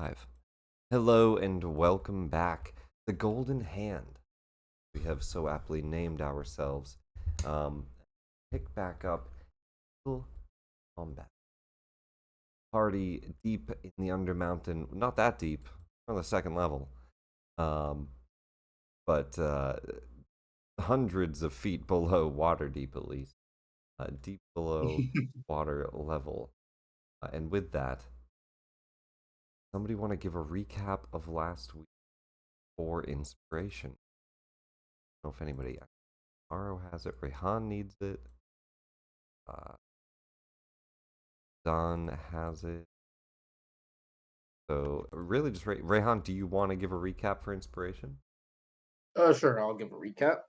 5. Hello and welcome back. The Golden Hand. We have so aptly named ourselves. Um, Pick back up. Little combat. Party deep in the Undermountain. Not that deep. On the second level. Um, but hundreds of feet below water deep at least. Deep below water level. And with that, somebody want to give a recap of last week for inspiration? I don't know if anybody. Aro has it. Rehan needs it. Uh, Don has it. So really, just Rehan. Do you want to give a recap for inspiration? Sure, I'll give a recap.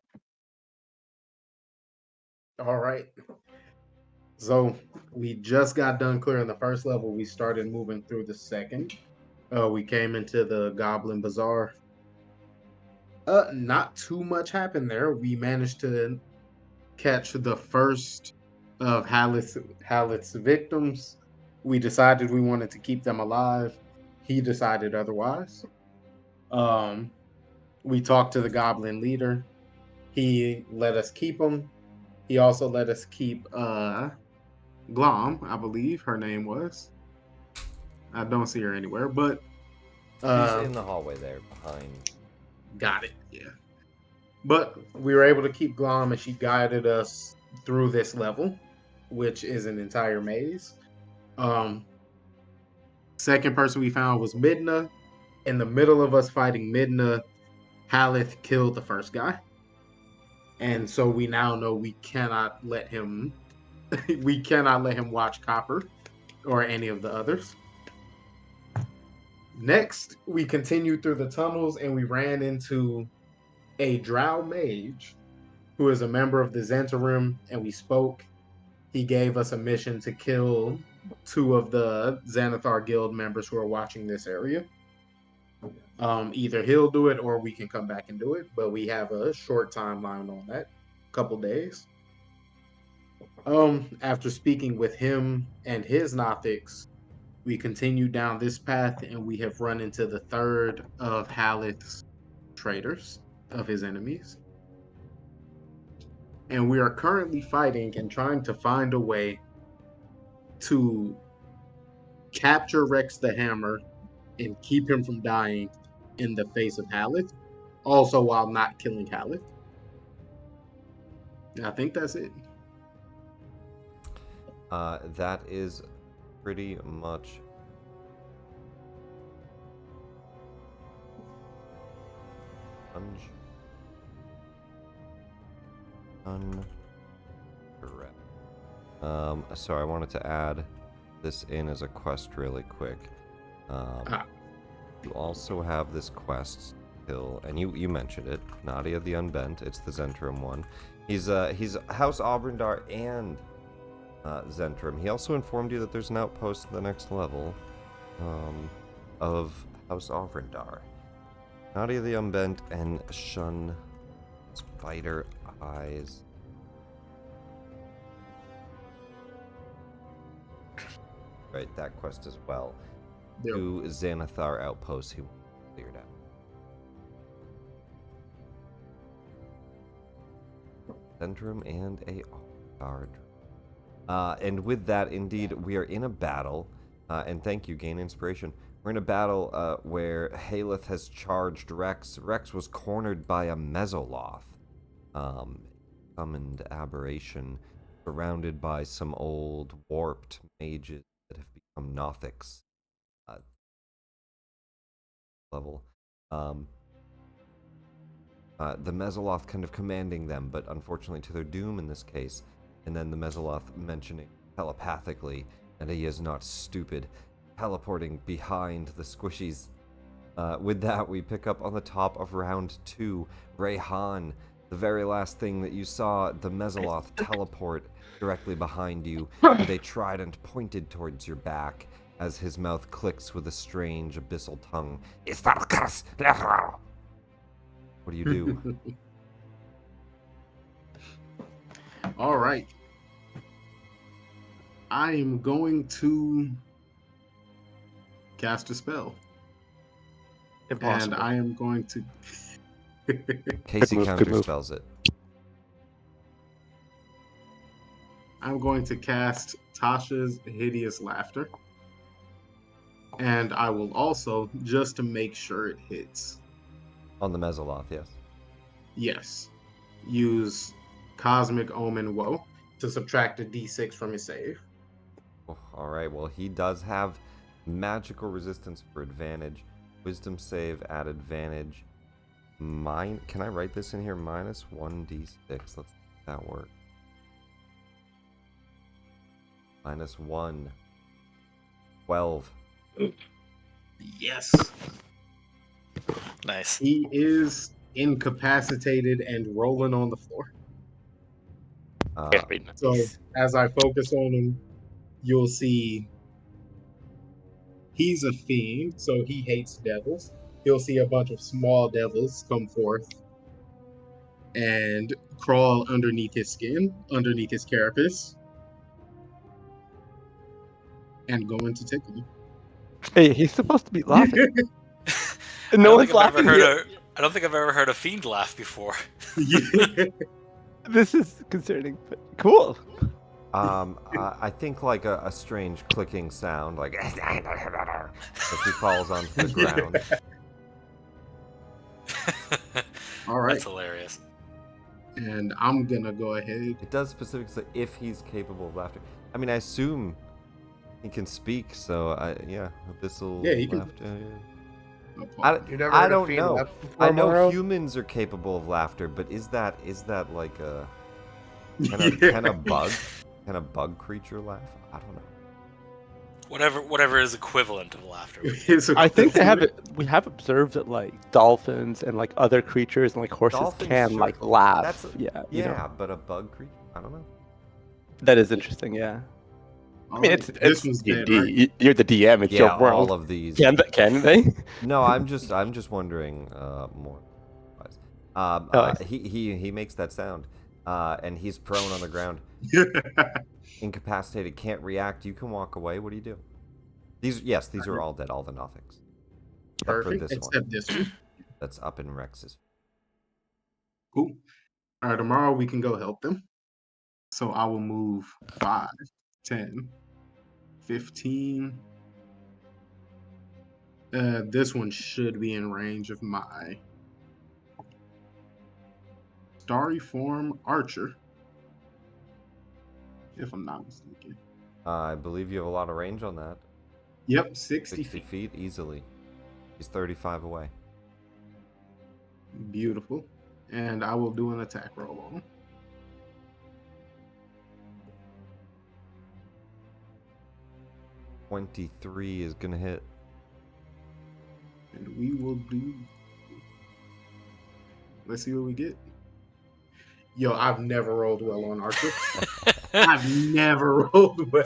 All right. So we just got done clearing the first level. We started moving through the second. We came into the Goblin Bazaar. Not too much happened there. We managed to catch the first of Halleth's victims. We decided we wanted to keep them alive. He decided otherwise. Um, we talked to the Goblin leader. He let us keep them. He also let us keep Glom, I believe her name was. I don't see her anywhere, but She's uh, in the hallway there behind. got it. Yeah. But we were able to keep Glom, and she guided us through this level, which is an entire maze. Um, Second person we found was Midna. In the middle of us fighting Midna, Halleth killed the first guy, and so we now know we cannot let him. We cannot let him watch Copper or any of the others. Next, we continued through the tunnels and we ran into a drow mage who is a member of the Zentarim, and we spoke. He gave us a mission to kill two of the Xanathar Guild members who are watching this area. Either he'll do it or we can come back and do it, but we have a short timeline on that, couple days. After speaking with him and his Nothics, we continue down this path and we have run into the third of Halleth's traitors, of his enemies. And we are currently fighting and trying to find a way to capture Rex the Hammer and keep him from dying in the face of Halleth, also while not killing Halleth. I think that's it. That is pretty much correct. Sorry, I wanted to add this in as a quest really quick. Um, Ah, you also have this quest kill, and you mentioned it, Nadia the Unbent. It's the Zentrum one. He's House Aubrandar and Zentrum. He also informed you that there's an outpost at the next level of House Aubrandar. Nadia the Unbent and Shun Spider Eyes. Right, that quest as well. there we Two Xanathar outposts he cleared out. Zentrum and a guard. And with that, indeed, we are in a battle. And thank you, Gain Inspiration. We're in a battle where Halleth has charged Rex. Rex was cornered by a Mesoloth, summoned aberration, surrounded by some old warped mages that have become Nothics uh, level. Um, the Mesoloth kind of commanding them, but unfortunately to their doom in this case. And then the Mesoloth mentioning telepathically that he is not stupid, teleporting behind the squishies. With that, we pick up on the top of round 2. Rayhan, the very last thing that you saw, the Mesoloth teleport directly behind you with a trident pointed towards your back as his mouth clicks with a strange abyssal tongue. What do you do? go. All right. I am going to cast a spell. and Impossible. I am going to. Casey move, good move. counterspells it. I'm going to cast Tasha's Hideous Laughter. And I will also, just to make sure it hits, On the Mezzoloth, yes. yes, use Cosmic Omen Woe to subtract a d6 from his save. Oh, all right, well, he does have magical resistance for advantage. Wisdom save at advantage. Can I write this in here? Minus 1d6. Let's make that work. Minus 1. 12. Yes. Nice. He is incapacitated and rolling on the floor. Very So nice. as I focus on him, you'll see he's a fiend, so he hates devils. He'll see a bunch of small devils come forth and crawl underneath his skin, underneath his carapace, and go into tickle him. Hey, he's supposed to be laughing. I No don't one's think I've ever laughing heard here. I don't think I've ever heard a fiend laugh before. Yeah. This is concerning, but cool. I think like a strange clicking sound, like as he falls onto the ground. All right. That's hilarious. And I'm gonna go ahead. It does specifically say if he's capable of laughter. I mean, I assume he can speak, so yeah, abyssal Yeah, he can. laughter. You never I heard a don't fiend know. laugh before, I know Morrow? humans are capable of laughter, but is that like a Yeah. can a bug creature laugh? I don't know. Whatever is equivalent of laughter. It's a I think they have quick- it. We have observed that like dolphins and like other creatures and like horses Dolphins, can sure. like laugh. That's yeah, yeah, but a bug creature? I don't know. that is interesting. Yeah, I All mean right, it's one's dead, D&D. right? You're the DM. It's Yeah, your world. all of these. Can they? No, I'm just wondering more. I see. He makes that sound, and he's prone on the ground, incapacitated, can't react. You can walk away. What do you do? These are all dead. All the Nothics, except for Perfect. this Except one this one. that's up in Rex's. Cool. All right, tomorrow we can go help them. So I will move 5, 10, 15. This one should be in range of my starry form archer, if I'm not mistaken. I believe you have a lot of range on that. Yep, 60 60 feet. feet easily. He's 35 away. Beautiful. And I will do an attack roll on him. .23 is gonna hit. And we will do. Let's see what we get. Yo, I've never rolled well on archer. I've never rolled well.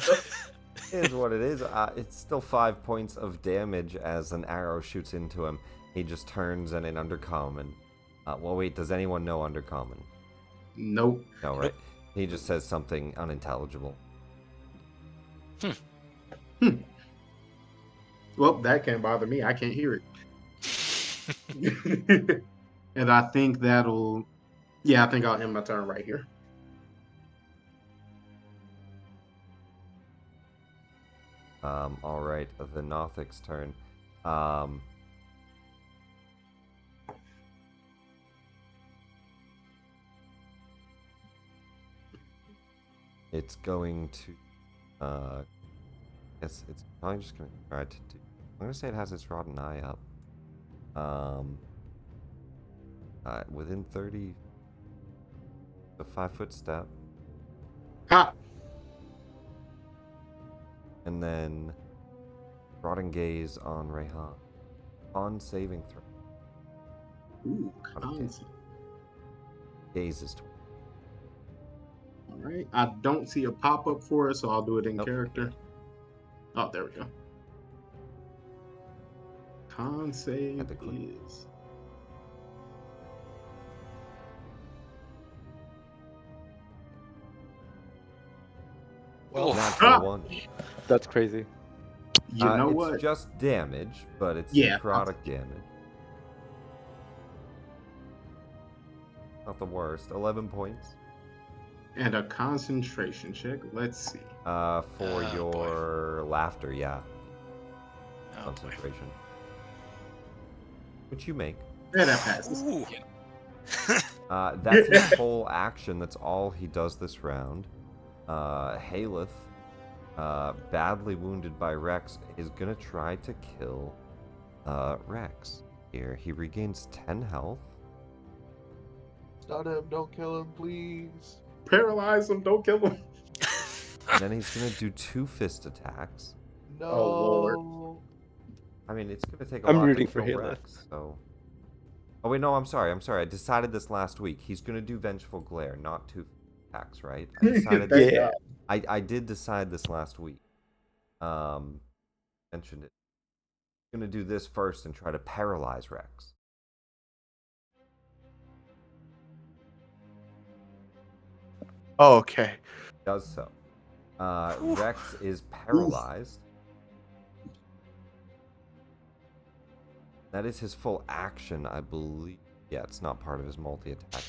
It is what it is. It's still 5 points of damage as an arrow shoots into him. He just turns and in Undercommon. Well, wait, does anyone know Undercommon? Nope. No, right? He just says something unintelligible. Well, that can't bother me. I can't hear it. And I think that'll. Yeah, I think I'll end my turn right here. All right, the Nothic's turn. It's going to. Guess it's probably just going to try to do. I'm going to say it has its rotten eye up. Within 30. A 5-foot step. Ha! And then Rotting Gaze on Rayhan. On saving throw. Ooh, Okay. concept. Gaze is 20. All right. I don't see a pop up for it, so I'll do it in Nope. character. Oh, there we go. Con save Had to click. is. Well, Natural one. That's crazy. You know it's what? just damage, but it's Yeah. necrotic damage. Not the worst. 11 points. And a concentration check. Let's see. For Oh, your laughter, yeah. Oh, boy. Concentration. Which you make. Yeah, that passes. Ooh. That's his whole action. That's all he does this round. Halleth, badly wounded by Rex, is gonna try to kill Rex. Here, he regains 10 health. Stun him. Don't kill him, please. Paralyze him. Don't kill him. And then he's gonna do 2 fist attacks. No. Oh, Lord. I mean, it's gonna take a I'm lot rooting to for kill Halleth. Rex, so... Oh wait, no, I'm sorry. I decided this last week. He's gonna do Vengeful Glare, not 2 attacks, right? I decided Thank this. Yeah. God. I did decide this last week. Mentioned it. He's gonna do this first and try to paralyze Rex. Oh, okay. Does so. Rex is paralyzed. That is his full action, I believe. Yeah, it's not part of his multi-attack.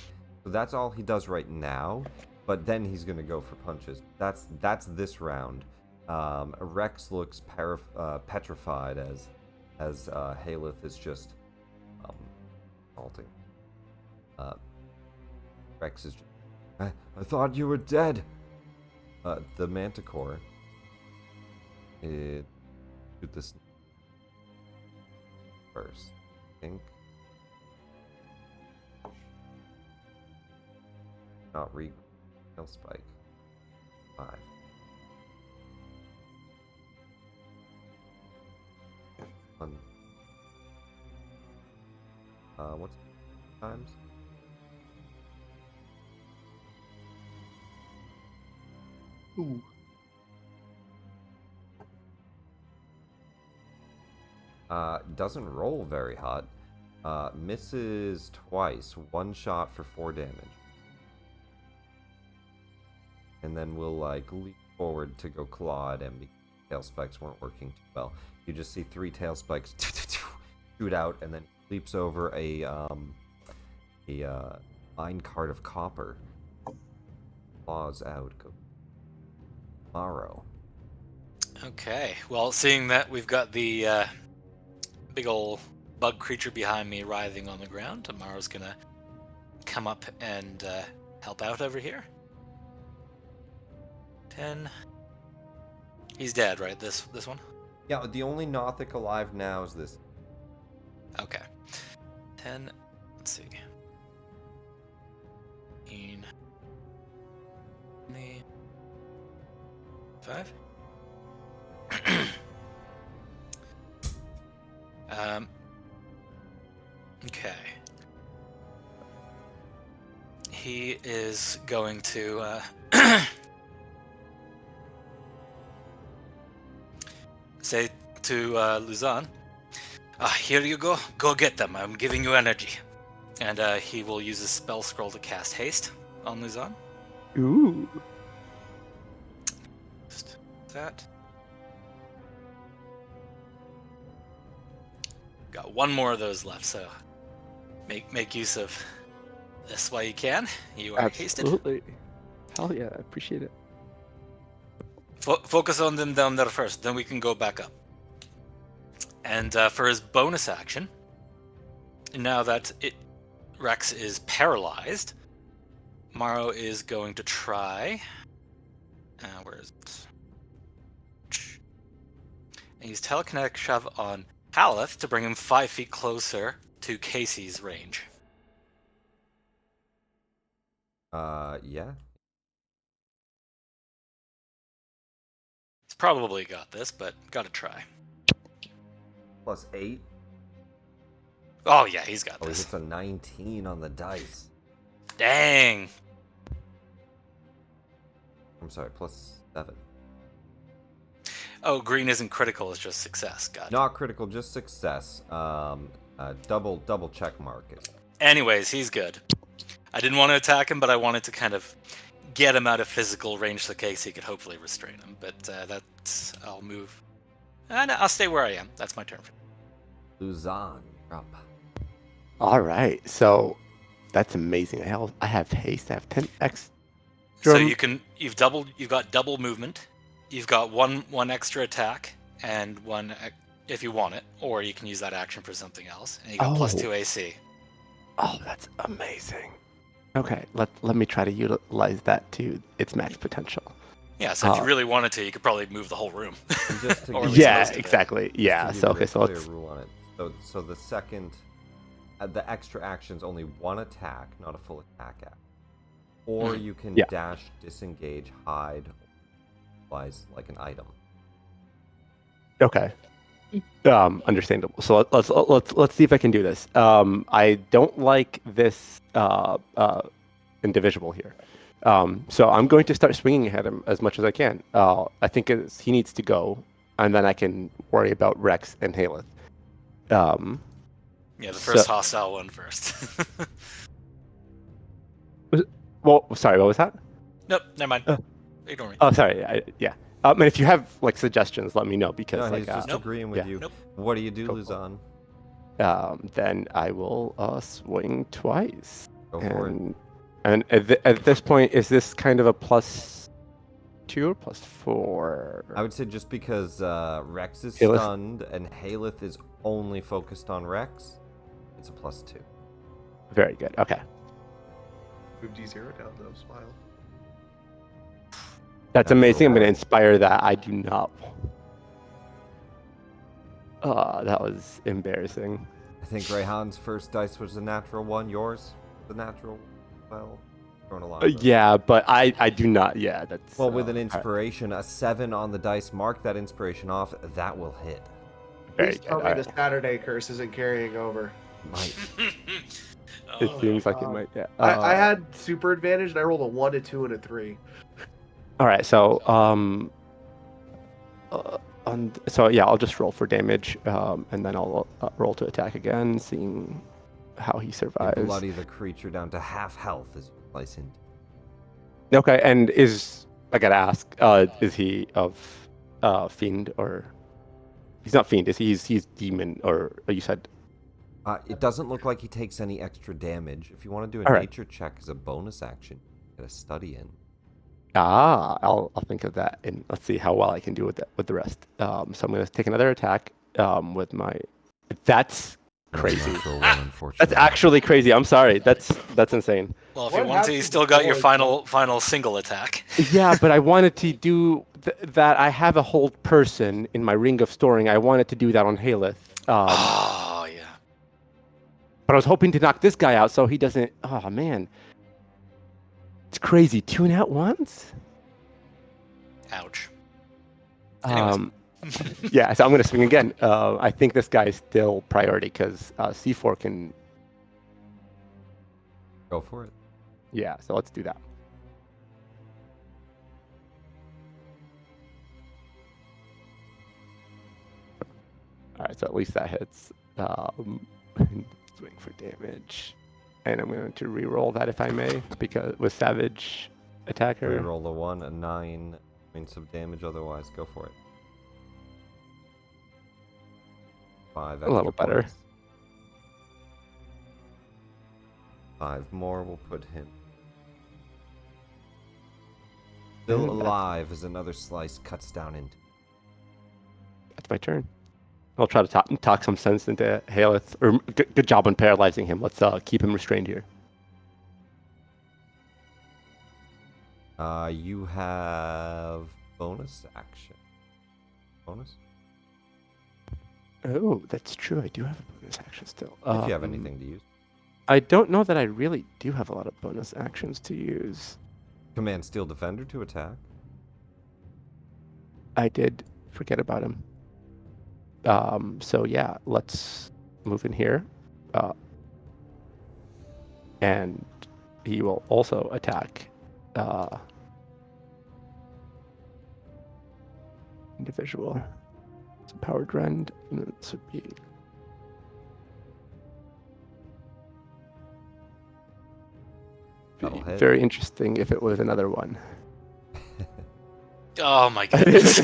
So that's all he does right now. But then he's gonna go for punches. That's this round. Rex looks petrified as Halleth is just halting. Rex is just, I thought you were dead. The Manticore. Shoot this first, I think. Not re Tail Spike. 5. One. What's times? Ooh. Doesn't roll very hot. Misses twice. 1 shot for 4 damage. And then we'll like leap forward to go claw at him because tail spikes weren't working too well. You just see 3 tail spikes shoot out, and then leaps over a mine cart of copper. Claws out. Go. Morrow. Okay. Well, seeing that we've got the big ol' bug creature behind me writhing on the ground, Tomorrow's gonna come up and help out over here. 10. He's dead, right? This one? Yeah, the only Nothic alive now is this. Okay. 10. Let's see. 15. 20. 5. Okay. He is going to say to Luzon, here you go. Go get them. I'm giving you energy. And he will use his spell scroll to cast haste on Luzon. Ooh. Just that. Got one more of those left, so make use of this while you can. You are hasted. Absolutely. Hell yeah, I appreciate it. Focus on them down there first, then we can go back up. And for his bonus action, now that Rex is paralyzed, Morrow is going to try. Where is it? And use telekinetic shove on Halleth to bring him 5 feet closer to Casey's range. Yeah. He's probably got this, but gotta try. Plus 8. Oh yeah, he's got Oh, he this. hits a 19 on the dice. Dang. I'm sorry, plus 7. Oh, green isn't critical; it's just success. Got it. Not critical, just success. Double check mark it. Anyways, he's good. I didn't want to attack him, but I wanted to kind of get him out of physical range so Casey could hopefully restrain him. But I'll move. And I'll stay where I am. That's my turn. Luzon, you're up. All right. So That's amazing. I have haste. I have 10x. So you've got double movement. You've got one extra attack and if you want it, or you can use that action for something else. And you got plus 2 AC. Oh, that's amazing. Okay, let me try to utilize that to its max potential. Yeah, so if you really wanted to, you could probably move the whole room. And just to Or give at you- least Yeah, most of it. exactly. Yeah. Just to So give you okay, the so clear let's. rule on it. So the second, the extra action's only one attack, not a full attack act. Or you can Yeah. dash, disengage, hide, utilize like an item. Okay. Understandable. So let's see if I can do this. I don't like this individual here. So I'm going to start swinging at him as much as I can. I think he needs to go, and then I can worry about Rex and Halleth. Yeah, the first hostile one first. Well, sorry, what was that? Nope, never mind. Ignore me. Oh, sorry. Yeah. And if you have like suggestions, let me know because No, he's just Nope. agreeing with yeah. you. Nope. What do you do, Cool. Luzon? then I will swing twice. Go for it. And at this point, is this kind of a +2 or +4? I would say just because Rex is Halleth? stunned and Halleth is only focused on Rex, it's a +2. Very good. Okay. Move D0 down though, smile. That's Natural amazing. I'm going to one. inspire that. I do not. That was embarrassing. I think Rayhan's first dice was a natural one. Yours, the natural. Well, throwing a lot. Of those. Yeah, but I do not. Yeah, that's. Well, with an all right. inspiration, a 7 on the dice. Mark that inspiration off. That will hit. Very Please good. tell All me right. the Saturday curse isn't carrying over. Might. It Oh, seems like it might. Yeah. I had super advantage and I rolled a 1, a 2, and a 3. All right. So so yeah, I'll just roll for damage, and then I'll roll to attack again, seeing how he You survives. bloody the creature down to half health as you slice into. Okay, and I gotta ask, is he of fiend or he's not fiend? Is he's demon or you said? It doesn't look like he takes any extra damage. If you want to do a All right. nature check as a bonus action, get a study in. I'll think of that, and let's see how well I can do with the rest. So I'm gonna take another attack with my. That's crazy. Natural one, unfortunately. That's actually crazy. I'm sorry. That's insane. Well, if What you want to, you happens still got your before final single attack. Yeah, but I wanted to do that. I have a whole person in my ring of storing. I wanted to do that on Halleth. Oh, yeah. But I was hoping to knock this guy out so he doesn't. Oh man, it's crazy. 2 out once. Ouch. Anyways. Yeah, so I'm gonna swing again. I think this guy is still priority because C4 can. Go for it. Yeah, so let's do that. All right, so at least that hits. Swing for damage, and I'm going to re-roll that if I may, because with Savage Attacker. Reroll the 1, a 9 points of damage. Otherwise, go for it. 5 A little extra better. points. 5 more will put him still Mm, alive as another slice cuts down into. That's my turn. I'll try to talk some sense into Halleth. Or good job on paralyzing him. Let's keep him restrained here. You have bonus action. Bonus? Oh, that's true. I do have a bonus action still. If you have anything to use. I don't know that I really do have a lot of bonus actions to use. Command Steel Defender to attack. I did forget about him. So yeah, let's move in here. And he will also attack individual. It's a powered rend, and then this would be That'll hit. very interesting if it was another one. Oh my goodness.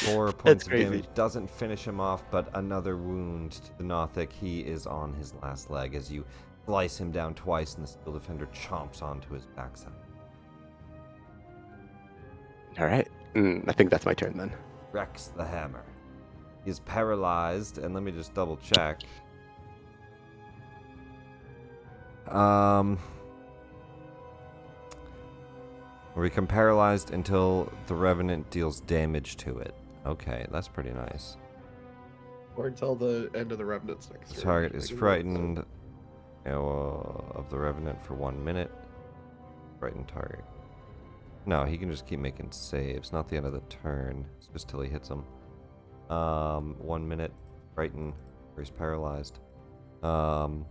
4 points of crazy. damage doesn't finish him off, but another wound to the Nothic. He is on his last leg as you slice him down twice, and the steel defender chomps onto his backside. All right. I think that's my turn then. Rex the hammer. He's paralyzed, and let me just double check. We become paralyzed until the Revenant deals damage to it. Okay, that's pretty nice. Or until the end of the Revenant's next turn. Target is Like, frightened of the Revenant for 1 minute. Frightened target. No, he can just keep making saves. Not the end of the turn. It's just till he hits him. 1 minute. Frightened. Or he's paralyzed. You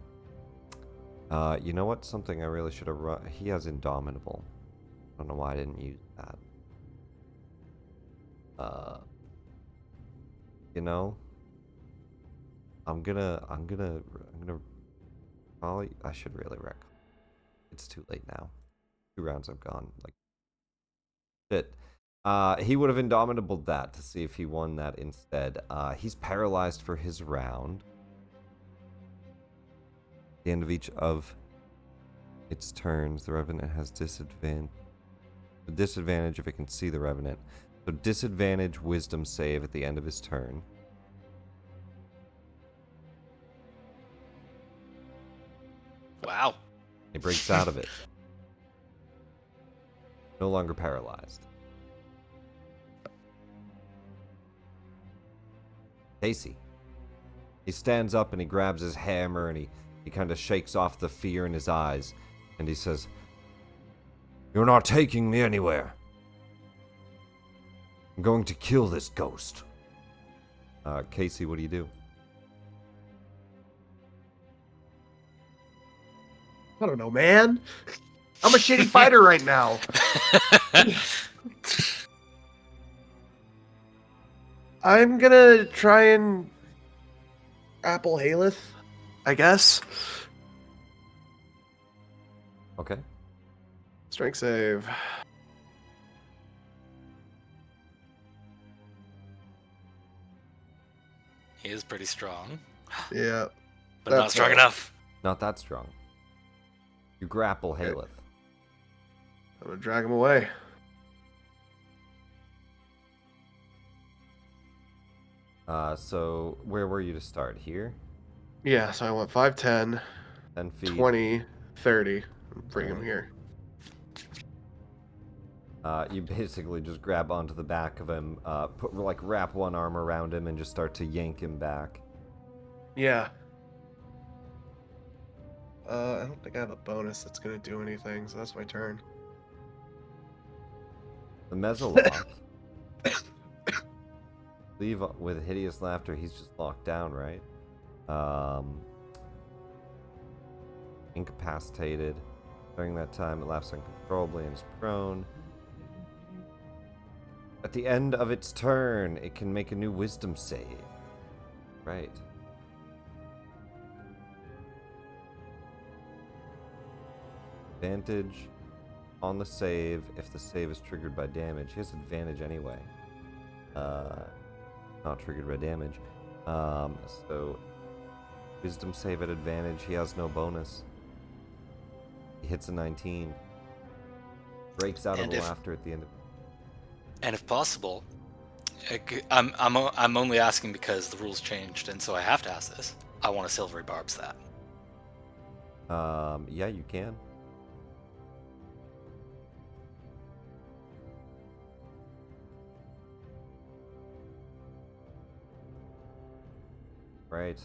know what? Something I really should have run. He has Indomitable. I don't know why I didn't use that. You know, I'm gonna probably, I should really wreck. It's too late now. 2 rounds have gone. Like, shit. He would have Indomitable that to see if he won that instead. He's paralyzed for his round. At the end of each of its turns, the Revenant has disadvantage if it can see the Revenant. So disadvantage Wisdom save at the end of his turn. Wow. He breaks out of it. No longer paralyzed. Casey. He stands up and he grabs his hammer and he kind of shakes off the fear in his eyes. And he says, "You're not taking me anywhere. I'm going to kill this ghost." Casey, what do you do? I don't know, man. I'm a shitty fighter right now. I'm gonna try and grapple Halleths, I guess. Okay. Strength save. He is pretty strong, Yeah. but not That's strong all. enough. Not that strong. You grapple Halleth. I'm gonna drag him away. So where were you to start? Here? Yeah, so I went 5, 10, 10 feet. 20, 30. Bring him Alright. here. You basically just grab onto the back of him, wrap one arm around him and just start to yank him back. Yeah. I don't think I have a bonus that's gonna do anything, so that's my turn. The Mezzoloth. Leave with hideous laughter. He's just locked down, right? Incapacitated. During that time, it laughs uncontrollably and is prone. At the end of its turn, it can make a new Wisdom save. Right. Advantage on the save if the save is triggered by damage. He has advantage anyway. Not triggered by damage. So Wisdom save at advantage. He has no bonus. He hits a 19. Breaks out of the laughter at the end of it. And if possible, I'm only asking because the rules changed, and so I have to ask this. I want to silvery barbs that. Yeah, you can. Right.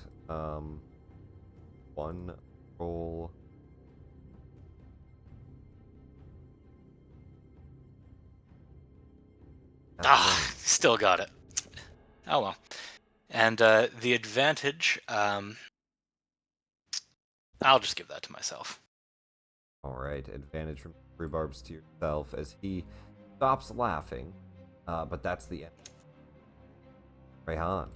One roll. Still got it. Oh well. And the advantage, I'll just give that to myself. Alright, advantage from rebarbs to yourself as he stops laughing. But that's the end. Rayhan.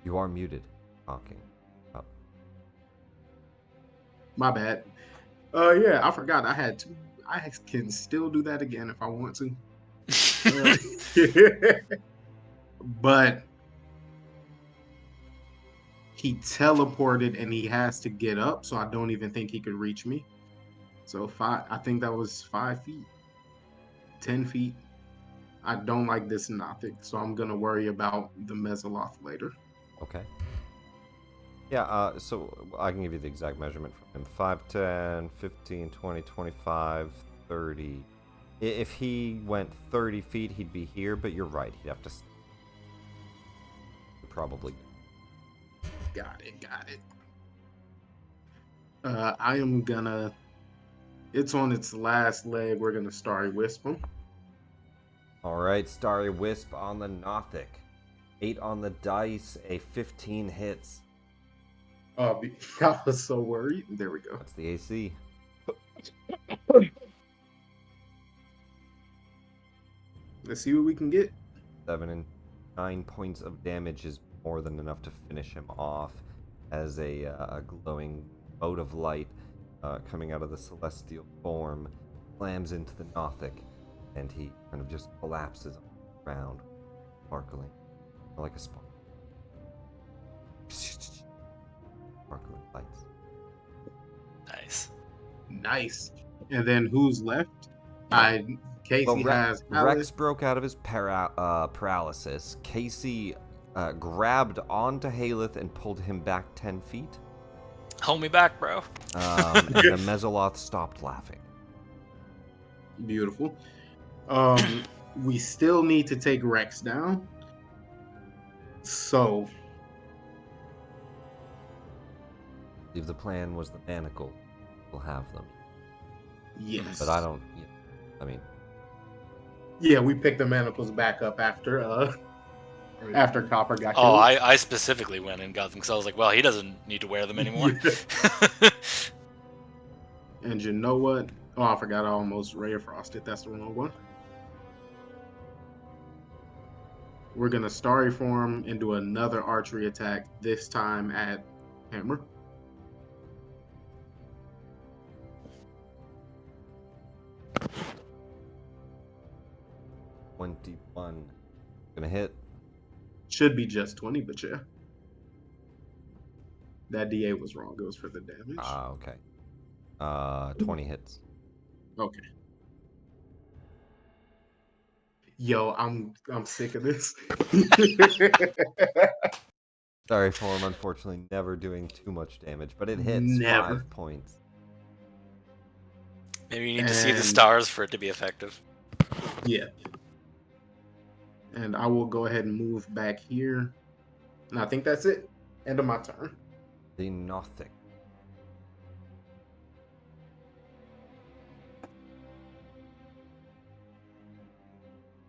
You are muted, talking. Oh. My bad. Yeah, I forgot. I had two. I can still do that again if I want to. But he teleported and he has to get up, so I don't even think he could reach me. So five. I think that was 5 feet, 10 feet. I don't like this Nothic, so I'm gonna worry about the Mesoloth later. Okay. Yeah, so I can give you the exact measurement from him. 5, 10, 15, 20, 25, 30. If he went 30 feet, he'd be here, but you're right. He'd have to probably. Got it. Got it. I am gonna. It's on its last leg. We're gonna Starry Wisp him. All right, Starry Wisp on the Nothic. 8 on the dice, a 15 hits. I was so worried. There we go. That's the AC. Let's see what we can get. 7 and 9 points of damage is more than enough to finish him off as a glowing bolt of light coming out of the celestial form slams into the Nothic, and he kind of just collapses on the ground, sparkling like a spark. Sparkling lights. Nice. Nice. And then who's left? Casey Well, has Rex Halleths. broke out of his paralysis. Casey grabbed onto Halleth and pulled him back 10 feet. Hold me back, bro. And the Mesoloth stopped laughing. Beautiful. We still need to take Rex down. So If the plan was the manacle, we'll have them. yes. But I don't. I mean, Yeah, we picked the manacles back up after after Copper got Oh, killed. I specifically went and got them because I was like, well, he doesn't need to wear them anymore. And you know what? Oh, I forgot I almost Ray of Frosted. That's the wrong one. We're gonna Starry Form and do another archery attack, this time at Hammer. $21 gonna hit. Should be just 20, but yeah. That DA was wrong. It was for the damage. Okay. 20 hits. Okay. Yo, I'm sick of this. Sorry, form. Unfortunately, never doing too much damage, but it hits Never. 5 points. Maybe you need to see the And- stars for it to be effective. Yeah. And I will go ahead and move back here. And I think that's it. End of my turn. The Nothic.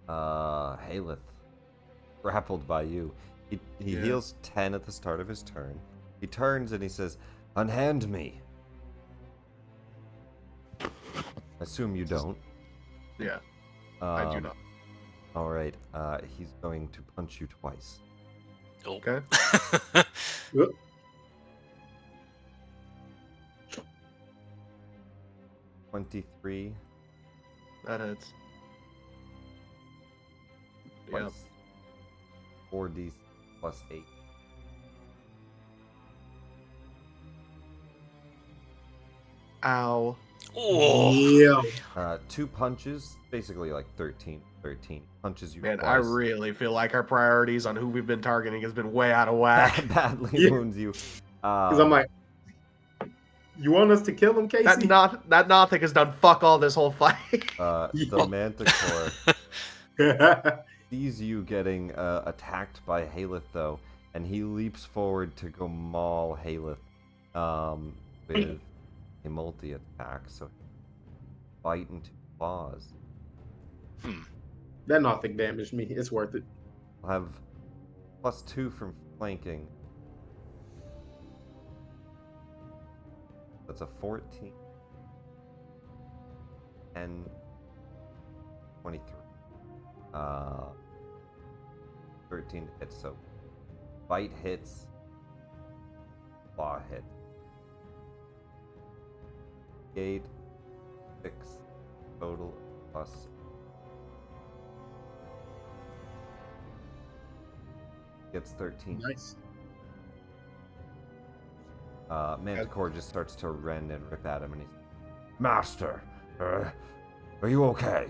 Halleth, grappled by you. He Yeah. heals 10 at the start of his turn. He turns and he says, "Unhand me." Assume you don't. Yeah, I do not. All right. He's going to punch you twice. Oh. Okay. 23 That hits. twice. Yep. 4d plus 8. Ow. Oh, Yeah. 2 punches, basically like 13 punches you Man, twice. I really feel like our priorities on who we've been targeting has been way out of whack. badly Yeah. wounds you. Because I'm like, you want us to kill him, Casey? that Nothic has done fuck all this whole fight. The Manticore sees you getting attacked by Halleth, though, and he leaps forward to go maul Halleth with a multi-attack, so bite into claws. That Nothic damaged me. It's worth it. I'll have +2 from flanking. That's a 14 and 23. 13 hits, so bite hits, claw hit. 8, 6 total plus. Gets 13. Nice. Manticore just starts to rend and rip at him, and he's, Master, are you okay?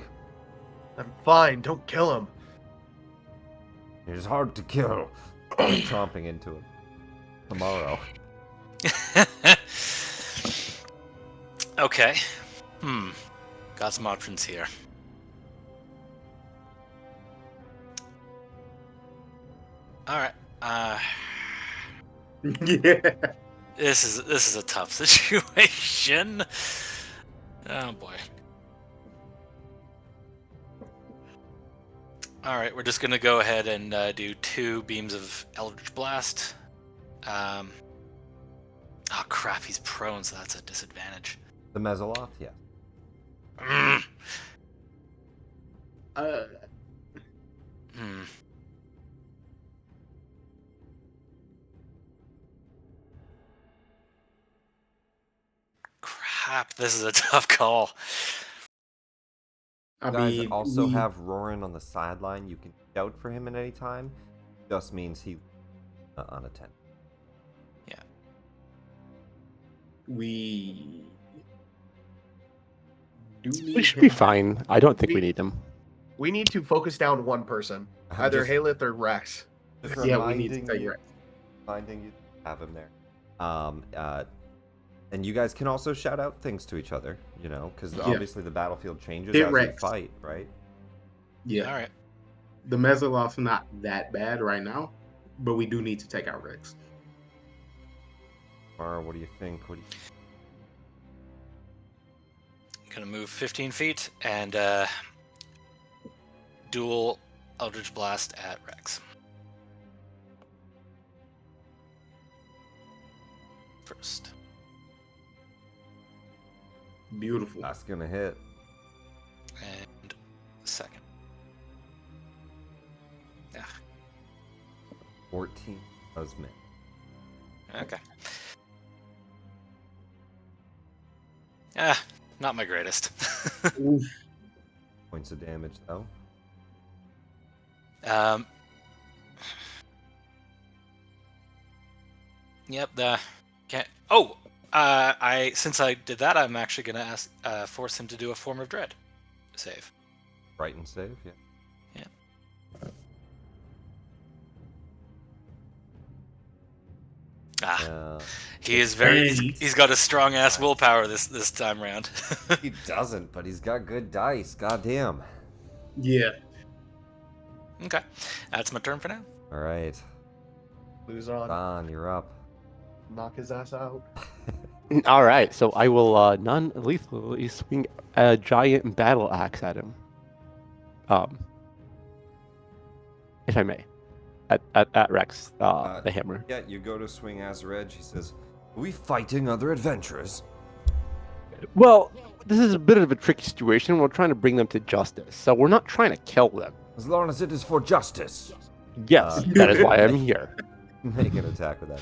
I'm fine. Don't kill him. It is hard to kill. Chomping into him. Tomorrow. Okay. Got some options here. All right. Yeah. This is a tough situation. Oh boy. All right, we're just gonna go ahead and do 2 beams of Eldritch Blast. Oh crap, he's prone, so that's a disadvantage. The Mezzoloth, yeah. Mm. Uh, Hmm. Crap, this is a tough call. I You guys mean, also have Roran on the sideline. You can shout for him at any time. Just means he unattended. we do need We should be him. fine. I don't think we need them. We need to focus down one person, I'm either just- Halleth or Rex. Just Yeah, we need to reminding take you, Rex. reminding you to have him there. And you guys can also shout out things to each other, you know, because Yeah. obviously the battlefield changes Hit as Rex. you fight, right? Yeah. All right. The Mezzoloth's not that bad right now, but we do need to take out Rex. Or what do you think? What do you... Gonna move 15 feet and dual Eldritch Blast at Rex. First. Beautiful. That's gonna hit. And second. Yeah. 14 does miss. Okay. Ah, not my greatest. Oof. Points of damage though. um. Yep. The can't. Oh. Since I did that, I'm actually gonna ask force him to do a Form of Dread save. Frightened save, yeah. He is very. Hey. He's got a strong ass willpower this time round. He doesn't, but he's got good dice. Goddamn. Yeah. Okay, that's my turn for now. All right, Lose on. Don, you're up. Knock his ass out. All right, so I will non-lethally swing a giant battle axe at him. If I may, at Rex, the hammer. Yeah, you go to swing Azareg. He says, "Are we fighting other adventurers?" Well, this is a bit of a tricky situation. We're trying to bring them to justice, so we're not trying to kill them. As long as it is for justice. Yes, that is why I'm here. Make an attack with that.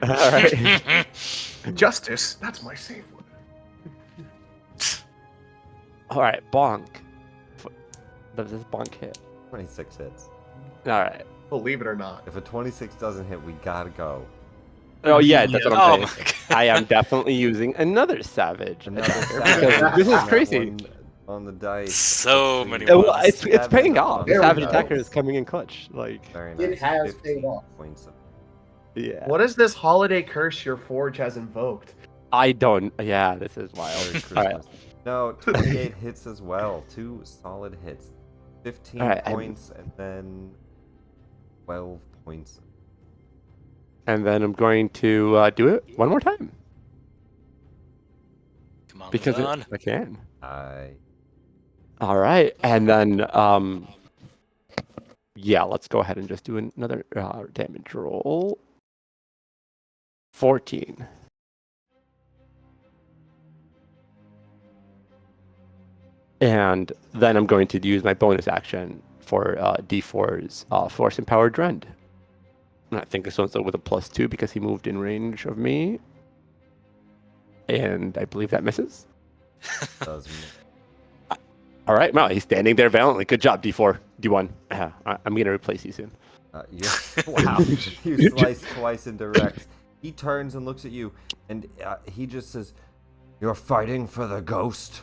All right. Justice. That's my safe word. All right, bonk. Does this bonk hit? 26 hits. All right. Believe it or not. If a 26 doesn't hit, we gotta go. Oh yeah, that's what Oh I'm my saying. god. I am definitely using another savage. Another Because this is that crazy. one on the dice. So Let's many see. Well, it's Seven paying off. on The There the we savage go. attacker dice. is coming in clutch. Like, Very It nice. has 15 paid off. points of yeah. What is this holiday curse your forge has invoked? I don't. Yeah, this is Merry wild. Christmas. All right. No, 28 hits as well. 2 solid hits. 15 All right, points and then 12 points. And then I'm going to do it one more time Come on, because move on. I can. I All right, and then yeah, let's go ahead and just do another damage roll. 14. And then I'm going to use my bonus action for D4's Force Empowered Rend. And I think this one's with a +2 because he moved in range of me. and I believe that misses. Doesn't. All right, wow, he's standing there valiantly. Good job, D1. I'm gonna replace you soon. Wow. You slice twice into Rex. He turns and looks at you, and he just says, "You're fighting for the ghost."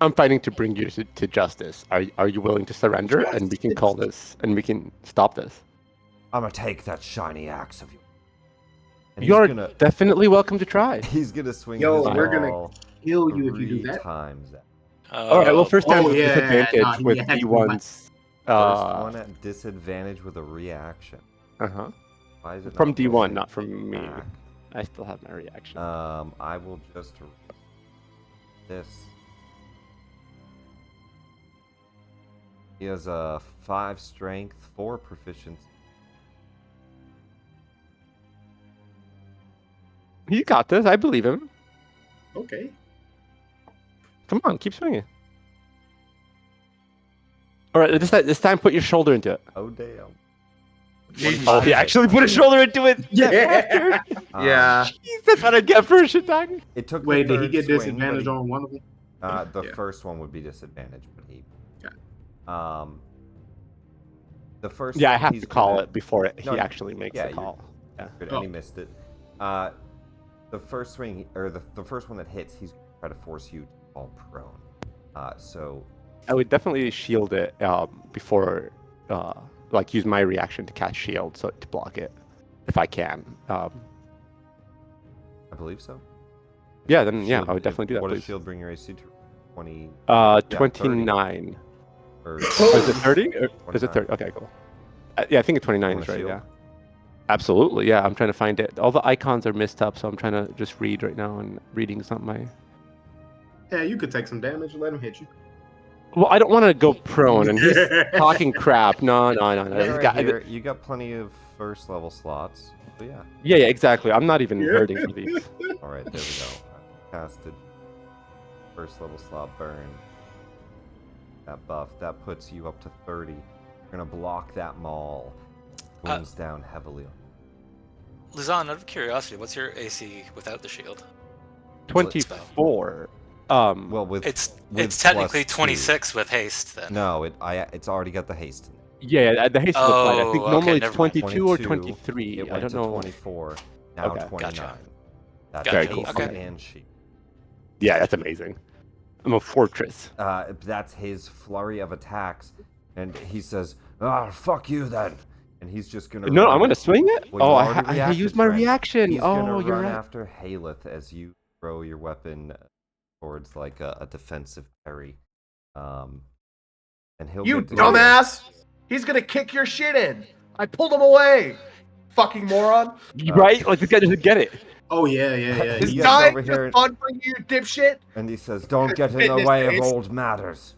I'm fighting to bring you to justice. Are you willing to surrender, and we can call this, and we can stop this? I'm gonna take that shiny axe of you. And You're definitely welcome to try. He's gonna swing Yo, his we're gonna ball kill you if you do 3 that. times. All right. Well, first time with yeah, disadvantage nah, with you had to D1's. First one at disadvantage with a reaction. Why is it From not D1, pushing not from me. back? I still have my reaction. I will just this. He has a 5 strength, 4 proficiency. You got this. I believe him. Okay. Come on, keep swinging. All right, this time put your shoulder into it. Oh damn! Oh, he actually put his shoulder into it. Yeah. Yeah. Jeez, that's what I get for a shit attack. It took. Wait, the did he third get swing, disadvantage but on one of them? The Yeah. first one would be disadvantage, but he. Got The first. Yeah, I one, have he's to call gonna- it before No, he actually makes yeah, the call. Yeah. And he missed it. The first swing, or the first one that hits, he's gonna try to force you to fall prone. So. I would definitely shield it before, like use my reaction to cast shield so to block it, if I can. I believe so. Yeah, then yeah, Shield- I would definitely do that. What does Please. shield bring your AC to? 20. 29. Or, Oh, is it 30? Or is it 29. 30? Okay, cool. Yeah, I think it's 29 Want is a right. shield? Yeah. Absolutely. Yeah, I'm trying to find it. All the icons are messed up, so I'm trying to just read right now, and reading's not my. Yeah, you could take some damage. Let him hit you. Well, I don't want to go prone, and he's talking crap. No. Yeah, This right guy- here, you got plenty of first level slots. So yeah. Yeah, exactly. I'm not even hurting for these. All right, there we go. I casted first level slot burn. That buff that puts you up to 30. You're gonna block that maul. Wounds down heavily. Luzon, out of curiosity, what's your AC without the shield? 24. Well, with It's with technically plus 26 with haste then. No, it's already got the haste in it. Yeah, the haste is applied. I think Oh, normally okay, it's never mind. 22 or 22, 23. It I went don't to know. 24, now Okay. 29. Gotcha. That's Very cool. haste Okay. and shield. Yeah, that's amazing. I'm a fortress. That's his flurry of attacks, and he says, fuck you then. And he's just gonna No, run. I'm gonna swing it. Well, you Oh, already I reacted, used my friend. reaction. He's gonna Oh, you're run right. after Halleth as you throw your weapon towards like a defensive parry. And he'll You get to dumbass! He's gonna kick your shit in. I pulled him away. Fucking moron. Right? Like this guy doesn't get it. Oh yeah. This He gets guy over here just fun for you, dipshit. And he says, "Don't get in the Fitness way of face. old matters."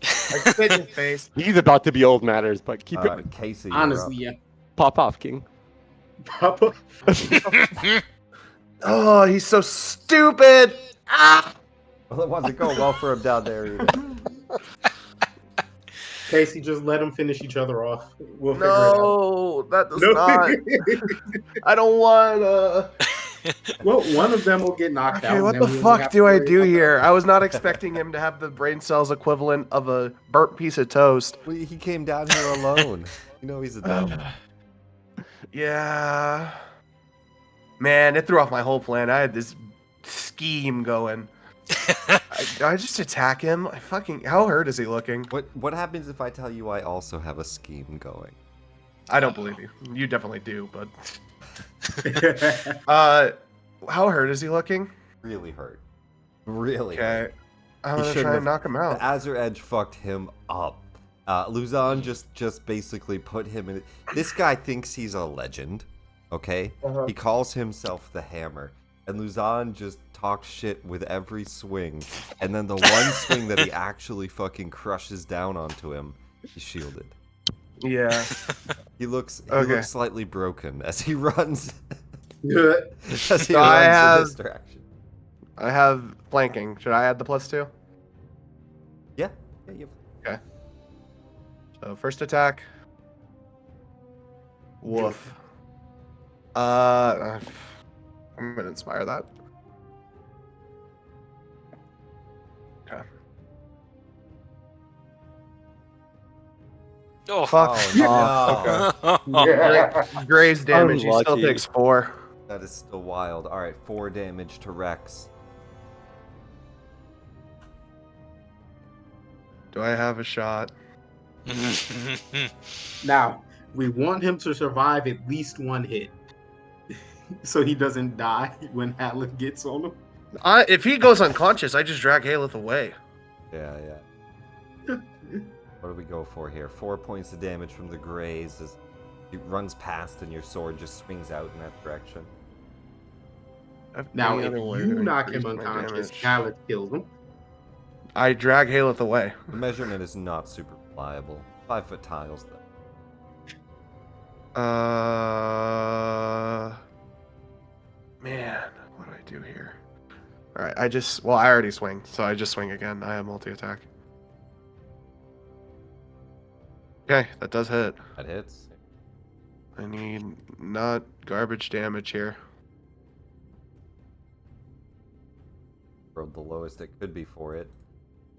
I spit in his face. He's about to be old matters, but keep it. Casey, you're Honestly, up. yeah. Pop off, King. Papa. Oh, he's so stupid. Ah! Well, it wasn't going well for him down there either. Casey, just let them finish each other off. We'll figure No, that does it not. out. I don't want. Well, one of them will get knocked out. Okay, and what then the we won't fuck have do to I worry do about that. here? I was not expecting him to have the brain cells equivalent of a burnt piece of toast. Well, he came down here alone. You know he's a dumb. Yeah. Man, it threw off my whole plan. I had this scheme going. I just attack him. I fucking. How hurt is he looking? What happens if I tell you I also have a scheme going? I don't believe you. You definitely do, but. How hurt is he looking? Really hurt. Really Okay. hurt. I'm He gonna shouldn't try have- and knock him The out. Azure Edge fucked him up. Luzon just basically put him in. This guy thinks he's a legend. Okay? Uh-huh. He calls himself the Hammer. And Luzon just talks shit with every swing. And then the one swing that he actually fucking crushes down onto him, he's shielded. Yeah. He looks Okay. slightly broken as he runs. Good. As he So I runs have- in this direction. I have flanking. Should I add the +2? Yeah. Yeah, you So first attack. Woof. I'm gonna inspire that. Okay. Oh, Fuck. Oh, no. Okay. Graze damage. He still Unlucky. takes 4. That is still wild. All right, 4 damage to Rex. Do I have a shot? Now, we want him to survive at least one hit. So he doesn't die when Halleth gets on him. If he goes unconscious, I just drag Halleth away. Yeah, yeah. What do we go for here? 4 points of damage from the graze as he runs past and your sword just swings out in that direction. Now, Any if other way you to knock him increase my unconscious, damage? Halleth kills him. I drag Halleth away. The measurement is not super reliable. 5-foot tiles, though. Man, what do I do here? All right, I already swing, so I just swing again. I have multi-attack. Okay, that does hit. That hits. I need not garbage damage here. Rolled the lowest it could be for it.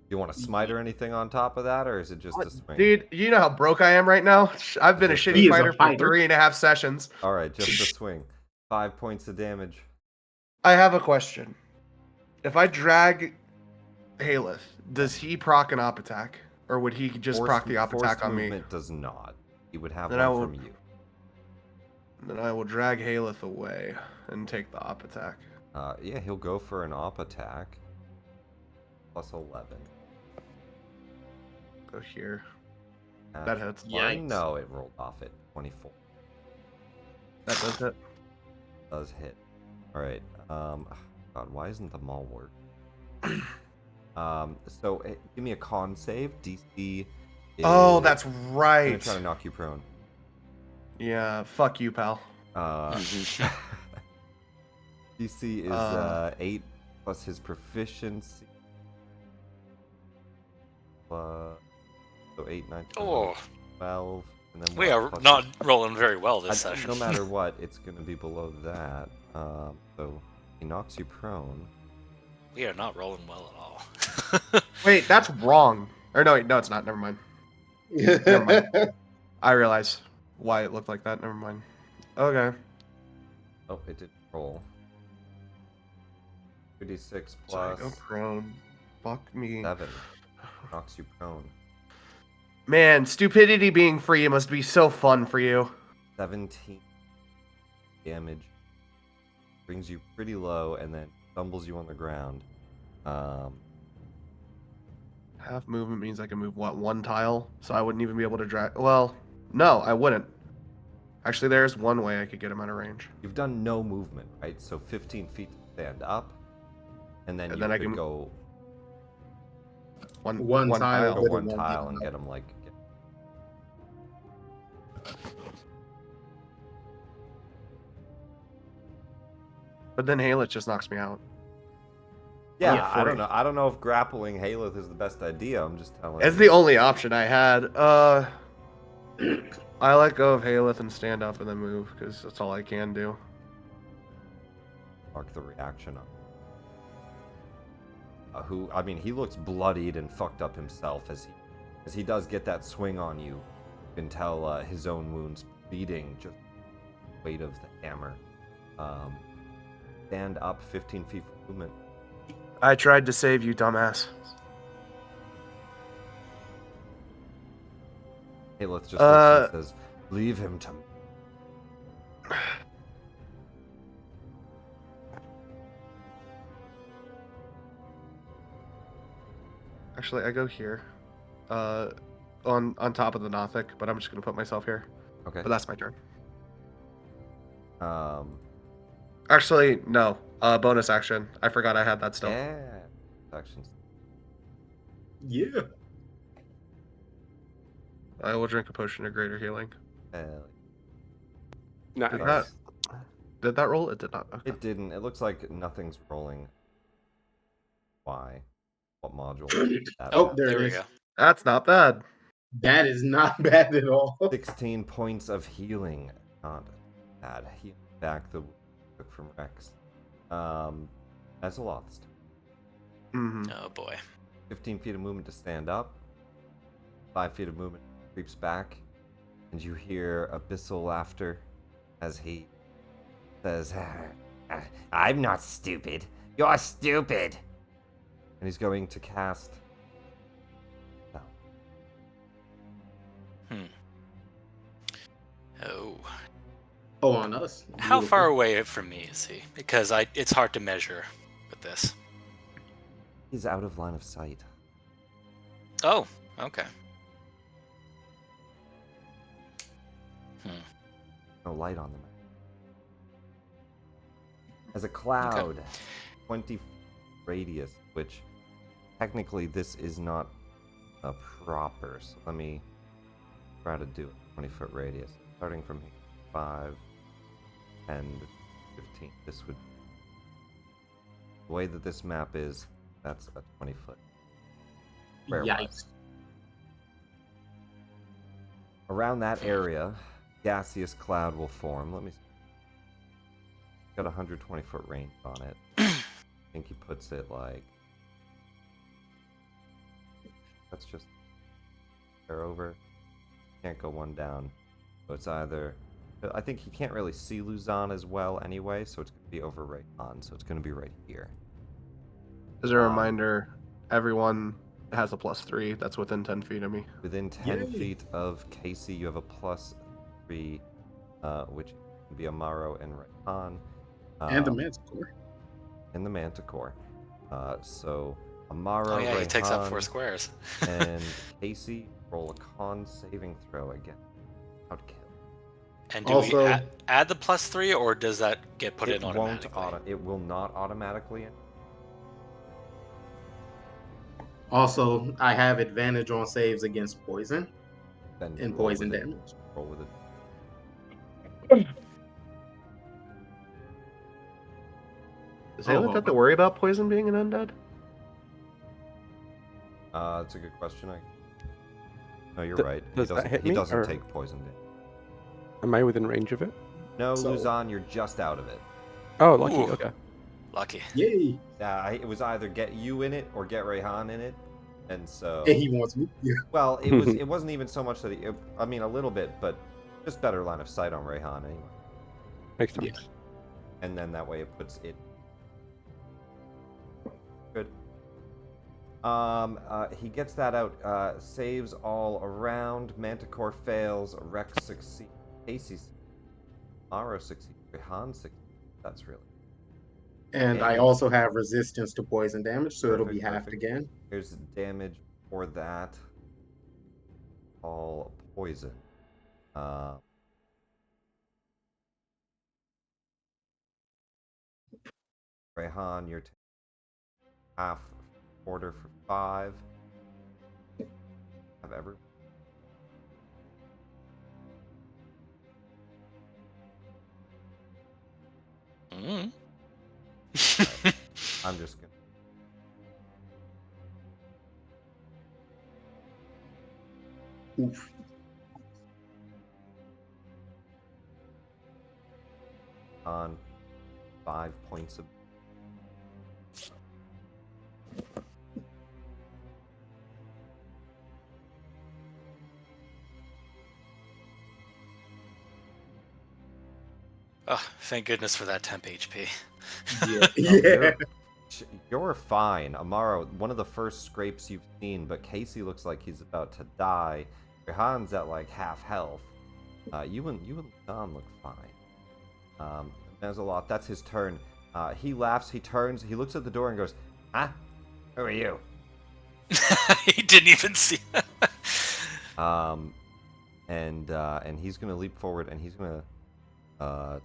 You want to smite or anything on top of that, or is it just a swing? Dude, you know how broke I am right now? I've been a Just shitty He is a fighter for fighter. 3.5 sessions. All right, just a swing. 5 points of damage. I have a question. If I drag Halleth, does he proc an op attack? Or would he just proc the op attack on me? Movement does not. He would have Then one I will- from you. Then I will drag Halleth away and take the op attack. Yeah, he'll go for an op attack. Plus 11. Go here. That's That hits. Yikes. No, it rolled off at 24. That does hit. Does hit. All right. God, why isn't the mall work? So give me a con save. DC. Oh, is that's gonna right. try to knock you prone. Yeah, fuck you, pal. DC is 8 plus his proficiency. So 8, 9, 10, Oh. 12. And then We what? are Plus not rolling very well this I- session. No matter what, it's going to be below that. So he knocks you prone. We are not rolling well at all. Wait, that's wrong. Or no, it's not. Never mind. Never mind. I realize why it looked like that. Never mind. Okay. Oh, it didn't roll. 2d6 So I plus go prone. Fuck me. 7 knocks you prone. Man, stupidity being free must be so fun for you. 17 damage. Brings you pretty low and then stumbles you on the ground. Half movement means I can move, what, 1 tile? So I wouldn't even be able to drag... Well, no, I wouldn't. Actually, there's one way I could get him out of range. You've done no movement, right? So 15 feet to stand up. And then And you then I could can- go One One tile. go With one one tile big and one. get him like... But then Halleth just knocks me out. Yeah, Yeah, I don't 40. know. I don't know if grappling Halleth is the best idea. I'm just telling It's you. the only option I had. I let go of Halleth and stand up and then move, because that's all I can do. Mark the reaction up. I mean, he looks bloodied and fucked up himself as he does get that swing on you. You can tell his own wounds bleeding, just the weight of the hammer. Stand up 15 feet for movement. I tried to save you, dumbass. Halleth just looks and says, "Leave him to me." Actually, I go here. On top of the Nothic, but I'm just gonna put myself here. Okay. But that's my turn. Actually, no. Bonus action. I forgot I had that still. Yeah. Actions. Yeah. I will drink a potion of greater healing. Nice. Did that, did that roll? It did not. Okay. It didn't. It looks like nothing's rolling. Why? What module? That Oh, at? there There it we is. go. That's not bad. That is not bad at all. 16 points of healing. Not bad. Heal back the took from Rex. That's a lot. Mm-hmm. Oh boy. 15 feet of movement to stand up. 5 feet of movement creeps back. And you hear abyssal laughter as he says, I'm not stupid. You're stupid. And he's going to cast. Oh. Oh, on us. How Beautiful. far away from me is he? Because it's hard to measure with this. He's out of line of sight. Oh, okay. No light on them. As a cloud, 20 radius, which technically this is not a proper. So let me try to do a 20-foot radius. Starting from here, 5, 10, 15. This would. The way that this map is, that's a 20-foot. Yikes. Around that area, gaseous cloud will form. Let me see. Got a 120-foot range on it. I think he puts it like. That's just. They're over. Can't go one down. So it's either. I think he can't really see Luzon as well anyway, so it's going to be over right on. So it's going to be right here. As a reminder, everyone has a +3 that's within 10 feet of me. Within 10 Yay. feet of Casey, you have a +3, which can be Amaro and Rayhan. And the Manticore. And the Manticore. So Amaro, Oh yeah, he takes up Rayhan, 4 squares. and Casey roll a con saving throw again. Out kill. And do Also- we add the +3, or does that get put in automatically? It will not automatically. Also, I have advantage on saves against poison Then and roll poison with it. damage. Roll with it. Does Halleths have to worry about poison being an undead? That's a good question. No, you're Th- right. does that hit he me, doesn't or- take poison damage. Am I within range of it? No, So- Luzon, you're just out of it. Oh, lucky. Ooh. Okay. Lucky. Yay! It was either get you in it or get Rayhan in it, and so. And he wants me. Yeah. Well, it wasn't even so much that I mean, a little bit, but just better line of sight on Rayhan anyway. Makes sense. Yeah. And then that way it puts it. Good. He gets that out. Saves all around. Manticore fails. Rex succeeds. Casey succeeds. Maro succeeds. Rayhan succeeds. That's really. And I also have resistance to poison damage, so it'll be Perfect, halved perfect. again. Here's damage for that. All poison. Rayhan, you're half quarter for 5. Have ever. Mm. I'm just gonna. Oof. On 5 points of. Oh, thank goodness for that temp HP. Yeah. Oh, Yeah. you're fine, Amaro. One of the first scrapes you've seen, but Casey looks like he's about to die. Rayhan's at like half health. You and Don look fine. There's a lot. That's his turn. He laughs. He turns. He looks at the door and goes, "Huh? Who are you?" He didn't even see. And he's gonna leap forward and he's gonna. I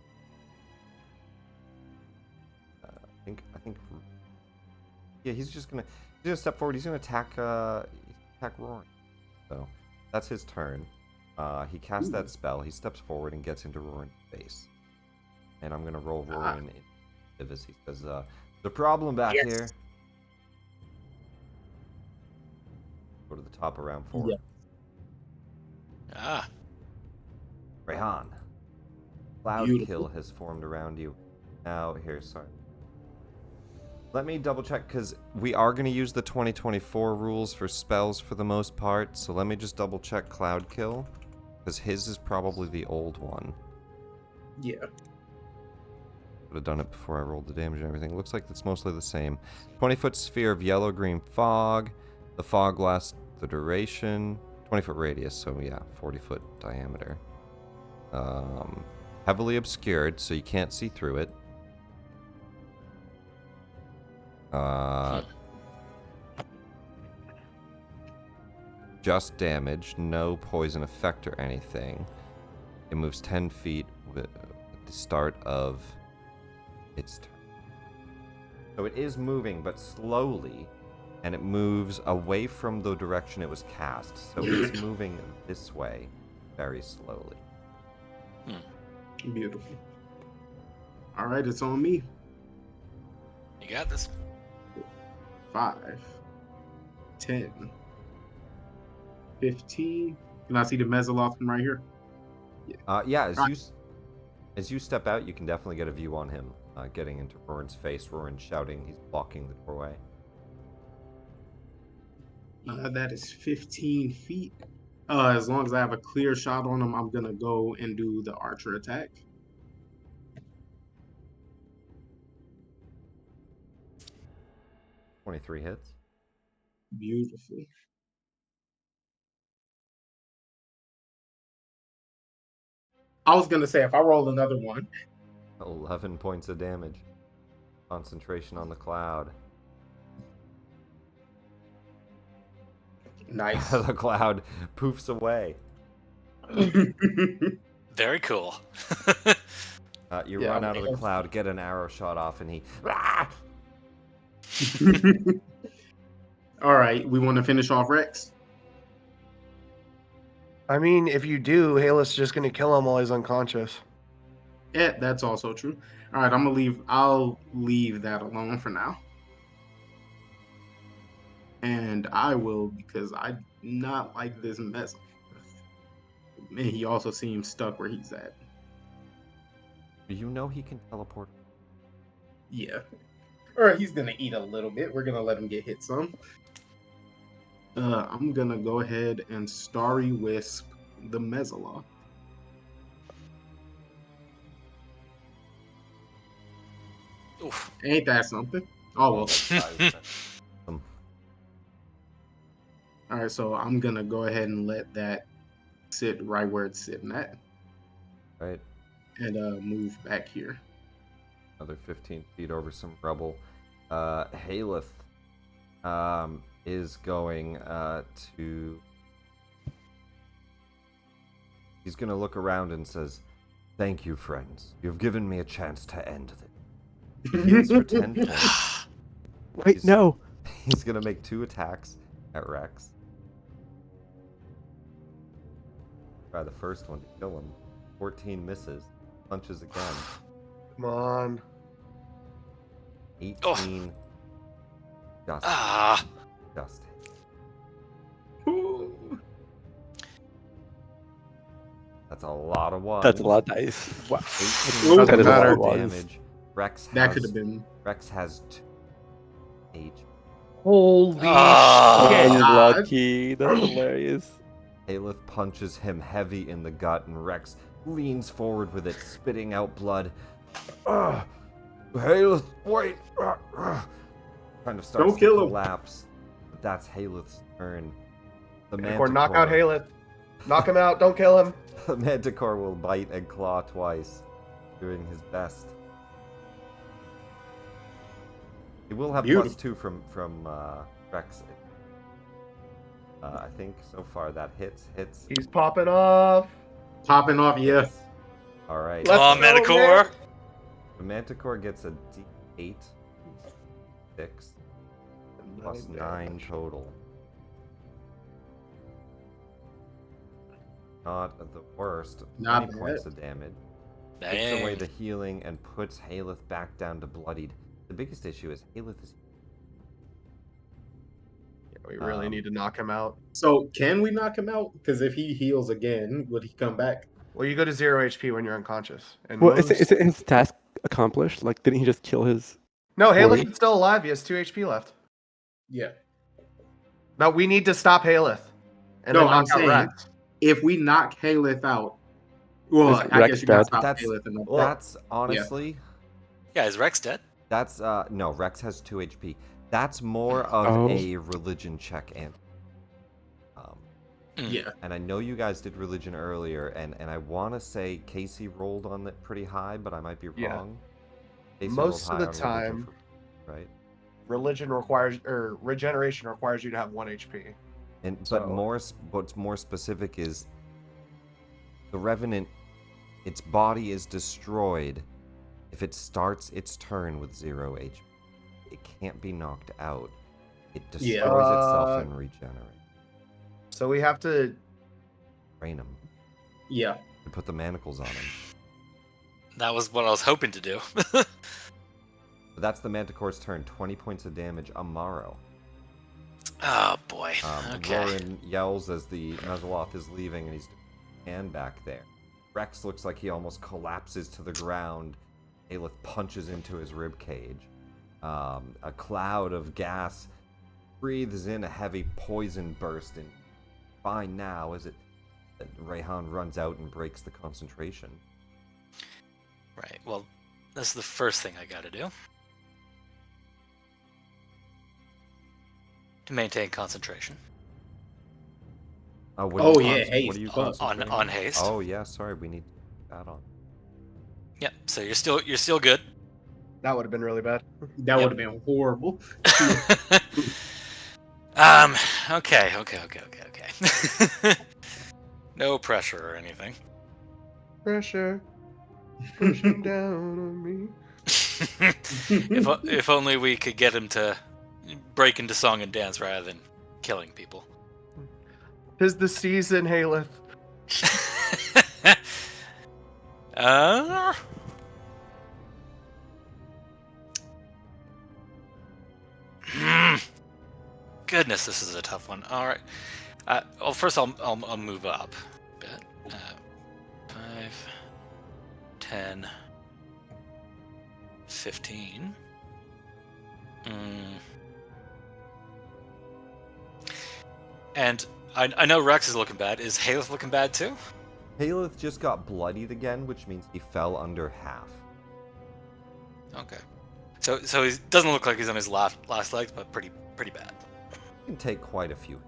think. Yeah, he's gonna step forward. He's gonna attack Roaring. So that's his turn. He casts that spell. He steps forward and gets into Roaring's face. And I'm gonna roll Roaring as he says, "The problem back Yes. here." Go to the top of round 4. Yeah. Ah. Rayhan. Cloud Beautiful. kill has formed around you. Now, here, sorry. Let me double check, because we are going to use the 2024 rules for spells for the most part, so let me just double check Cloud Kill, because his is probably the old one. Yeah. Would have done it before I rolled the damage and everything. Looks like it's mostly the same. 20-foot sphere of yellow-green fog. The fog lasts the duration. 20-foot radius, so yeah, 40-foot diameter. Heavily obscured, so you can't see through it. Just damage, no poison effect or anything. It moves 10 feet with the start of its turn. So it is moving, but slowly, and it moves away from the direction it was cast. So it's moving this way very slowly. Beautiful. All right, it's on me. You got this. 5, 10, 15. Can I see the Mezzaloth from right here? Yeah, as you step out, you can definitely get a view on him, getting into Roran's face. Roran shouting, he's blocking the doorway. That is 15 feet. As long as I have a clear shot on him, I'm gonna go and do the archer attack. $23 hits. Beautiful. I was gonna say if I roll another one. 11 points of damage. Concentration on the cloud. Nice. The cloud poofs away. Very cool. You Yeah, run I'm out of the gonna- cloud, get an arrow shot off, and he... Ah! All right, we want to finish off Rex. I mean, if you do, Halleths is just gonna kill him while he's unconscious. Yeah, that's also true. All right, I'm gonna leave. I'll leave that alone for now, and I will because I do not like this mess. Man, he also seems stuck where he's at. You know he can teleport. Yeah. All right, he's gonna eat a little bit. We're gonna let him get hit some. I'm gonna go ahead and Starry Wisp the Mezzaloth. Oof. Ain't that something? Oh well. All right, so I'm gonna go ahead and let that sit right where it's sitting at, Right. and move back here. Another 15 feet over some rubble. Halleth is going to... He's going to look around and says, "Thank you, friends. You've given me a chance to end this." He heals for 10 points. Wait, no. He's going to make 2 attacks at Rex. Try the first one to kill him. 14 misses. Punches again. Come on. 18. Just. Ah. Just. Ooh. That's a lot of ones. That's a lot of dice. Wow. 18 Doesn't points matter. of damage. Rex That has, could have been. Rex has 2 HP. Holy Ah. shit. God. Unlucky. That's hilarious. Halleth punches him heavy in the gut, and Rex leans forward with it, spitting out blood. Ugh! Halleth, wait! Kind of starts Don't kill to him. collapse. But that's Haleth's turn. The Or knock out Halleth. Knock him out. Don't kill him. The Manticore will bite and claw twice, doing his best. He will have Beautiful. +2 from Rex. I think so far that hits. He's popping off. Popping off, yeah. Hits. All right. Let's Oh, go, Manticore. The Manticore gets a D8, 6, plus 9 total. Not the worst. Not 20 points bad. of damage. Takes away Dang. the healing and puts Halleth back down to bloodied. The biggest issue is Halleth is... We really need to knock him out. So can we knock him out? Because if he heals again, would he come back? Well, you go to 0 HP when you're unconscious. And Well, most... is his task accomplished? Like, didn't he just kill his No, Halleth Wait. is still alive. He has 2 HP left. Yeah. No, we need to stop Halleth. And No, then I'm knock out saying Rex. if we knock Halleth out, well, Is I Rex guess you gotta dead? stop That's Halleth enough. Well, that's honestly Yeah, is Rex dead? that's no, Rex has 2 HP. That's more of Oh. a religion check um Mm. Yeah. and I know you guys did religion earlier, and I want to say Casey rolled on it pretty high, but I might be Yeah. wrong. Casey Most of rolled the high on religion time, right? religion requires, or regeneration requires you to have 1 HP. And So- but what's more specific is the Revenant, its body is destroyed if it starts its turn with 0 HP. It can't be knocked out. It destroys Yeah. itself and regenerates. So we have to. Train him. Yeah. And put the manacles on him. That was what I was hoping to do. But that's the Manticore's turn. 20 points of damage. Amaro. Oh boy. Okay. Roran yells as the Mezzoloth is leaving, and he's hand back there. Rex looks like he almost collapses to the ground. Halleth punches into his rib cage. A cloud of gas breathes in a heavy poison burst, and fine now as Rayhan runs out and breaks the concentration. Right. Well, this is the first thing I gotta do. To maintain concentration. What Oh, are you yeah, what haste. are you Fuck. concentrating On haste. Oh yeah, sorry, we need to put that on. Yep. So you're still good. That would have been really bad. That Yep. would have been horrible. Okay. No pressure or anything. Pressure pushing down on me. If only we could get him to break into song and dance rather than killing people. 'Tis the season, Halleth. uh, Goodness, this is a tough one. All right. Well, first I'll move up a bit. 5, 10, 15. And I know Rex is looking bad. Is Halleth looking bad too? Halleth just got bloodied again, which means he fell under half. Okay. So he doesn't look like he's on his last legs, but pretty bad. He can take quite a few.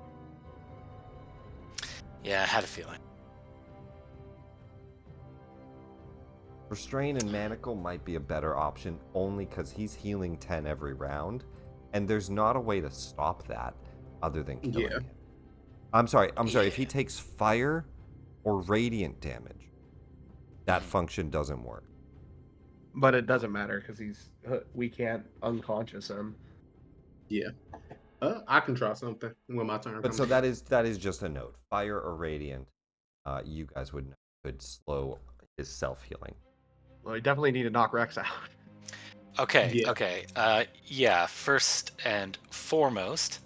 Yeah, I had a feeling. Restrain and Manacle might be a better option, only because he's healing 10 every round, and there's not a way to stop that other than killing Yeah. him. I'm sorry, if he takes fire or radiant damage, that function doesn't work. But it doesn't matter because we can't unconscious him. Yeah. I can try something when my turn But comes. so that is just a note. Fire or radiant, you guys could slow his self-healing. Well, we definitely need to knock Rex out. Okay. Yeah. Okay. Yeah. First and foremost.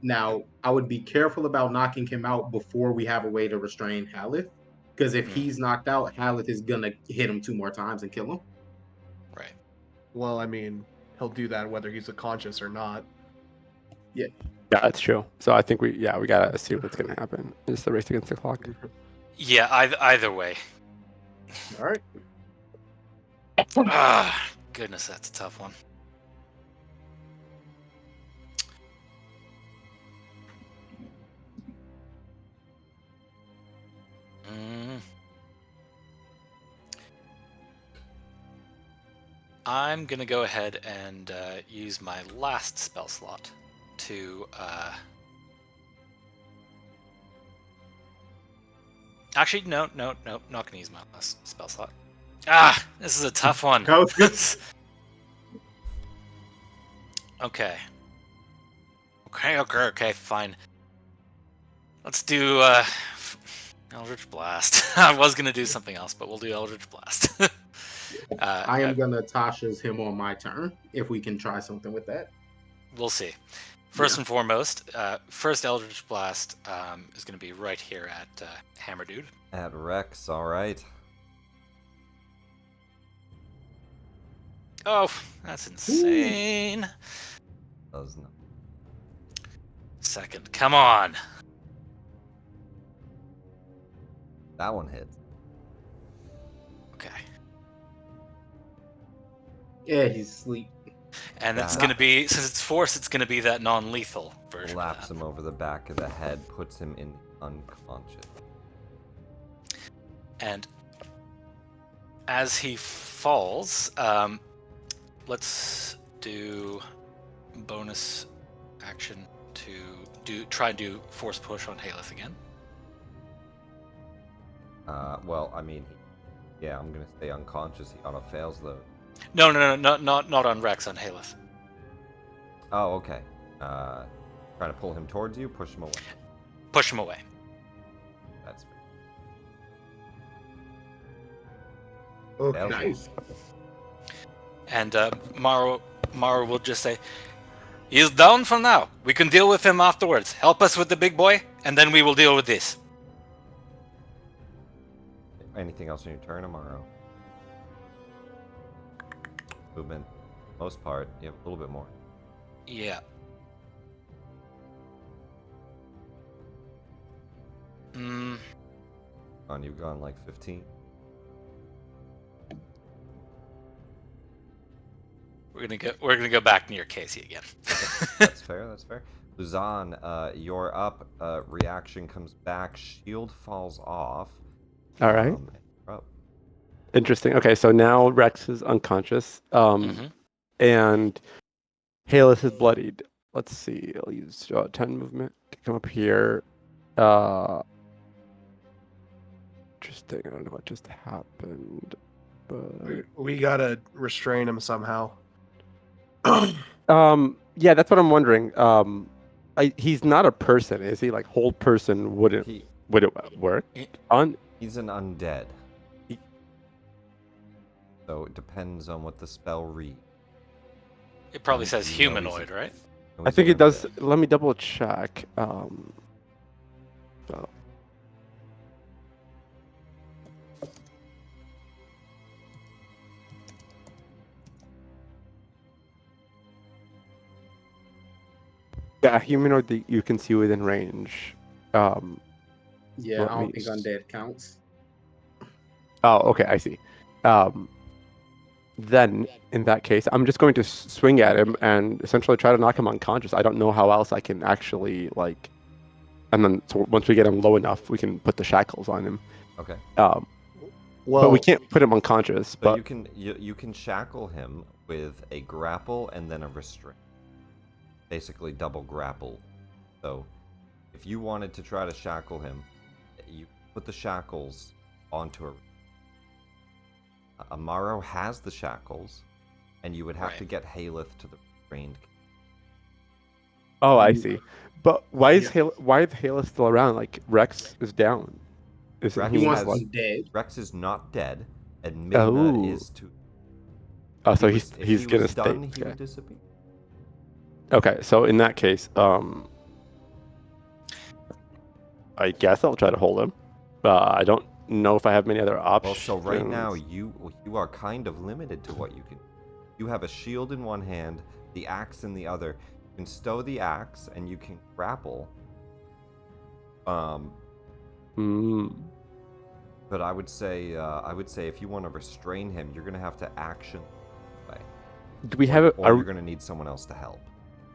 Now, I would be careful about knocking him out before we have a way to restrain Halleth. Because if he's knocked out, Halleth is going to hit him 2 more times and kill him. Right. Well, I mean, he'll do that whether he's conscious or not. Yeah, that's true. So I think we gotta see what's gonna happen. It's the race against the clock. Yeah. Either way. All right. Goodness, that's a tough one. I'm gonna go ahead and use my last spell slot to. Actually, no, not gonna use my last spell slot. This is a tough one. Go. Okay. Okay, fine. Let's do Eldritch Blast. I was gonna do something else, but we'll do Eldritch Blast. I am going to Tasha's him on my turn, if we can try something with that. We'll see. First and foremost, first Eldritch Blast is gonna be right here at Hammer Dude. At Rex, all right. Oh, that's insane. Does not. Second, come on. That one hits. Okay. Yeah, he's asleep. And it's That going to be, since it's force, it's going to be that non-lethal version slaps of him over the back of the head, puts him in unconscious. that. And as he falls, let's do bonus action to try and do force push on Halleth again. Well, I mean, yeah, I'm gonna stay unconscious. He auto fails though. No, not on Rex, on Halleth. Oh, okay. Trying to pull him towards you, push him away. Push him away. That's fair. Okay. Nice. And Maro will just say, "He's down for now. We can deal with him afterwards. Help us with the big boy, and then we will deal with this." Anything else on your turn, Amaro? Movement. Most part, you have a little bit more. Yeah. You've gone like 15. We're gonna go back near Casey again. That's fair. That's fair. Luzon, you're up. Reaction comes back. Shield falls off. All right. You're up. Interesting. Okay, so now Rex is unconscious, and Halleths is bloodied. Let's see. I'll use 10 movement to come up here. Interesting. I don't know what just happened, but We gotta restrain him somehow. yeah, that's what I'm wondering. He's not a person, is he? Like hold person would it work on? He's an undead. So it depends on what the spell reads. It probably says You know humanoid, right? I think it does. Let me double check. So. Yeah, humanoid that you can see within range. Yeah, Let I don't me think undead counts. Oh, okay, I see. Then, in that case, I'm just going to swing at him and essentially try to knock him unconscious. I don't know how else I can actually, like... And then so once we get him low enough, we can put the shackles on him. Okay. But we can't put him unconscious. So But you can shackle him with a grapple and then a restraint. Basically double grapple. So if you wanted to try to shackle him, you put the shackles onto a... Amaro has the shackles, and you would have to get Halleth to the restrained. Oh, I see. But why is Halleth still around? Like Rex is down. Rex He wants has- them dead. Rex is not dead, and Midna is too. Oh, so If he's he gonna was stay. done, he Okay. would disappear. Okay, so in that case, I guess I'll try to hold him. I don't know if I have many other Well, options. so right now you are kind of limited to what you can. You have a shield in one hand, the axe in the other. You can stow the axe and you can grapple. But I would say if you want to restrain him, you're gonna have to action. Do we have? Or you're gonna need someone else to help.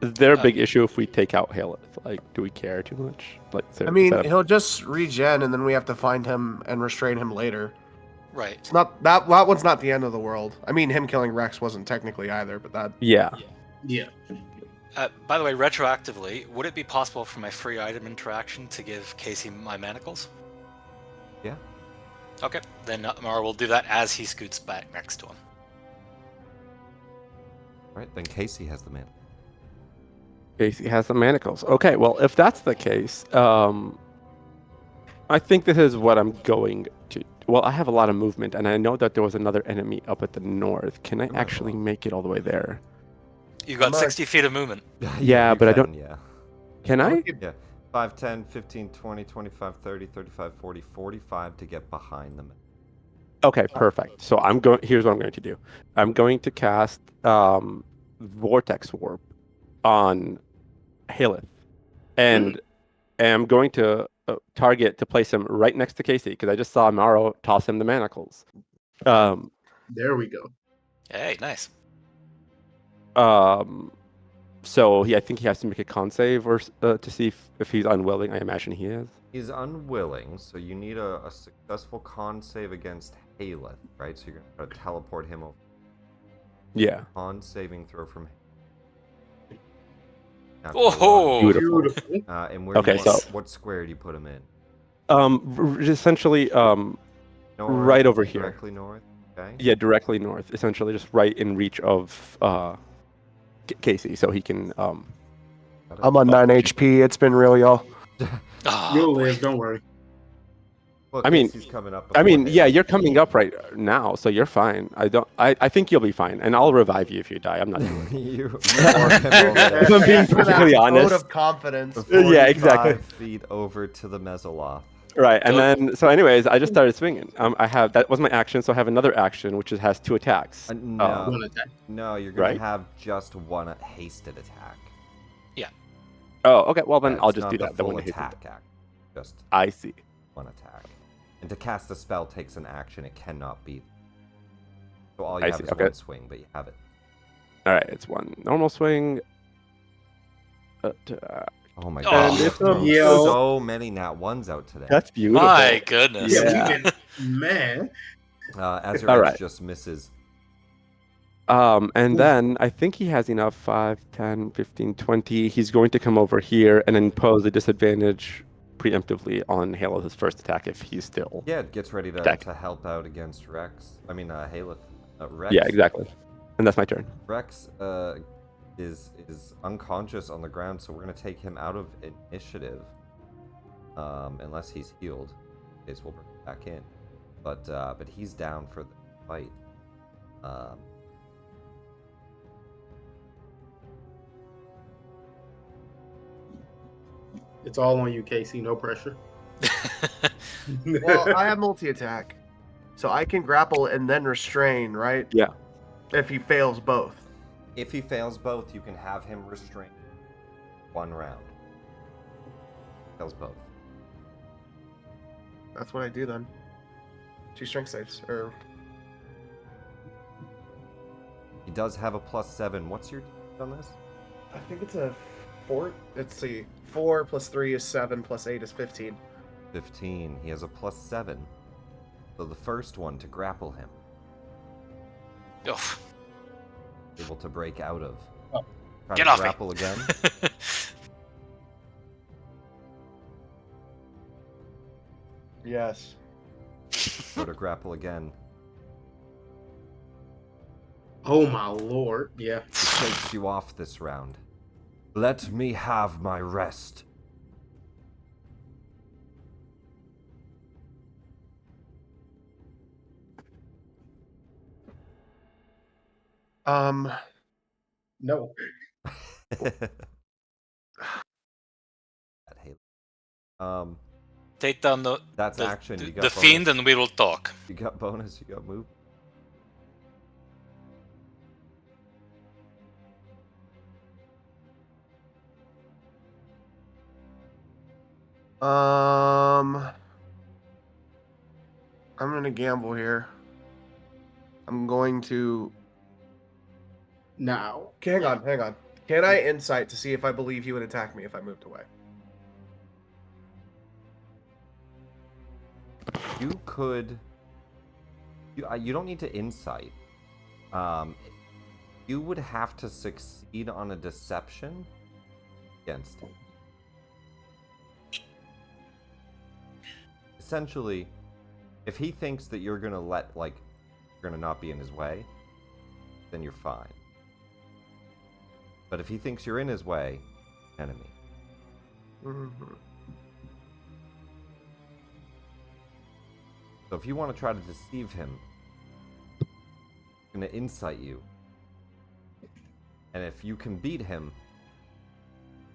Is there a big issue if we take out Halleth? Like, do we care too much? Like, I mean, he'll just regen, and then we have to find him and restrain him later. Right. It's not that one's not the end of the world. I mean, him killing Rex wasn't technically either, but that. Yeah. Yeah. By the way, retroactively, would it be possible for my free item interaction to give Casey my manacles? Yeah. Okay, then Mara will do that as he scoots back next to him. Right, then Casey has the man. Casey has the manacles. Okay, well, if that's the case, I think this is what I'm going to... Well, I have a lot of movement, and I know that there was another enemy up at the north. Can I actually make it all the way there? You got 60 feet of movement. Yeah, you but I can, don't... Yeah. Can I? Yeah. 5, 10, 15, 20, 25, 30, 35, 40, 45 to get behind them. Okay, perfect. So I'm going. Here's what I'm going to do. I'm going to cast Vortex Warp on Halleth, and am going to target to place him right next to Casey because I just saw Maro toss him the manacles. Um, There we go. Hey, nice. so I think he has to make a con save or to see if he's unwilling. I imagine he is. He's unwilling, so you need a successful con save against Halleth, right? So you're gonna try to teleport him over. Yeah. Con saving throw from. Oh, Beautiful. Beautiful. And where? Okay, do you so- what square do you put him in? Essentially, North, right over here. Directly north. Okay. Yeah, directly north. Essentially, just right in reach of Casey, so he can. Got it. I'm on 9 HP. It's been real, y'all. oh You'll boy. live. Don't worry. Well, I mean- Casey's coming up. I mean, before yeah, Halleth. you're coming up right now, so you're fine. I think you'll be fine, and I'll revive you if you die. I'm not doing it. you orc him over there. If I'm being perfectly Vote honest. of confidence. Yeah, exactly. 45 feet over to the Mezzoloth. Right, and Don't- then so anyways, I just started swinging. That was my action, so I have another action which has 2 attacks. No, One attack. no, you're gonna Right? have just one hasted attack. Oh, okay. Well then Yeah, I'll it's just not do the that. Then full when I hit attack act. Just I see. one attack. And to cast a spell takes an action. It cannot be. So all I you have see, is okay. one swing, but you have it. All right, it's one normal swing. Oh my Oh, god! And we it's have thrown Yo. so many nat ones out today. That's beautiful. My goodness. Yeah, Yeah. we've been man. Azure All Edge right. just misses. And then I think he has enough 5, 10, 15, 20. He's going to come over here and impose a disadvantage preemptively on Halleth's first attack if he's still. Yeah, it gets ready to Attack. help out against Rex. I mean, Halleth. Rex. Yeah, exactly. And that's my turn. Rex is unconscious on the ground, so we're gonna take him out of initiative. Unless he's healed, in case we'll bring him back in. But he's down for the fight. It's all on you, Casey. No pressure. Well, I have multi-attack, so I can grapple and then restrain, right? Yeah. If he fails both. If he fails both, you can have him restrained 1 round. Fails both. That's what I do then. 2 strength saves, or He does have a +7. What's your on this? I think it's a 4. Let's see, 4 plus 3 is 7 plus 8 is 15. 15. He has a +7. So the first one to grapple him, Oh. able to break out of. Oh. Try Get to off me. grapple again. Yes. Go to grapple again. Oh my lord. Yeah. He shakes you off this round. Let me have my rest. No. That Halo. Take down That's the, action. You got the bonus. fiend and we will talk. You got bonus. You got move. I'm gonna gamble here. I'm going to. Now. Okay, hang on. Can I insight to see if I believe he would attack me if I moved away? You could. You don't need to insight. You would have to succeed on a deception against him. Essentially, if he thinks that you're gonna you're gonna not be in his way, then you're fine. But if he thinks you're in his way, enemy. Mm-hmm. So if you want to try to deceive him, he's gonna insight you. And if you can beat him,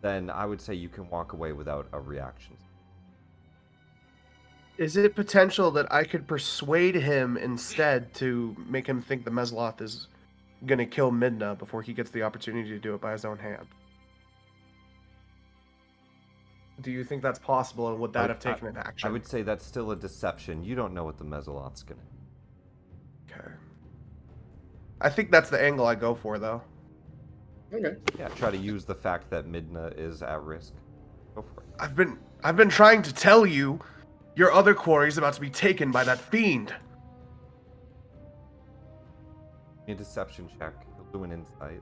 then I would say you can walk away without a reaction. Is it potential that I could persuade him instead to make him think the Mesloth is gonna kill Midna before he gets the opportunity to do it by his own hand? Do you think that's possible, and would that have taken an action? I would say that's still a deception. You don't know what the Mesoloth's gonna. Okay. I think that's the angle I go for, though. Okay. Yeah, try to use the fact that Midna is at risk. Go for it. I've been trying to tell you, your other quarry's about to be taken by that fiend. A deception check. He'll do an insight.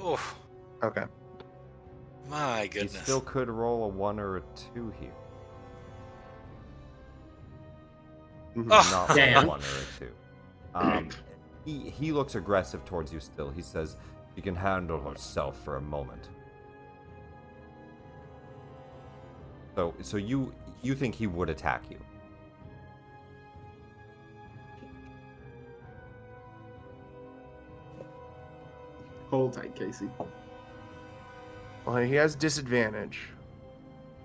Oof. Okay. My He goodness. still could roll a 1 or a 2 here. Mhm. Oh, Not roll Damn. a 1 or a 2. He looks aggressive towards you still. He says she can handle herself for a moment. So you think he would attack you? Hold tight, Casey. Well, he has disadvantage.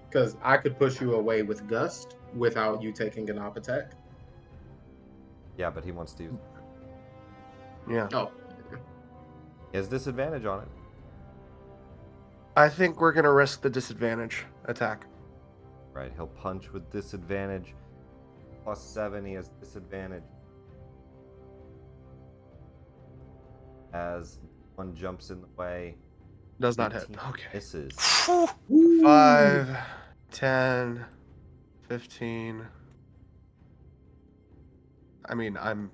Because I could push you away with Gust without you taking an op attack. Yeah, but he wants to use. Yeah. Oh. He has disadvantage on it. I think we're gonna risk the disadvantage attack. Right, he'll punch with disadvantage. +7, he has disadvantage. As one jumps in the way. Does not hit. 18 Okay. Misses. 5, 10, 15. I mean, I'm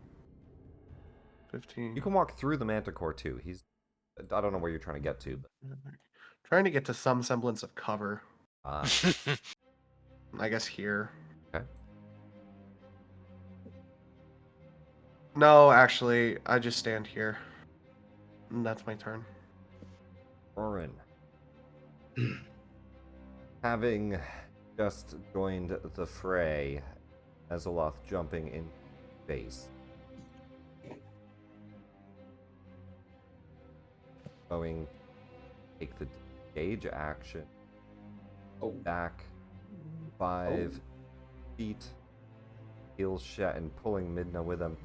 15. You can walk through the Manticore too. I don't know where you're trying to get to, but Trying to get to some semblance of cover. uh, I guess here. okay. No, actually, I just stand here. And that's my turn. Orin. Having just joined the fray, Mesoloth jumping in base. Going to take the engage action. Back 5 feet. Heels shut and pulling Midna with him.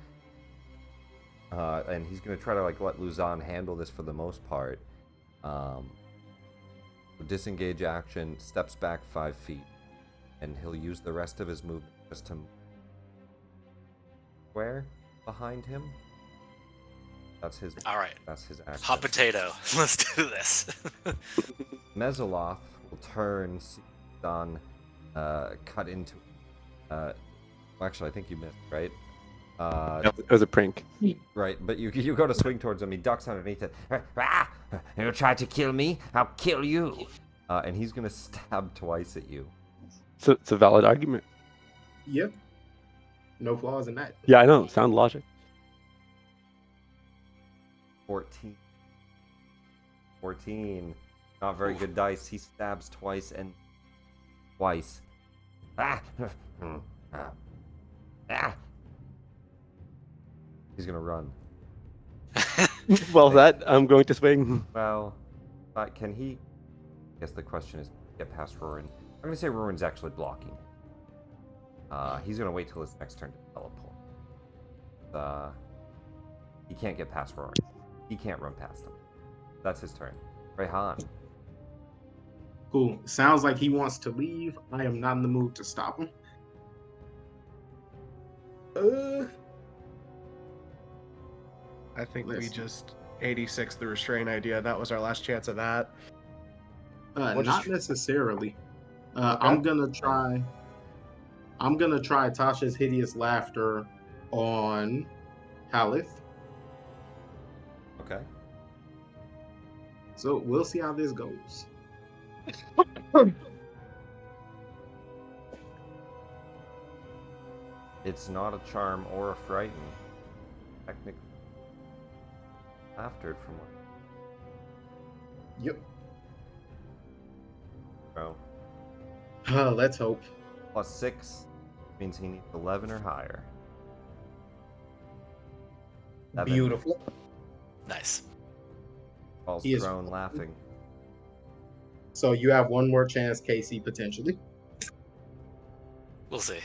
And he's going to try to let Luzon handle this for the most part. Disengage action, steps back 5 feet, and he'll use the rest of his movement just to square behind him. That's his. All right. That's his action. Hot potato. Let's do this. Mesoloth will turn, see Luzon, cut into. Well, actually, I think you missed, right? It was a prank. Right, but you go to swing towards him. He ducks underneath it. Ah! You try to kill me? I'll kill you. And he's gonna stab twice at you. So it's a valid argument. Yep. No flaws in that. Yeah, I know. Sound logic. 14. 14. Not very good dice. He stabs twice and twice. Ah! Ah! He's gonna run. Well, that I'm going to swing. Well, can he? I guess the question is, get past Rorin. I'm gonna say Rorin's actually blocking. He's gonna wait till his next turn to teleport. He can't get past Rorin. He can't run past him. That's his turn. Rayhan. Cool. Sounds like he wants to leave. I am not in the mood to stop him. I think we Listen. just 86 the restrain idea. That was our last chance of that. We'll Not just- necessarily. Okay. I'm gonna try Tasha's hideous laughter on Halleth. Okay. So we'll see how this goes. It's not a charm or a frighten. Technically. Laughter from what? Yep. Bro. Let's hope. +6 means he needs 11 or higher. 11. Beautiful. Nice. falls He is prone, laughing. So you have one more chance, Casey, potentially. We'll see.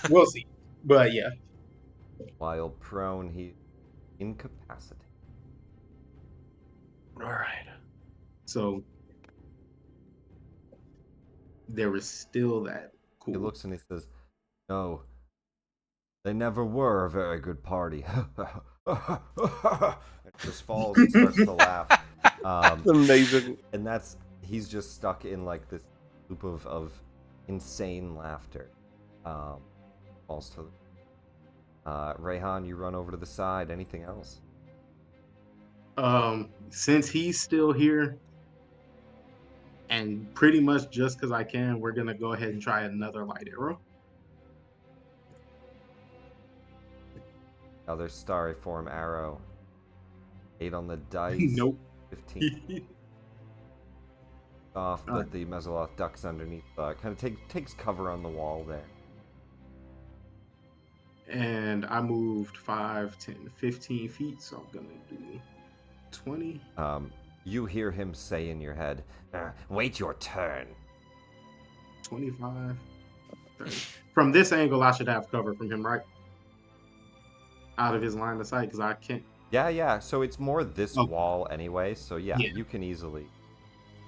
We'll see. But yeah. While prone, he incapacitated. All right. So there is still that. He Cool. looks and he says, "No, they never were a very good party." And just falls and starts to laugh. That's amazing. And he's just stuck in like this loop of insane laughter. Falls to Rayhan, you run over to the side. Anything else? Since he's still here, and pretty much just because I can, we're gonna go ahead and try another light arrow. Another starry form arrow. 8 on the dice. Nope. 15 off, but the Mesoloth ducks underneath. Kind of takes cover on the wall there. And I moved 5, 10, 15 feet, so I'm gonna do 20. You hear him say in your head, "Wait your turn." 25. 30. From this angle, I should have cover from him, right? Out of his line of sight, because I can't. Yeah. So it's more this Okay. wall anyway. So yeah, Yeah. you can easily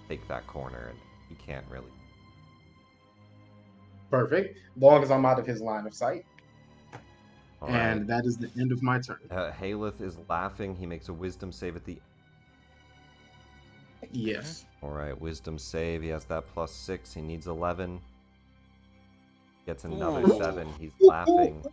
take that corner, and he can't really. Perfect. Long as I'm out of his line of sight. All And that is the end of my turn. right. Halleth is laughing. He makes a wisdom save at the. Yes. All right, wisdom save. He has that +6. He needs 11. Gets another Ooh. 7. He's laughing.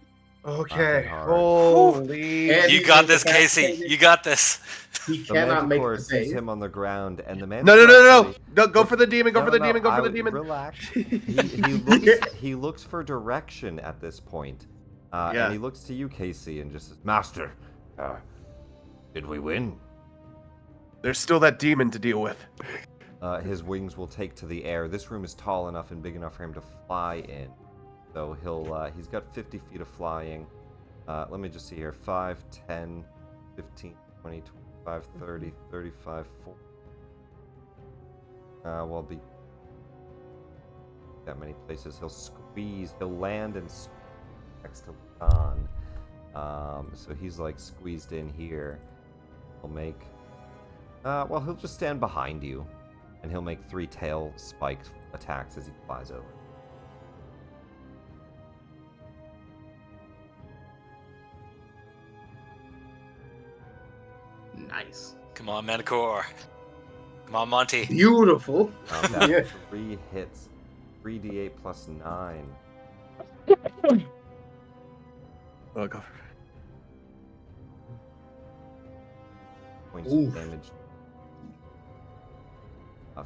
Okay. hard. Holy. And You he's got this, Casey. incapacitated. You got this. He The cannot make Manticore the sees save. him on the ground, and the No, Manticore no, no, no, actually- no. Go for the demon. Go for the demon. Go for the I- demon. Relax. He Yeah. he looks for direction at this point, Yeah. and he looks to you, Casey, and just says, "Master, did we win?" There's still that demon to deal with. His wings will take to the air. This room is tall enough and big enough for him to fly in, so he's got 50 feet of flying. Let me just see here: 5, 10, 15, 20, 25, 30, 35, 40. Well, be that many places. He'll land and next to Leon. So he's like squeezed in here. He'll make, he'll just stand behind you, and he'll make 3 tail spike attacks as he flies over. Nice. Come on, Manticore. Come on, Monty. Beautiful. That's Yeah. 3 hits, 3d8 plus 9 Oh, go. points Oof. of damage.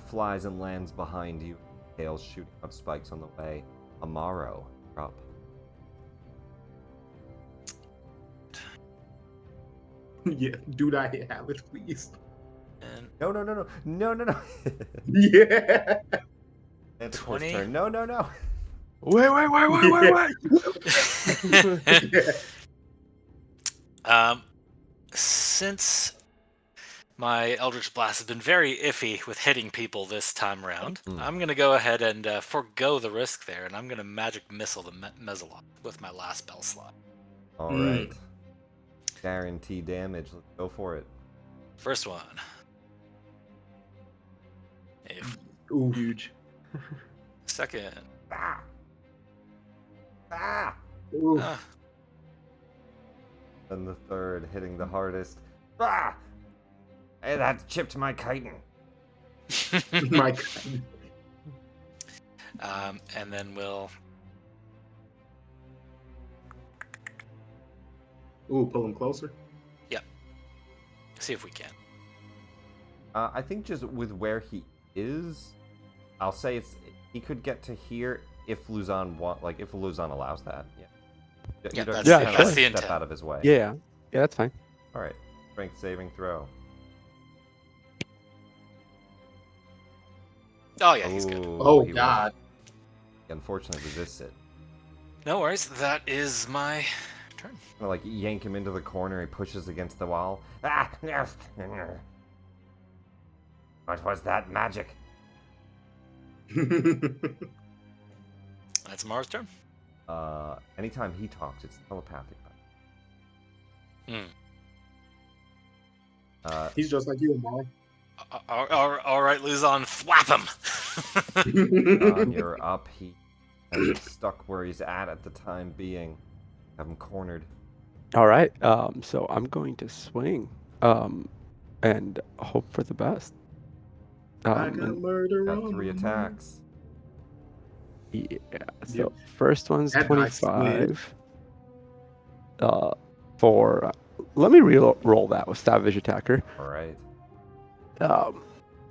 Flies and lands behind you. Tails shooting out spikes on the way. Amaro, you're up. Yeah. Do not hit Halleths, please. And No. Yeah. It's 20? turn. No. Wait. Since my Eldritch Blast has been very iffy with hitting people this time around, I'm going to go ahead and forego the risk there, and I'm going to Magic Missile the Mesoloth with my last spell slot. All right. Guarantee damage. Let's go for it. First one. Ooh. Huge. Second. Ooh. Then the third, hitting the hardest. Ah! Hey, that chipped my chitin. My God. And then we'll... Ooh, pull him closer. see if we can. I think just with where he is, I'll say he could get to here if Luzon if Luzon allows that. Yeah. Yeah, don't that's- yeah, have sure. to the step intent. out of his way. Yeah, that's fine. All right. Strength saving throw. Oh, yeah, he's good. Oh, he God. unfortunately resists it. No worries. That is my turn. Kinda like yank him into the corner. He pushes against the wall. Ah! What was that magic? That's Mara's turn. Anytime he talks, it's telepathic. Hmm. He's just like you, Amar. All right, Luzon, flap him. You're up. He is stuck where he's at the time being. Have him cornered. All right. So I'm going to swing, and hope for the best. I got And murder Got on 3 my mind. attacks. yeah. Yep. So first one's That dice slid. 25. For let me roll that with Savage Attacker. All right. Yeah,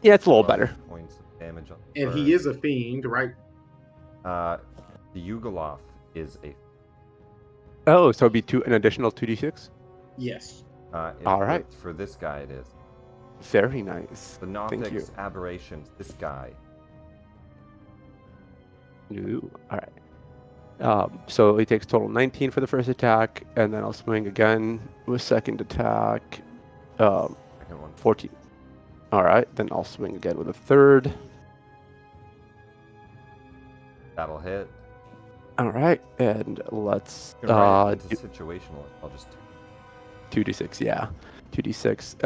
it's a little 12 better. points of damage on the And first. he is a fiend, right? The Yugoloth is a. Oh, so it'd be an additional 2d6. Yes. All right. For this guy, it is. Very nice. The Thank you. Nothix aberrations. This guy. Ooh, all right. So he takes total 19 for the first attack, and then I'll swing again with second attack. Second one. 14. All right, then I'll swing again with a third. That'll hit. All right, and let's You can write it into situational. I'll just. 2d6. Yeah, 2d6.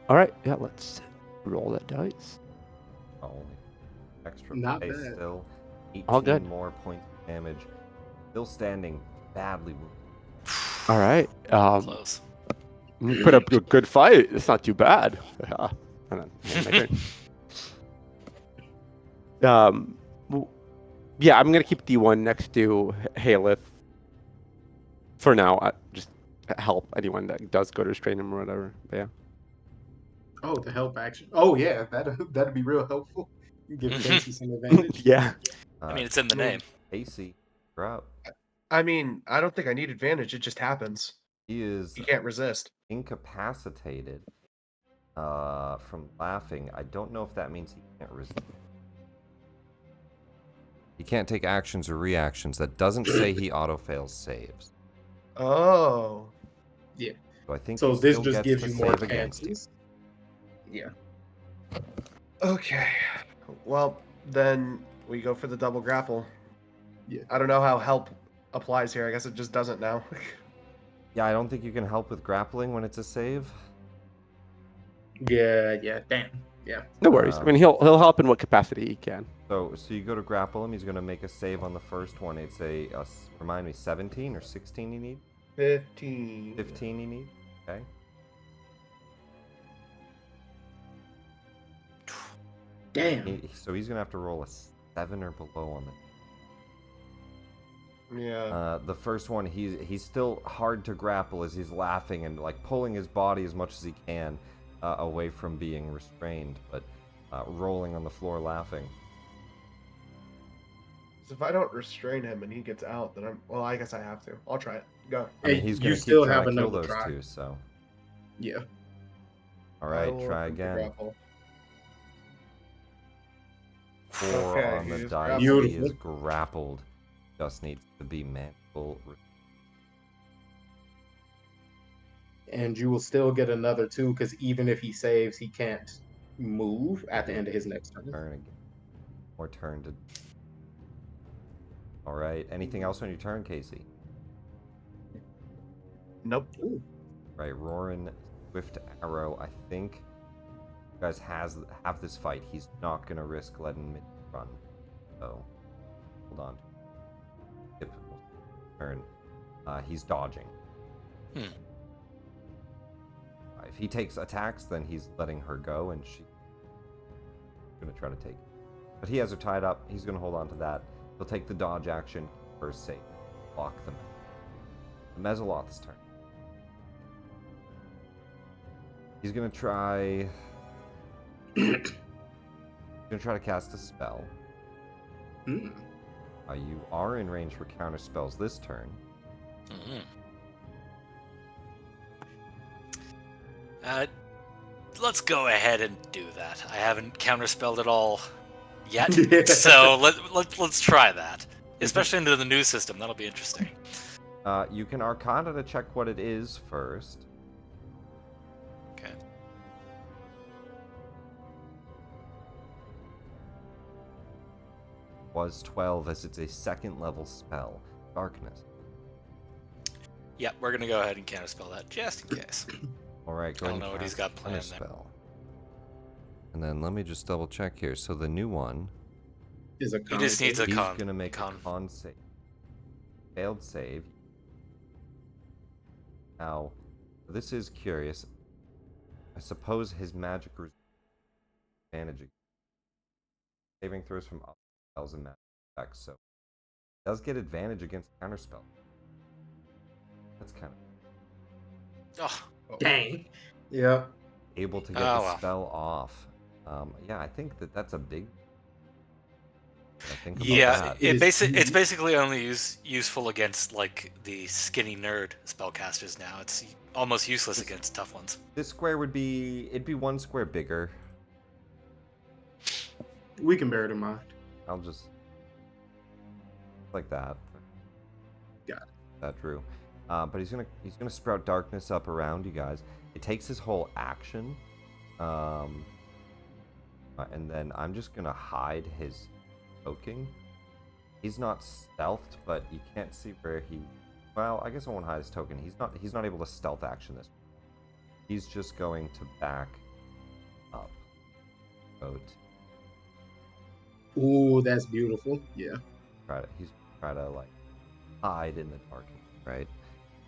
All right, yeah, let's roll that dice. Only extra Not base bad. still. 18 All good. more points of damage. Still badly wounded. All right. Close. You put up a good fight. It's not too bad. Yeah. And then, my turn. Yeah, I'm gonna keep D1 next to Halleth for now. Just help anyone that does go to restrain him or whatever. But yeah. Oh, the help action. Oh yeah, that'd be real helpful. Give Casey some advantage. Yeah. I mean, it's in the name. Casey, you're up. I mean, I don't think I need advantage. It just happens. He is You can't resist. incapacitated from laughing. I don't know if that means he can't resist. He can't take actions or reactions. That doesn't say he auto-fails saves. Oh. Yeah. So I think So he this still just gets gives to you more save against you. chances. Yeah. Okay. Well, then we go for the double grapple. Yeah. I don't know how help applies here. I guess it just doesn't now. Yeah, I don't think you can help with grappling when it's a save. Yeah. Damn. Yeah. No worries. I mean, he'll help in what capacity he can. So you go to grapple him. He's going to make a save on the first one. It's remind me, 17 or 16 you need? 15. 15 you need? Okay. Damn. So he's going to have to roll a 7 or below on the. Yeah. The first one, he's still hard to grapple as he's laughing and like pulling his body as much as he can away from being restrained, but rolling on the floor laughing. So if I don't restrain him and he gets out, then well, I guess I have to. I'll try it. Go. I mean, Hey, he's you going to still keep trying have to kill another those try. two, so. Yeah. All I right, will try attempt to again. grapple. 4 Okay, on the he's dice. grappled. He is grappled. Just needs to be manful. And you will still get another 2 because even if he saves, he can't move at the end of his next turn. Turn again. More turn to. All right. Anything else on your turn, Casey? Nope. Ooh. Right, Roarin, Swift Arrow. I think you guys have this fight. He's not gonna risk letting me run. So hold on. Skip turn. He's dodging. If he takes attacks, then he's letting her go, and she's gonna try to take it. But he has her tied up. He's gonna hold on to that. He'll take the dodge action for his sake. Block them. The Mesoloth's turn. He's gonna try. He's gonna try to cast a spell. Mm. You are in range for counter spells this turn. Let's go ahead and do that. I haven't counterspelled at all yet, so let's try that. Especially into the new system, that'll be interesting. You can Arcana to check what it is first. Okay. was 12 as it's a second level spell. Darkness. Yeah, we're gonna go ahead and counterspell that just in case. Alright, go I ahead don't know and what he's cast got planned there. spell. And then let me just double check here. So the new one, Is a He just needs a he's con. gonna make con. a con save. Failed save. Now, this is curious. I suppose his magic advantage saving throws from other spells and magic effects, so he does get advantage against counterspell. That's kind of Oh, Dang. Yeah. able to get Oh, the well. spell off. Yeah, I think that's a big. I think about yeah. that. It's basically only useful against like the skinny nerd spellcasters now. It's almost useless against tough ones. This square it'd be one square bigger. We can bear it in mind. I'll just like that. Got it. That Drew. But he's gonna sprout darkness up around you guys. It takes his whole action, and then I'm just gonna hide his poking. He's not stealthed, but you can't see where he. Well, I guess I won't hide his token. He's not able to stealth action this. He's just going to back up. Ooh, that's beautiful. Yeah. He's try to like hide in the darkness, right?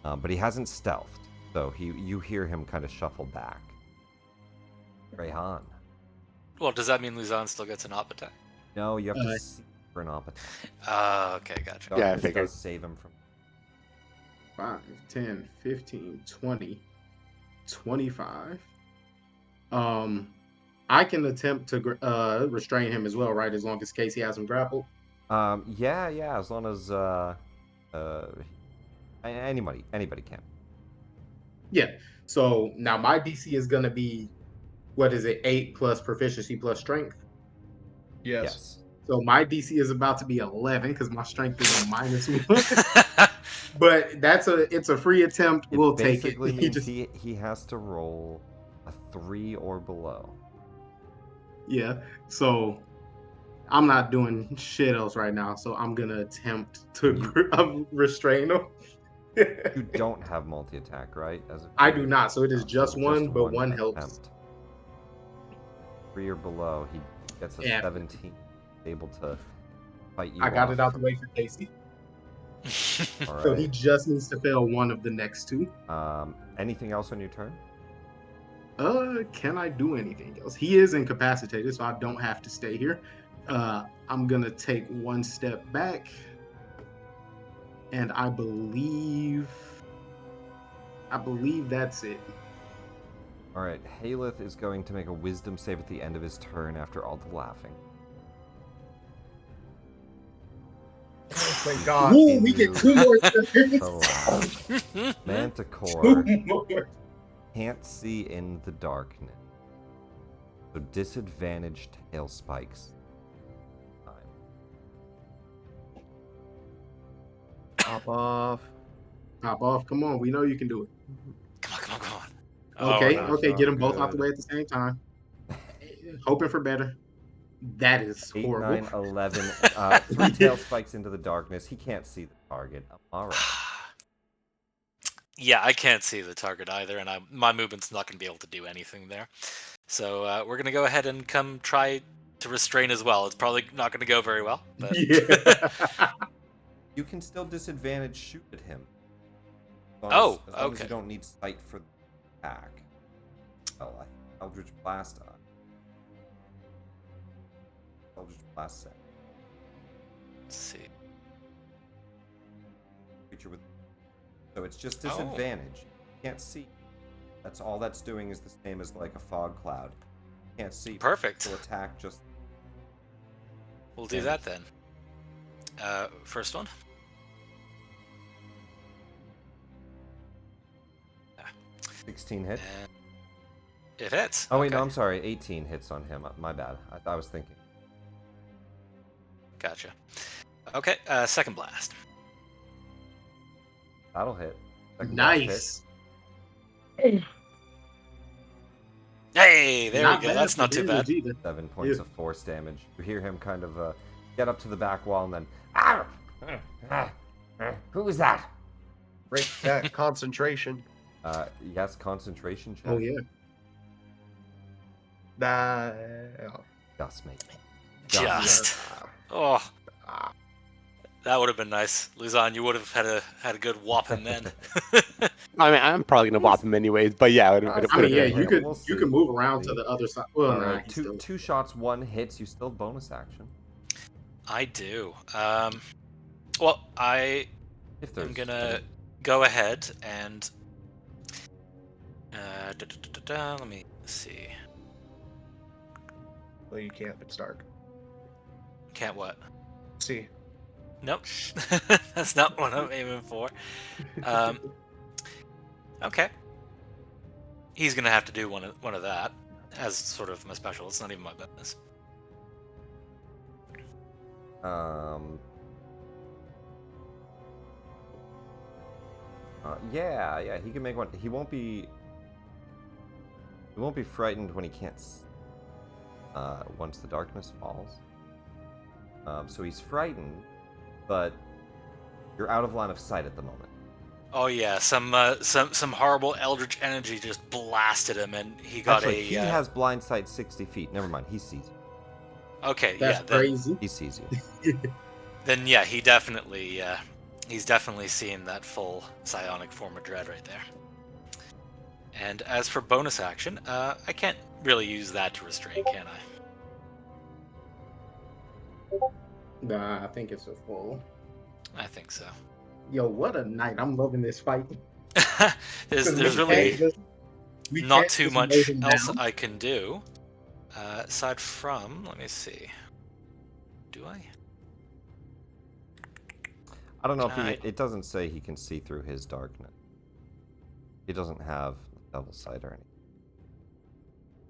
But he hasn't stealthed, so you hear him kind of shuffle back. Rayhan. Well, does that mean Luzon still gets an op attack? No, you have to see for an op attack. Okay, gotcha. Yeah, I Darkness figured. does save him from 5, 10, 15, 20, 25. I can attempt to restrain him as well, right? As long as Casey has him grappled. yeah, as long as anybody can. Yeah. So now my DC is gonna be, what is it, 8 plus proficiency plus strength. Yes. So my DC is about to be 11 because my strength is a -1. But it's a free attempt. It We'll take it. basically means he has to roll a 3 or below. Yeah. So I'm not doing shit else right now. So I'm gonna attempt to restrain him. You don't have multi-attack, right? I do not. So it is just so one, but one one helps. attempt. 3 or below, he gets a Yeah. 17. Able to fight you. I got off. it out the way for Casey. All So he right. just needs to fail one of the next two. Anything else on your turn? Can I do anything else? He is incapacitated, so I don't have to stay here. I'm gonna take one step back, and I believe that's it. All right. Halleth is going to make a wisdom save at the end of his turn after all the laughing. Oh, thank God. Ooh, we get 2 more The laugh. Manticore 2 more. can't see in the darkness. So disadvantaged hail spikes. Pop off. Pop off! Come on, we know you can do it. Come on. Okay, Oh, no. okay, get them both out the good. way at the same time. Hoping for better. That is 8, horrible. 9, 11. 3 tail spikes into the darkness. He can't see the target. All right. Yeah, I can't see the target either, and my movement's not going to be able to do anything there. So we're going to go ahead and come try to restrain as well. It's probably not going to go very well, but Yeah. You can still disadvantage shoot at him. As long as okay. you don't need sight for the attack. Well, Eldritch Blast. Eldritch Blast set. Let's see. Creature with. So it's just disadvantage. You can't see. That's all that's doing is the same as like a fog cloud. You can't see. Perfect. To attack just. We'll do that then. First one. 16 hits. And it hits. Oh wait, no, Okay. I'm sorry. 18 hits on him. My bad. I was thinking. Gotcha. Okay, second blast. That'll hit. Second blast hit. Nice. Hey, there we go. bad That's for not too bad. damage either. 7 points Yeah. of force damage. You hear him kind of get up to the back wall and then, "Ow! Who was that?" Break that concentration. Yes, concentration check. Oh yeah. Oh. Just mate. Just. Oh, that would have been nice, Luzon. You would have had a good whopping then. I mean, I'm probably gonna whop him anyways, but yeah, it would I mean, yeah, have you been. could We'll you see. could move around See. to the other side. Well, All nah, right, he's two still. two shots, one hits. You still bonus action. I do. Well, I If there's am gonna any. go ahead and let me see. Well, you can't. It's dark. Can't what? See. Nope. That's not what I'm aiming for. Okay. He's gonna have to do one of that as sort of my special. It's not even my bonus. Yeah, he can make one. He won't be frightened when he can't. Once the darkness falls. So he's frightened, but you're out of line of sight at the moment. Oh yeah, some horrible eldritch energy just blasted him, and he got Actually, he has blind sight 60 feet. Never mind, he sees you. Okay, That's yeah. crazy. He sees you. Then yeah, he's definitely seeing that full psionic form of dread right there. And as for bonus action, I can't really use that to restrain, can I? Nah, I think it's a full. I think so. Yo, what a night! I'm loving this fight. there's We really can't we not can't too just much mow him else down. I can do. Aside from, let me see. Do I? I don't know if I- it doesn't say he can see through his darkness. He doesn't have double sight or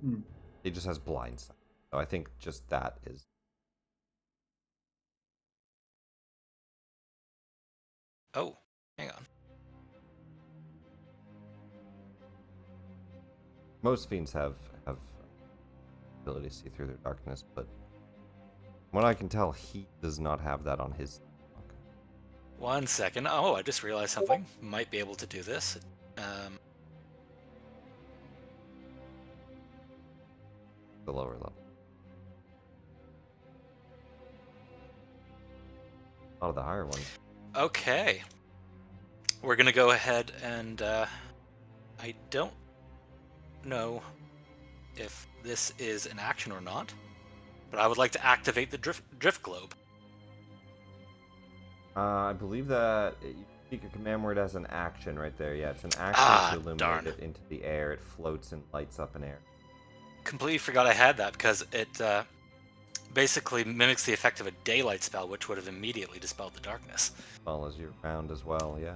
anything. He just has blind sight. So I think just that is. Oh, hang on. Most fiends have ability to see through their darkness, but from what I can tell, he does not have that on his. 1 second. Oh, I just realized something. Might be able to do this. The lower level. A lot of the higher ones. Okay. We're gonna go ahead and I don't know if this is an action or not, but I would like to activate the drift globe. I believe that you speak a command word as an action right there. Yeah, it's an action to illuminate darn. it into the air. It floats and lights up in air. Completely forgot I had that because it basically mimics the effect of a daylight spell, which would have immediately dispelled the darkness. As well as your round as well, yeah.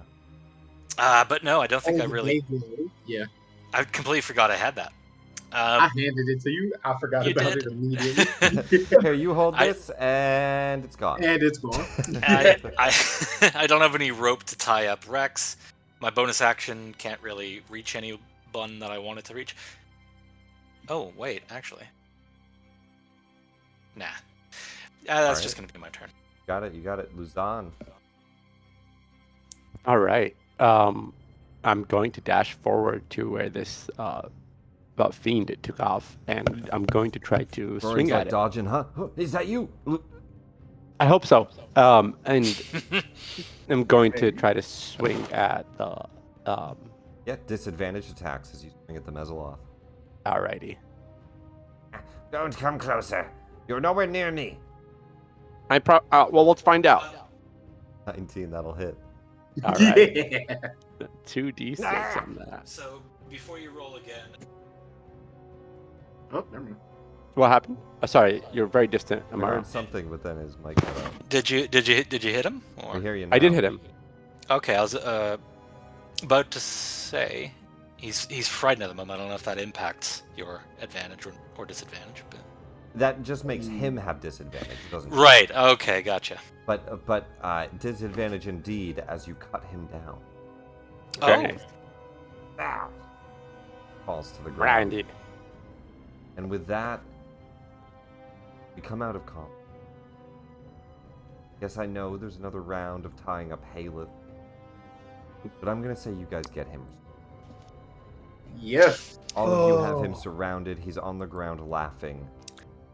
But no, I don't think Oh, I the really. Beyblade. Yeah, I completely forgot I had that. I handed it to you. I forgot You about did. it immediately. Here, you hold I- this, and it's gone. And it's gone. I don't have any rope to tie up Rex. My bonus action can't really reach anyone that I want it to reach. Oh, wait, actually. Nah. That's just going to be my turn. You got it, Luzon. All right. I'm going to dash forward to where this fiend took off, and I'm going to try to swing at it. Dodging, huh? Is that you? I hope so. And I'm going to try to swing at the. Yeah, disadvantage attacks as you swing at the Mezzoloth. Alrighty. Don't come closer. You're nowhere near me. Well, let's find out. 19, that'll hit. All right. Yeah. 2d6 on that. So, before you roll again... Oh, never mind. What happened? Sorry, you're very distant. I Am I heard wrong? something, but then his mic cut out. Did you hit him? Or... I hear you now. I did hit him. Okay, I was about to say he's frightened at the moment. I don't know if that impacts your advantage or disadvantage, but That just makes him have disadvantage. It doesn't. right. Okay, gotcha. But disadvantage indeed as you cut him down. Okay. Ow. Falls to the ground. Grinded. And with that, we come out of combat. Yes, I know there's another round of tying up Halleth, but I'm gonna say you guys get him. Yes. All of you have him Oh. surrounded. He's on the ground laughing.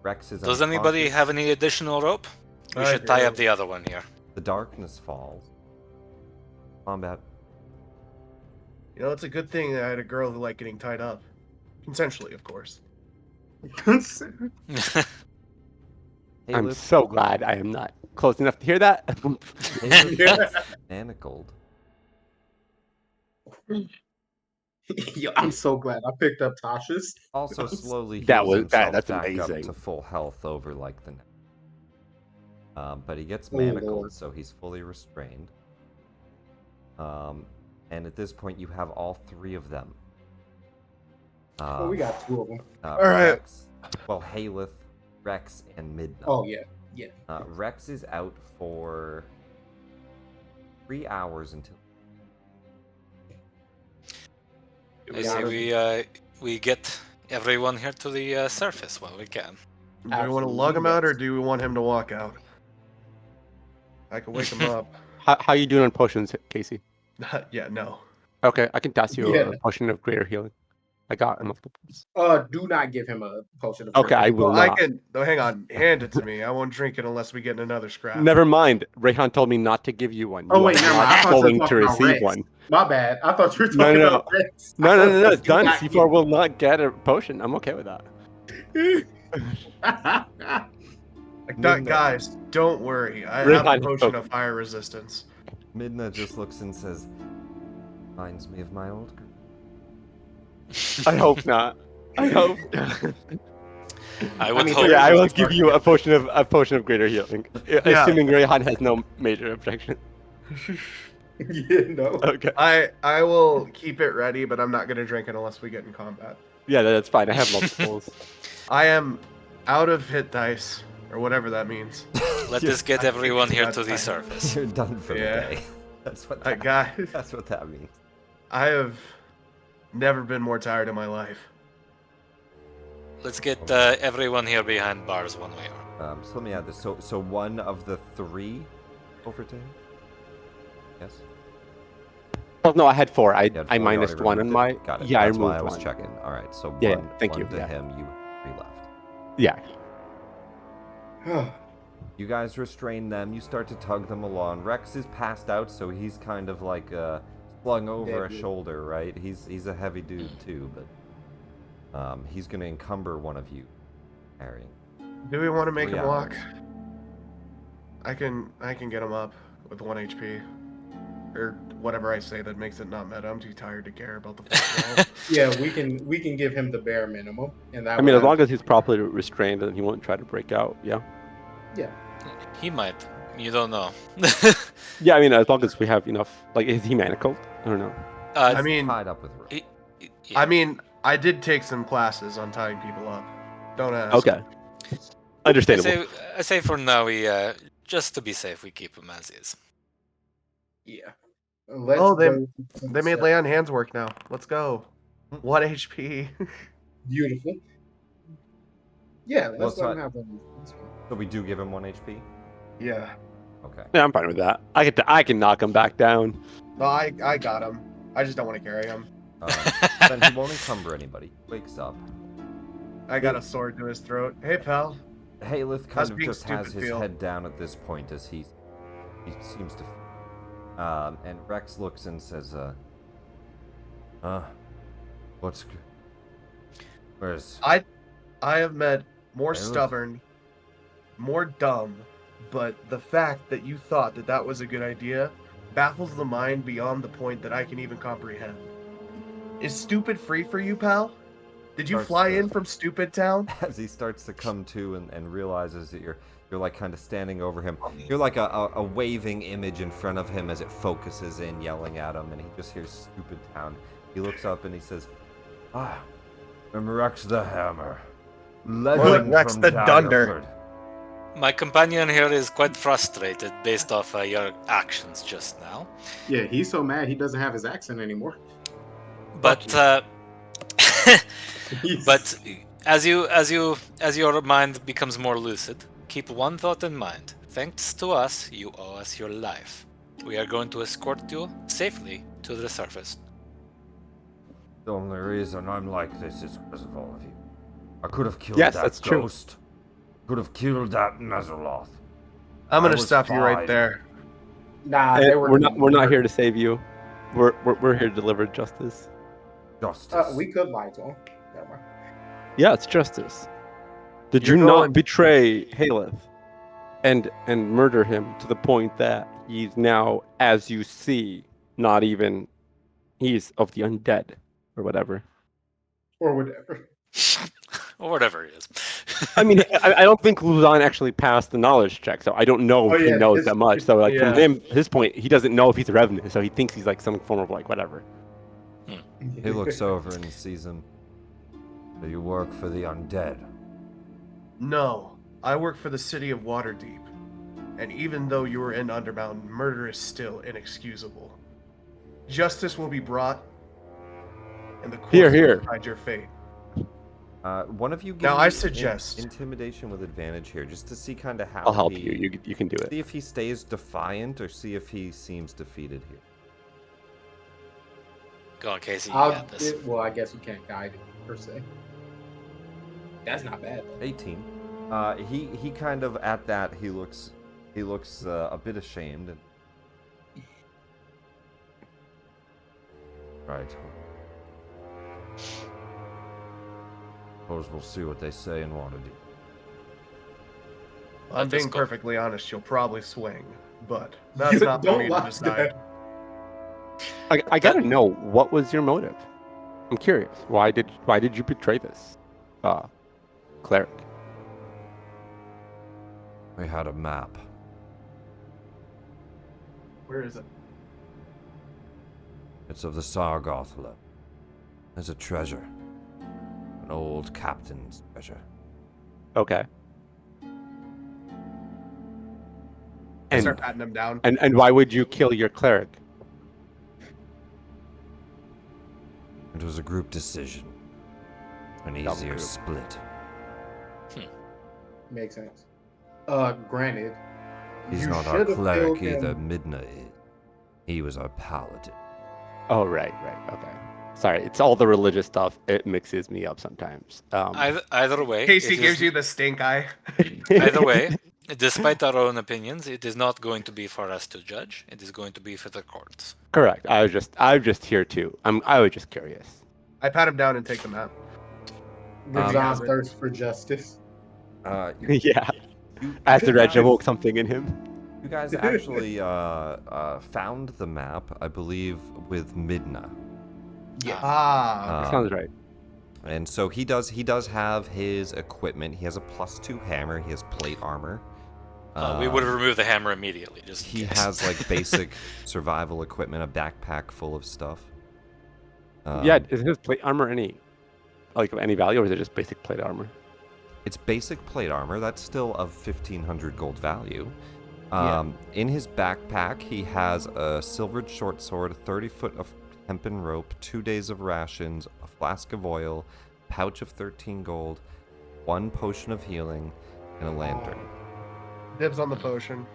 Rex is Does anybody unconscious. have any additional rope? We I should tie up do. the other one here. The darkness falls. Combat. You know, it's a good thing I had a girl who liked getting tied up. Consensually, of course. I'm Halleth, so glad I am not close enough to hear that. Halleth gets manacled. Yo, I'm so glad I picked up Tasha's. Also slowly That heals was- himself that's back up amazing. to full health over like the next. But he gets Oh, manacled, Lord. so he's fully restrained. And at this point, you have all three of them. Oh, we got 2 of them. All right. Rex, well, Halleth, Rex, and Midnight. Oh yeah. Rex is out for 3 hours until. I say we get everyone here to the surface when we can. Do we want to lug him out, or do we want him to walk out? I can wake him up. How you doing on potions, Casey? Yeah, no. Okay, I can toss you Yeah. a potion of greater healing. I got multiple. Do not give him a potion of Okay, I greater- will Well, I not. can. No, hang on. Hand it to me. I won't drink it unless we get in another scrap. Never mind. Rayhan told me not to give you one. Oh You wait, are never mind. I not thought you were going to talking about receive Rex. one. My bad. I thought you were No, talking no, about Rex. No, I no, thought no, no. It's you done. got C4 will not get a potion. I'm okay with that. Guys, don't worry. I Really have a hot potion poke. of fire resistance. Midna just looks and says, "Reminds me of my old girl." I hope not. I hope. I would mean, hope. Yeah, I will Just give you a potion of greater healing, assuming Rayhan has no major objection. Yeah, no. Okay. I will keep it ready, but I'm not gonna drink it unless we get in combat. Yeah, that's fine. I have multiples. I am out of hit dice, or whatever that means. Let You're- us get I think everyone it's here about to the time. surface. You're done for Yeah. the day. That's what. That, Guys, That's what that means. I have never been more tired in my life. Let's get everyone here behind bars one way or So let me add this. So one of the 3 over to him. Yes. Oh no, I had 4. I You had 4, you minus already 1 on removed my. it? Got it. Yeah, That's I why removed I was 1. checking. All right. So Yeah, one. thank you, To yeah. him, you 3 left. Yeah. You guys restrain them. You start to tug them along. Rex is passed out, so he's kind of like slung over a Dead. shoulder, right? He's a heavy dude too, but he's gonna encumber one of you carrying. Do we want to make 3 him walk? hours. I can get him up with 1 HP. Or whatever I say that makes it not meta. I'm too tired to care about the fourth wall. Yeah, we can give him the bare minimum, and that. I mean, as long as he's properly restrained and he won't try to break out. Yeah. He might. You don't know. Yeah, I mean, as long as we have enough. Like, is he manacled? I don't know. I mean, Tied up with rope. Yeah. I mean, I did take some classes on tying people up. Don't ask. Okay. Understandable. I say for now we just to be safe we keep him as is. Yeah. Let's Oh, go. They made lay on hands work now. Let's go. 1 HP. Beautiful. Yeah, let's Well, let him have one. That's fine. So we do give him 1 HP. Yeah. Okay. Yeah, I'm fine with that. I can knock him back down. No, I got him. I just don't want to carry him. Then he won't encumber anybody. Wakes up. I got a sword to his throat. Hey, pal. Halleth kind How's of being just has stupid his feel? head down at this point as he seems to. And Rex looks and says, what's. Where's. I have met more Halleth? stubborn, more dumb, but the fact that you thought that that was a good idea baffles the mind beyond the point that I can even comprehend. Is stupid free for you, pal? Did you Starts fly to- in from Stupid Town? As he starts to come to and realizes that you're like kind of standing over him. You're like a waving image in front of him as it focuses in, yelling at him, and he just hears "Stupid Town." He looks up and he says, I'm Rex the Hammer. Legend Rex from the Dunder. Daggerford." My companion here is quite frustrated based off your actions just now. Yeah, he's so mad he doesn't have his accent anymore. But He's- but as your mind becomes more lucid, keep one thought in mind. Thanks to us, you owe us your life. We are going to escort you safely to the surface. The only reason I'm like this is because of all of you. I could have killed Yes, that that's true. ghost. Could have killed that Mesoloth. I'm I gonna was stop you right fine. there. Nah, And they were. we're not here to save you. We're here to deliver justice. Justice. We could lie to him. Never mind. Yeah, it's justice. Did You're you not going- betray Halleth and murder him to the point that he's now, as you see, not even he's of the undead or whatever? Or whatever. Or whatever it is. I mean, I don't think Luzon actually passed the knowledge check, so I don't know Oh, if he yeah, knows that much. So, like, yeah. from his point, he doesn't know if he's a revenant, so he thinks he's like some form of like whatever. He looks over and sees him. Do you work for the undead? No, I work for the city of Waterdeep. And even though you were in Undermountain, murder is still inexcusable. Justice will be brought, and the courts Here, will here. decide your fate. One of you give Now, me I suggest- intimidation with advantage here, just to see kind of how I'll help he, you. You can do it. See if he stays defiant or see if he seems defeated here. Go on, Casey. You I'll, got this. well, I guess you can't guide it per se. That's not bad. 18. He kind of at that he looks a bit ashamed. And... Right. Suppose we'll see what they say in Waterdeep. I'm Let this being go. perfectly honest, you'll probably swing, but that's not for Don't me to lie to decide. I gotta know, what was your motive? I'm curious. Why did you betray this cleric? We had a map. Where is it? It's of the Sargoth Low. There's a treasure. An old captain's treasure. Okay. I And, start patting him down. and why would you kill your cleric? It was a group decision. An Double easier group. split. Makes sense. Granted, He's you not our should've cleric killed him. either, Midna is. He was our paladin. Oh, right, okay. Sorry, it's all the religious stuff. It mixes me up sometimes. Either way, Casey it gives is- you the stink eye. Either way, despite our own opinions, it is not going to be for us to judge. It is going to be for the courts. Correct. I'm just here too. I was just curious. I pat him down and take the map. Rizan's thirst for justice. Yeah. You, As the you Reg guys- awoke something in him. You guys actually found the map, I believe, with Midna. Yeah. Ah, Sounds right. And so he does have his equipment. He has a +2 hammer. He has plate armor. We would have removed the hammer immediately. Just in He case. has like basic survival equipment, a backpack full of stuff. Yeah, is his plate armor any value, or is it just basic plate armor? It's basic plate armor. That's still of 1,500 gold value. In his backpack, he has a silvered short sword, 30 foot of hempen rope, 2 days of rations, a flask of oil, pouch of 13 gold, 1 potion of healing, and a lantern. dibs on the potion.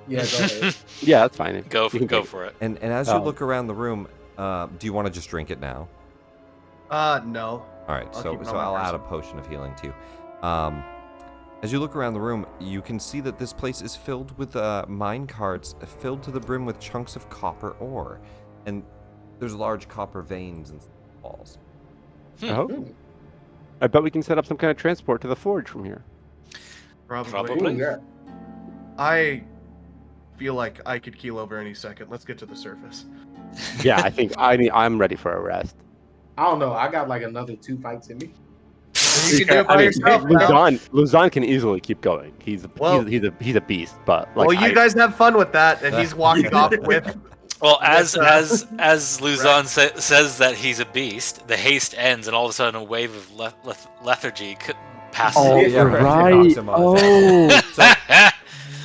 Yeah, go ahead. Yeah, that's fine. Go You can take it. for it. And as you Oh. look around the room, do you want to just drink it now? No. All right, I'll so keep it on so my I'll add person. a potion of healing too. As you look around the room, you can see that this place is filled with mine carts filled to the brim with chunks of copper ore, and there's large copper veins in the walls. Oh. I bet we can set up some kind of transport to the forge from here. Probably. Ooh, yeah. I feel like I could keel over any second. Let's get to the surface. Yeah, I think I'm ready for a rest. I don't know. I got like another 2 fights in me. You can do it by yourself. pal. Luzon can easily keep going. He's Well- he's a beast, but like Well, you guys have fun with that, and he's walking off with. Well, as That's, Luzon says that he's a beast, the haste ends, and all of a sudden a wave of lethargy passes. Oh, Yeah, right. Knocks him on his Oh,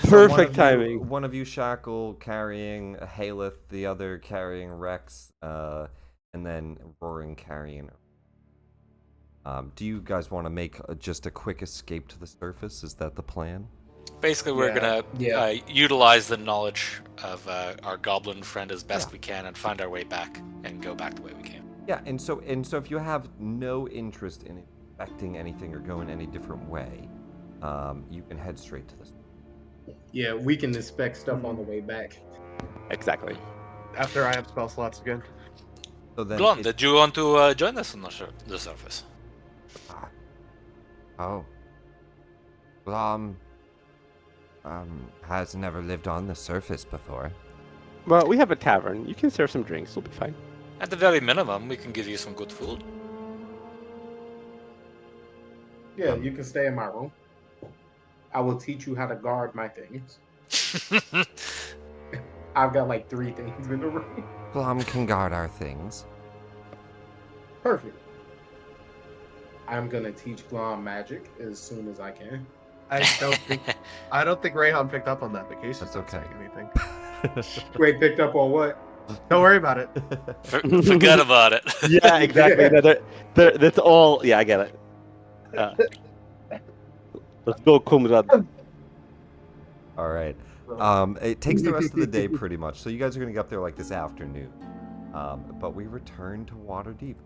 So perfect timing. One of you Shackle carrying Halleth, the other carrying Rex, and then Roaring carrying. Do you guys want to make just a quick escape to the surface? Is that the plan? Basically, we're gonna utilize the knowledge of our goblin friend as best we can and find our way back and go back the way we came. Yeah, and so if you have no interest in expecting anything or going any different way, you can head straight to this. Yeah, we can inspect stuff on the way back. Exactly. After I have spell slots again. So then, Glom, did you want to join us on the surface? Oh. Glom has never lived on the surface before. Well, we have a tavern. You can serve some drinks. We'll be fine. At the very minimum, we can give you some good food. Yeah, you can stay in my room. I will teach you how to guard my things. I've got like 3 things in the room. Glom can guard our things. Perfect. I'm gonna teach Glom magic as soon as I can. I don't think Rayhan picked up on that, but Casey's That's not okay. saying anything. Wait, picked up on what? Don't worry about it. Forget about it. Yeah, exactly. No, that's all. Yeah, I get it. Let's go, Kumrad. All right. It takes the rest of the day pretty much. So you guys are gonna get up there like this afternoon. But we return to Waterdeep.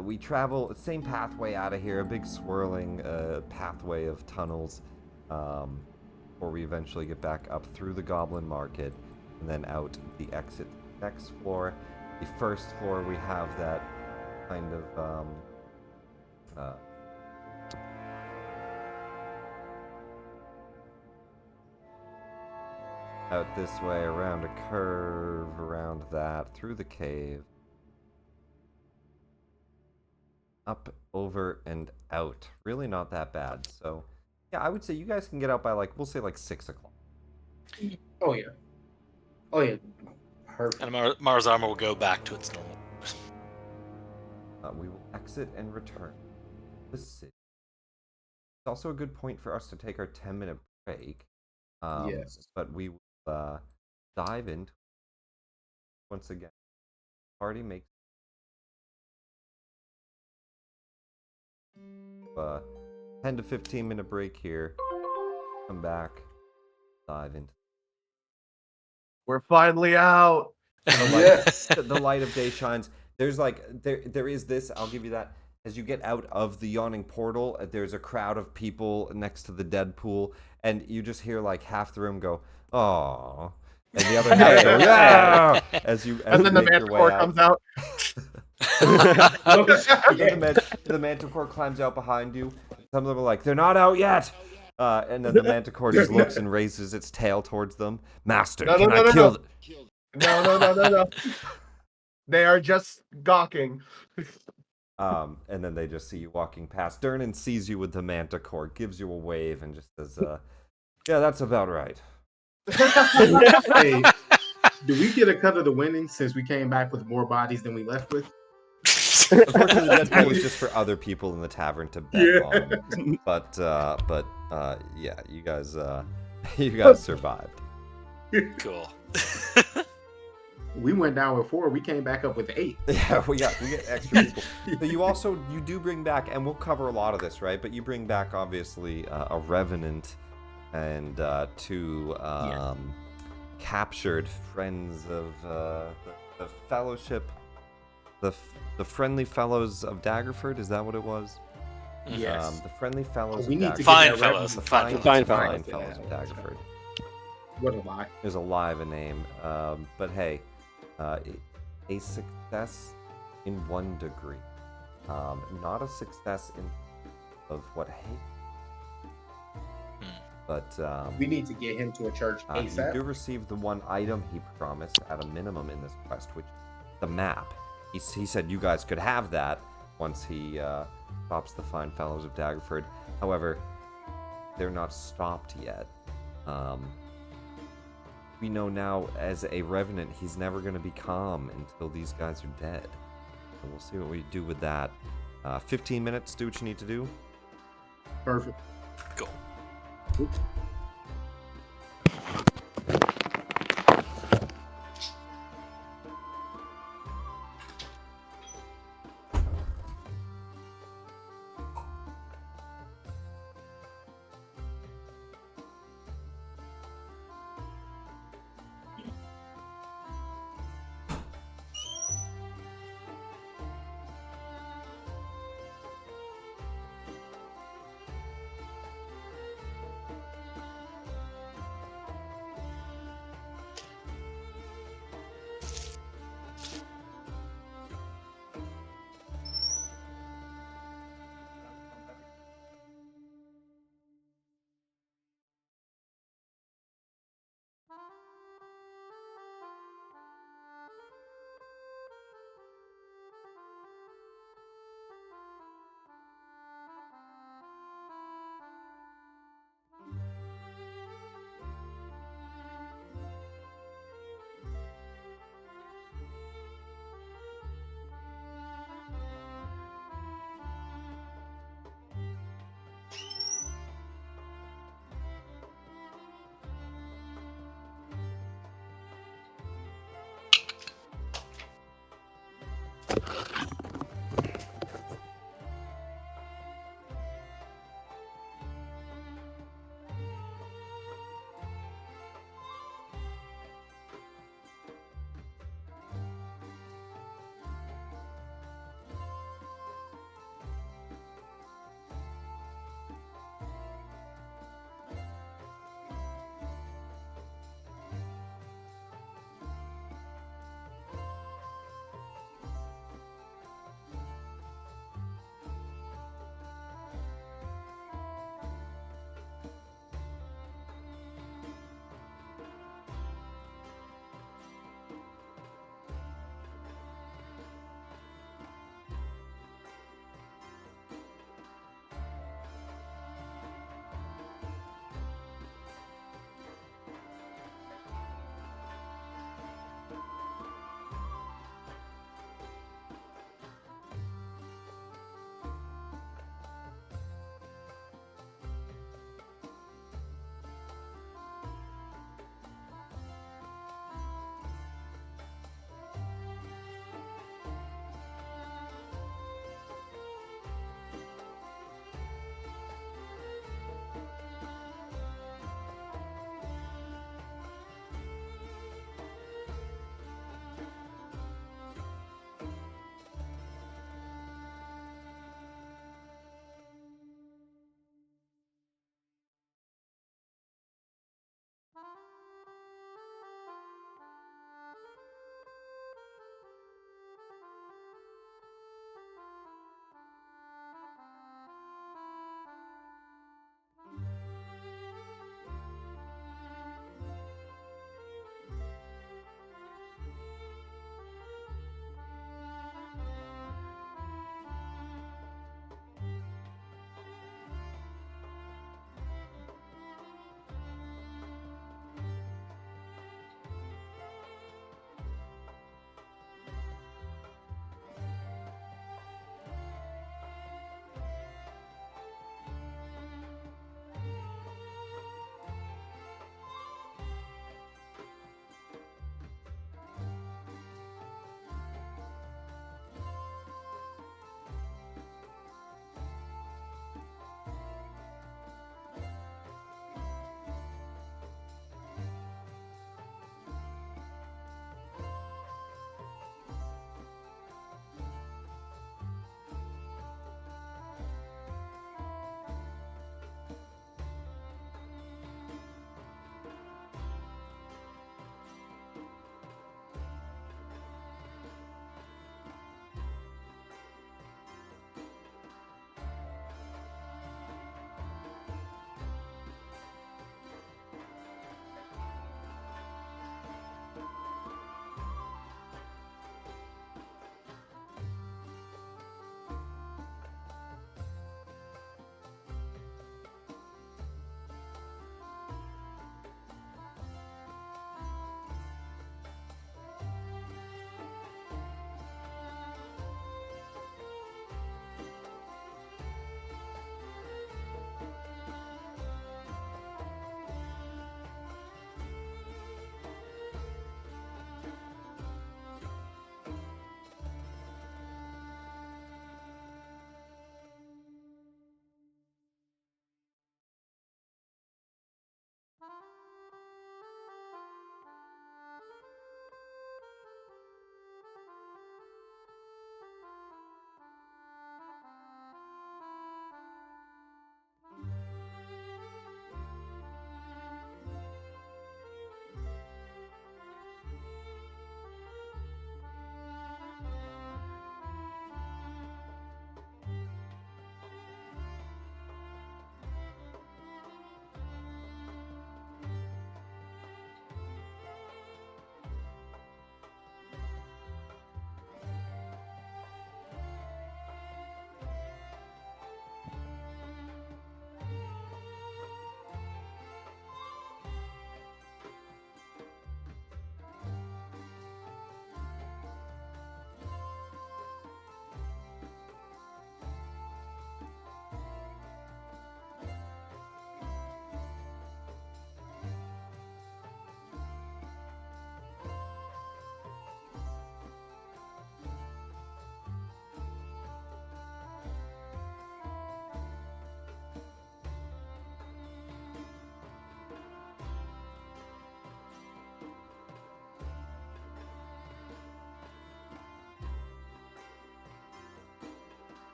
We travel the same pathway out of here, a big swirling pathway of tunnels, before we eventually get back up through the Goblin Market and then out the exit next floor. The first floor we have that kind of out this way, around a curve, around that, through the cave. Up, over, and out. Really not that bad. So, yeah, I would say you guys can get out by, like, we'll say, like, 6 o'clock. Oh, yeah. Oh, yeah. Perfect. And Mars armor will go back to its normal. We will exit and return to the city. It's also a good point for us to take our 10-minute break. Yes. But we will dive into once again. Party makes 10 to 15 minute break here. Come back, dive into We're finally out. Yes. the light of day shines. There's like there is this. I'll give you that. As you get out of the yawning portal, there's a crowd of people next to the dead pool, and you just hear like half the room go, "Aww," and the other half go, "Yeah!" As you And then the make your way manticore out. comes out. The manticore climbs out behind you. Some of them are like, "They're not out yet." And then the manticore just looks and raises its tail towards them. Master, No, can no, I no, kill? no. No. They are just gawking. And then they just see you walking past. Durnan sees you with the manticore, gives you a wave, and just says, "Yeah, that's about right." Hey, do we get a cut of the winnings since we came back with more bodies than we left with? Unfortunately, the dead pool is just for other people in the tavern to bet on. But yeah, you guys survived. Cool. We went down with 4. We came back up with 8. Yeah, we get extra people. But you do bring back, and we'll cover a lot of this, right? But you bring back obviously a revenant and 2 captured friends of the fellowship, the friendly fellows of Daggerford. Is that what it was? Yes. The friendly fellows. We of need to Daggerford. Fine get that fellows. The Fine fine fellows. fellows of Daggerford. What a lie. There's a lie of a name. But hey, a success in 1 degree. Not a success in of what hate. But We need to get him to a church you ASAP. do receive the 1 item he promised at a minimum in this quest, which is the map. He said you guys could have that once he stops the fine fellows of Daggerford. However, they're not stopped yet. We know now as a revenant he's never going to be calm until these guys are dead. And we'll see what we do with that. 15 minutes, do what you need to do. Perfect. Cool. Oops.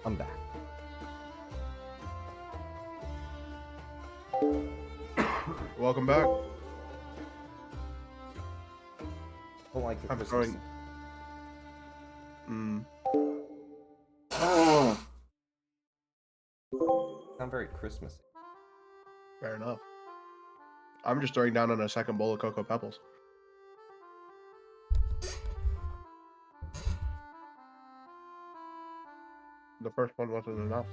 I'm back. Welcome back. Don't like the I'm Christmas. throwing. Sound very Christmassy. Fair enough. I'm just throwing down on a second bowl of Cocoa Pebbles. The first one wasn't enough.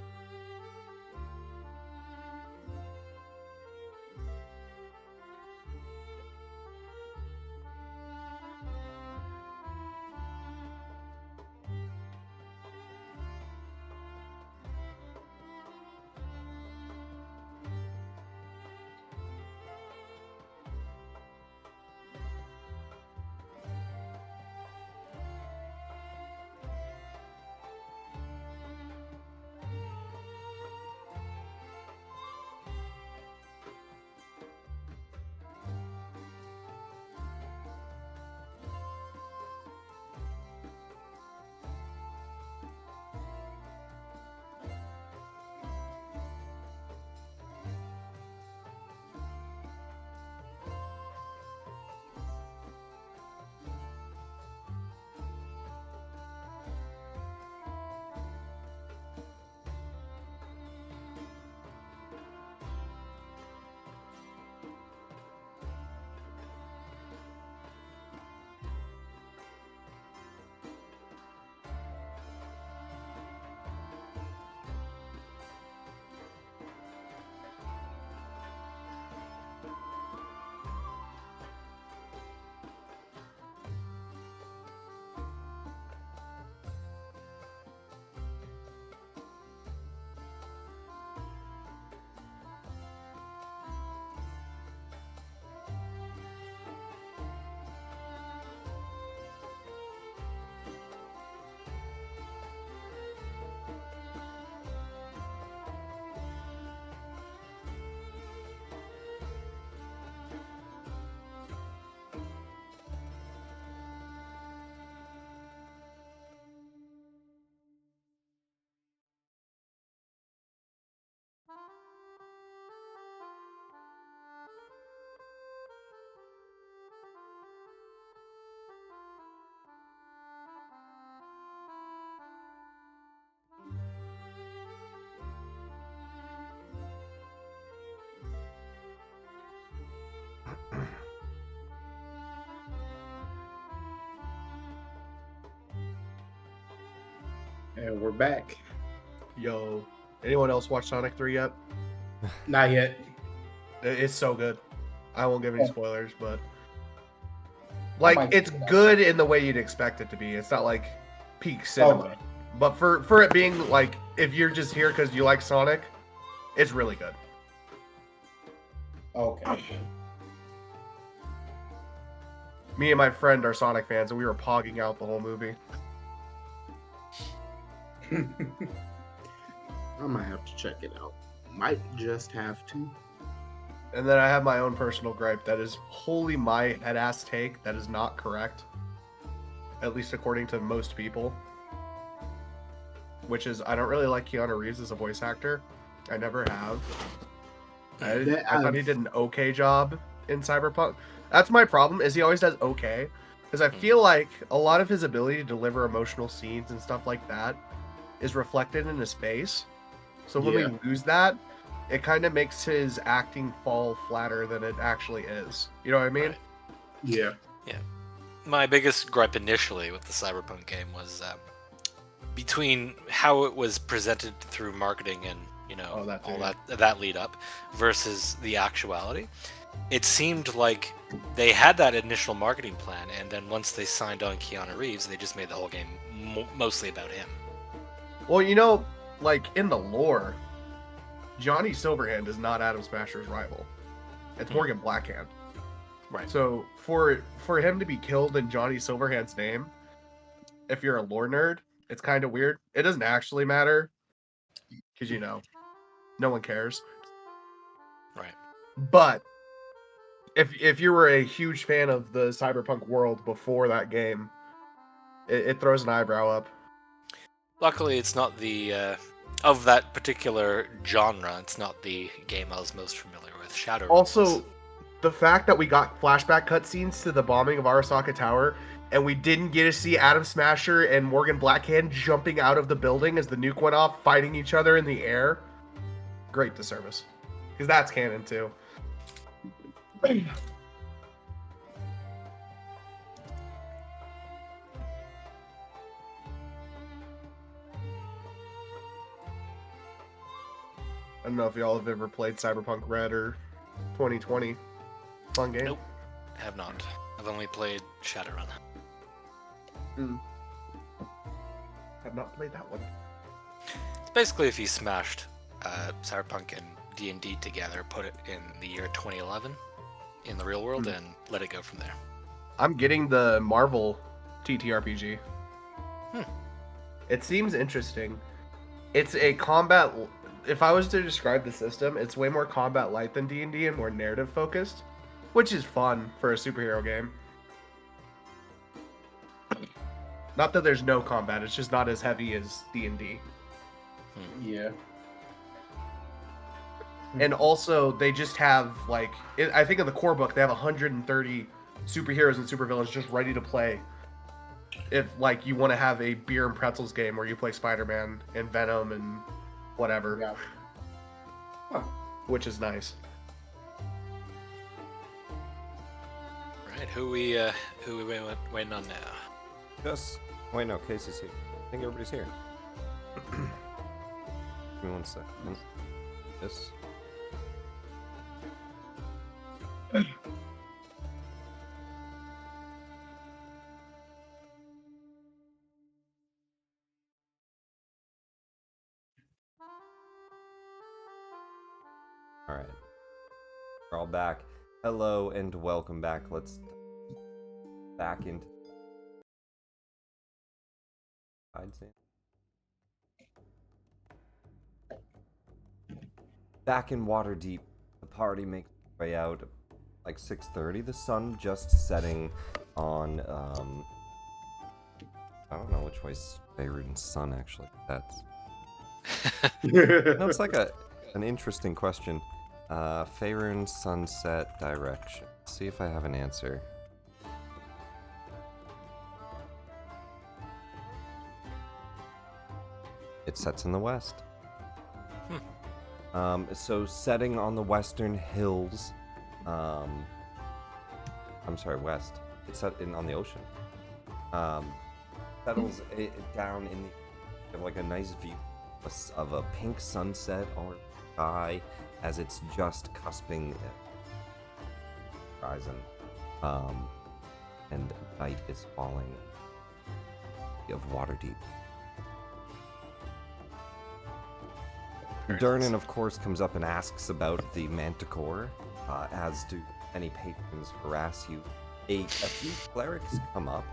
And we're back. Yo, anyone else watch Sonic 3 yet? Not yet. It's so good. I won't give any spoilers, but might like check it's it out. good in the way you'd expect it to be. It's not like peak cinema. Okay. But for it being like if you're just here because you like Sonic, it's really good. Okay. Me and my friend are Sonic fans, and we were pogging out the whole movie. I might have to check it out. Might just have to. And then I have my own personal gripe that is wholly my head ass take that is not correct, at least according to most people. Which is I don't really like Keanu Reeves as a voice actor. I never have. I thought he did an okay job in Cyberpunk. That's my problem, is he always does okay. Because I feel like a lot of his ability to deliver emotional scenes and stuff like that is reflected in his face. So when Yeah. we lose that, it kind of makes his acting fall flatter than it actually is. You know what I mean? Right. Yeah. My biggest gripe initially with the Cyberpunk game was between how it was presented through marketing and Oh, that too, all yeah. that lead up versus the actuality. It seemed like they had that initial marketing plan, and then once they signed on Keanu Reeves, they just made the whole game mostly about him. Well, like in the lore, Johnny Silverhand is not Adam Smasher's rival. It's Morgan Blackhand. Right. So for him to be killed in Johnny Silverhand's name, if you're a lore nerd, it's kind of weird. It doesn't actually matter because no one cares. Right. But if you were a huge fan of the Cyberpunk world before that game, it throws an eyebrow up. Luckily, it's not the of that particular genre. It's not the game I was most familiar with. Shadowrun Also, was. the fact that we got flashback cutscenes to the bombing of Arasaka Tower, and we didn't get to see Adam Smasher and Morgan Blackhand jumping out of the building as the nuke went off, fighting each other in the air. Great disservice, because that's canon too. I don't know if y'all have ever played Cyberpunk Red or 2020. Fun game. Nope, have not. I've only played Shadowrun. Have not played that one. It's basically if you smashed Cyberpunk and D&D together, put it in the year 2011 in the real world, and let it go from there. I'm getting the Marvel TTRPG. Hmm. It seems interesting. It's a combat. If I was to describe the system, it's way more combat light than D&D and more narrative focused, which is fun for a superhero game. Not that there's no combat; it's just not as heavy as D&D. Yeah. And also, they just have like I think in the core book they have 130 superheroes and supervillains just ready to play. If like you want to have a beer and pretzels game where you play Spider-Man and Venom and whatever, Yeah. Huh. which is nice. Right, who we waiting on now? Just wait, no, Casey's here. I think everybody's here. Give me 1 second. This. All right, we're all back. Hello and welcome back. Let's back into. I'd say. Back in Waterdeep, the party makes its way out like 6:30. The sun just setting on I don't know which way's Faerun's sun actually. That's no, it's like an interesting question. Faerun's sunset direction. See if I have an answer. It sets in the west. So setting on the western hills, I'm sorry, west. It's set in on the ocean. Settles it down in the, you have like a nice view of a pink sunset or sky as it's just cusping horizon. And night is falling of Waterdeep. Durnan, of course, comes up and asks about the Manticore, as do any patrons harass you. A few clerics come up,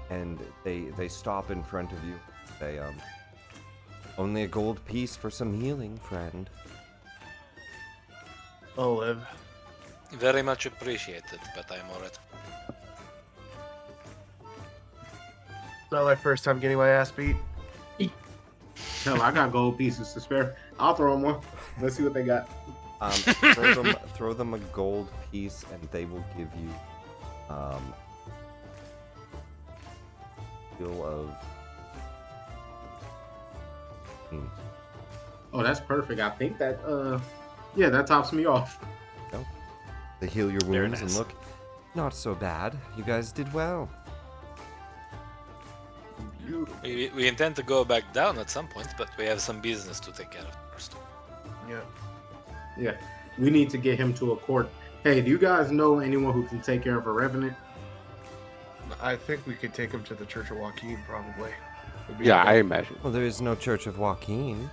and they stop in front of you. Say, only a gold piece for some healing, friend. Olive. Very much appreciated, but I'm alright. Not my first time getting my ass beat. Hell, I got gold pieces to spare. I'll throw them one. Let's see what they got. Throw them a gold piece, and they will give you skill of. Oh, that's perfect. I think that yeah, that tops me off. No. They heal your Very wounds and nice. look not so bad. You guys did well. We intend to go back down at some point, but we have some business to take care of first. Yeah. Yeah, we need to get him to a court. Hey, do you guys know anyone who can take care of a revenant? I think we could take him to the Church of Joaquin, probably. Would be Yeah, okay. I imagine. Well, there is no Church of Joaquin.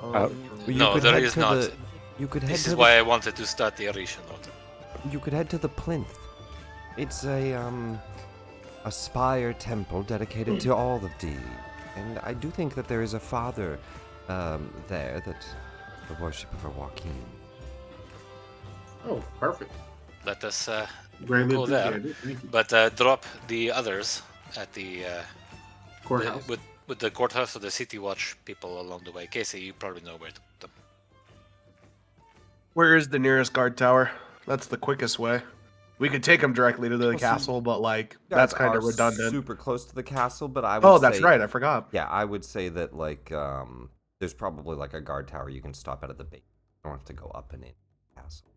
Oh, You No, could there head is to not. the- you could head This to is the, why I wanted to start the Orisha note. You could head to the Plinth. It's a spire temple dedicated to all of D. And I do think that there is a father there that the worship of a Joaquin. Oh, perfect. Let us Greatly Go there. appreciated. Thank you. but drop the others at the Courthouse. with the courthouse or the city watch people along the way. Casey, you probably know where to put them. Where is the nearest guard tower? That's the quickest way. We could take them directly to the Well, see, castle, but like You that's guys kind are of redundant. super close to the castle, but I would Oh, say, that's right. I forgot. yeah, I would say that like there's probably like a guard tower you can stop at the base. You don't have to go up and in the castle.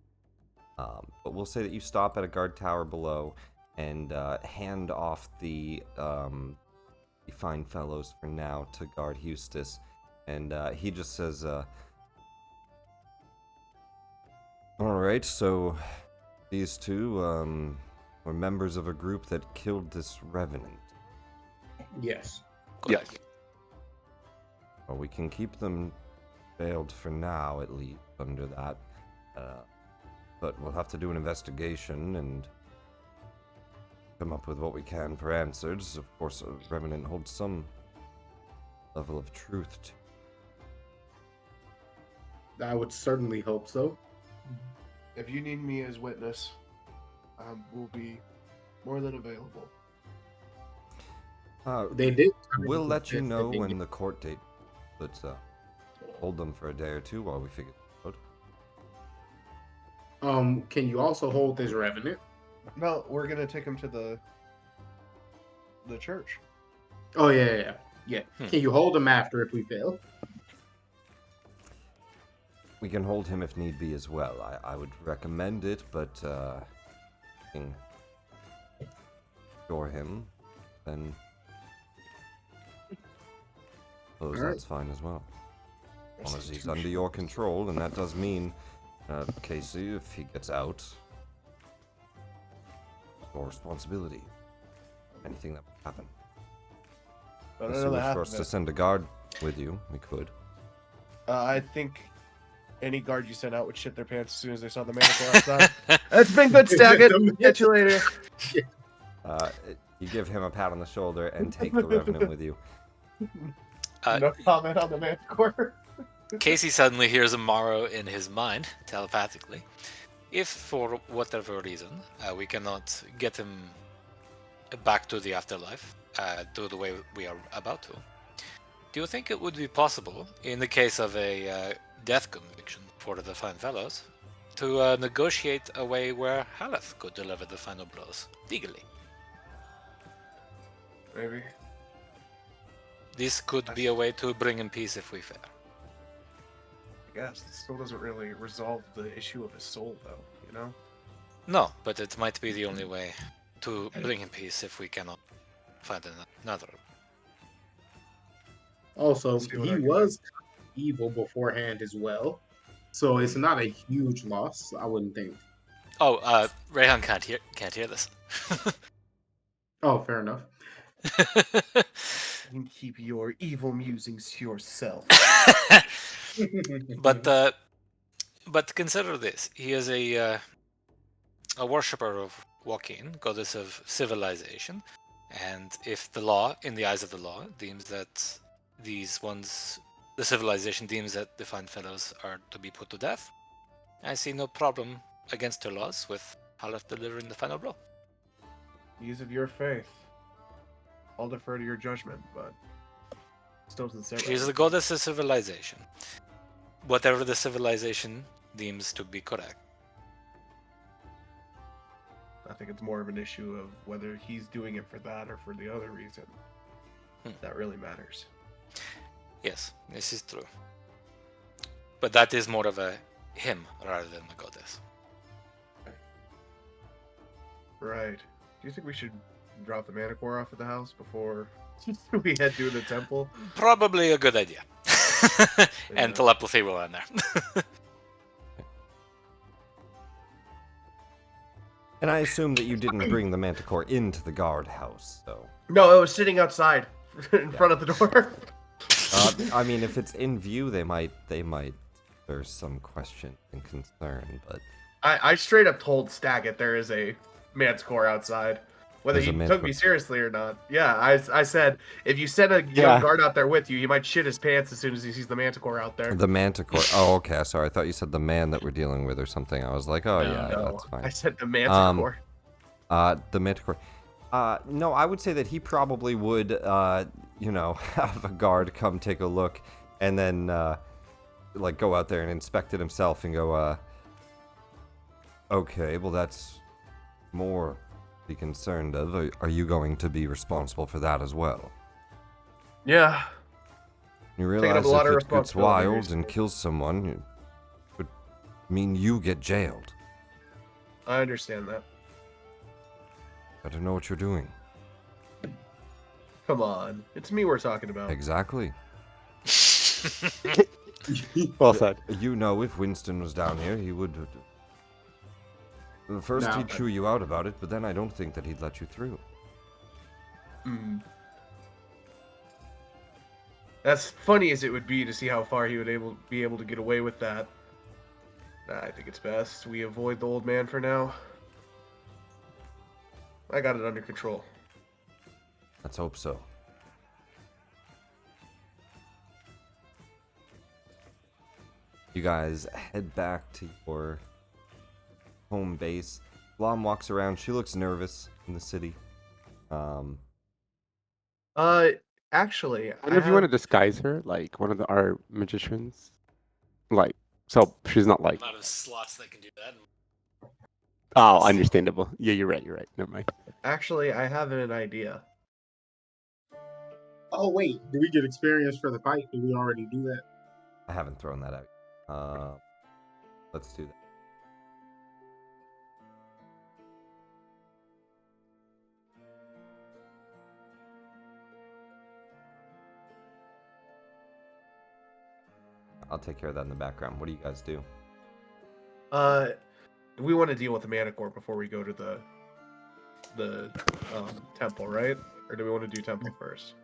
But we'll say that you stop at a guard tower below and hand off the fine fellows for now to guard Eustace, and he just says, "All right, so these two were members of a group that killed this revenant. Yes. Yes. Well, we can keep them veiled for now, at least, under that. But we'll have to do an investigation and come up with what we can for answers. Of course, a revenant holds some level of truth to. I would certainly hope so. If you need me as witness, will be more than available. They did. We'll let you know when the court date. Let's hold them for a day or two while we figure it out. Can you also hold this revenant? No, we're gonna take him to the church. Oh yeah. Can you hold him after if we fail? We can hold him if need be as well. I would recommend it, but can cure him, then suppose Alright. that's fine as well. As long as he's under your control, and that does mean, Casey, if he gets out, your responsibility. Anything that would happen. But Unless you wish for us to send a guard with you, we could. I think any guard you sent out would shit their pants as soon as they saw the manticore outside. That's been good, Staggett. Catch you later. You give him a pat on the shoulder and take the revenant with you. No comment on the manticore. Casey suddenly hears a Morrow in his mind, telepathically. If, for whatever reason, we cannot get him back to the afterlife, to the way we are about to, do you think it would be possible, in the case of a death conviction for the Fine Fellows, to negotiate a way where Halleths could deliver the final blows legally? Maybe. This could be a way to bring in peace if we fail. I guess it still doesn't really resolve the issue of his soul, though. You know. No, but it might be the only way to bring in peace if we cannot find another. Also, See what I he can was evil beforehand as well, so it's not a huge loss. I wouldn't think. Oh, Rayhan can't hear this. Oh, fair enough. You can keep your evil musings to yourself. But consider this: he is a worshipper of Joaquin, goddess of civilization, and if the law, in the eyes of the law, deems that these ones, the civilization deems that the Fine Fellows are to be put to death, I see no problem against her laws with Halleth delivering the final blow. Use of your faith. I'll defer to your judgment, but still sincere. She is the goddess of civilization. Whatever the civilization deems to be correct. I think it's more of an issue of whether he's doing it for that or for the other reason. That really matters. Yes, this is true. But that is more of a him rather than a goddess. Right. Do you think we should drop the manticore off at the house before we head to the temple? Probably a good idea. And Yeah. telepathy will end there. And I assume that you didn't bring the manticore into the guardhouse, so. No, it was sitting outside in front of the door. I mean, if it's in view, they might. There's some question and concern, but I straight up told Staggett there is a manticore outside. Whether There's a he took manticore. me seriously or not. Yeah, I said, if you send a young guard out there with you, he might shit his pants as soon as he sees the manticore out there. the manticore. Oh, okay. Sorry, I thought you said the man that we're dealing with or something. I was like, oh No, yeah, No, that's fine. I said the manticore. The manticore. No, I would say that he probably would, have a guard come take a look, and then, like, go out there and inspect it himself and go, okay, well, that's more to be concerned of. Are you going to be responsible for that as well? Yeah. You Taking up realize a lot if of it gets responsibility wild recently. and kills someone, it would mean you get jailed. I understand that. Better know what you're doing. Come on. It's me we're talking about. Exactly. Well said. You know, if Winston was down here, he would... First, No. he'd chew you out about it, but then I don't think that he'd let you through. Mm. As funny as it would be to see how far he would be able to get away with that, I think it's best we avoid the old man for now. I got it under control. Let's hope so. You guys head back to your home base. Blom walks around. She looks nervous in the city. Actually, I wonder if you want to disguise her, like one of our magicians. Like, so she's not like. Amount of slots that can do that. Oh, understandable. Yeah, you're right. Never mind. Actually, I have an idea. Oh wait, do we get experience for the fight? Did we already do that? I haven't thrown that out. Let's do that. I'll take care of that in the background. What do you guys do? We want to deal with the Manicore before we go to the temple, right? Or do we want to do temple first?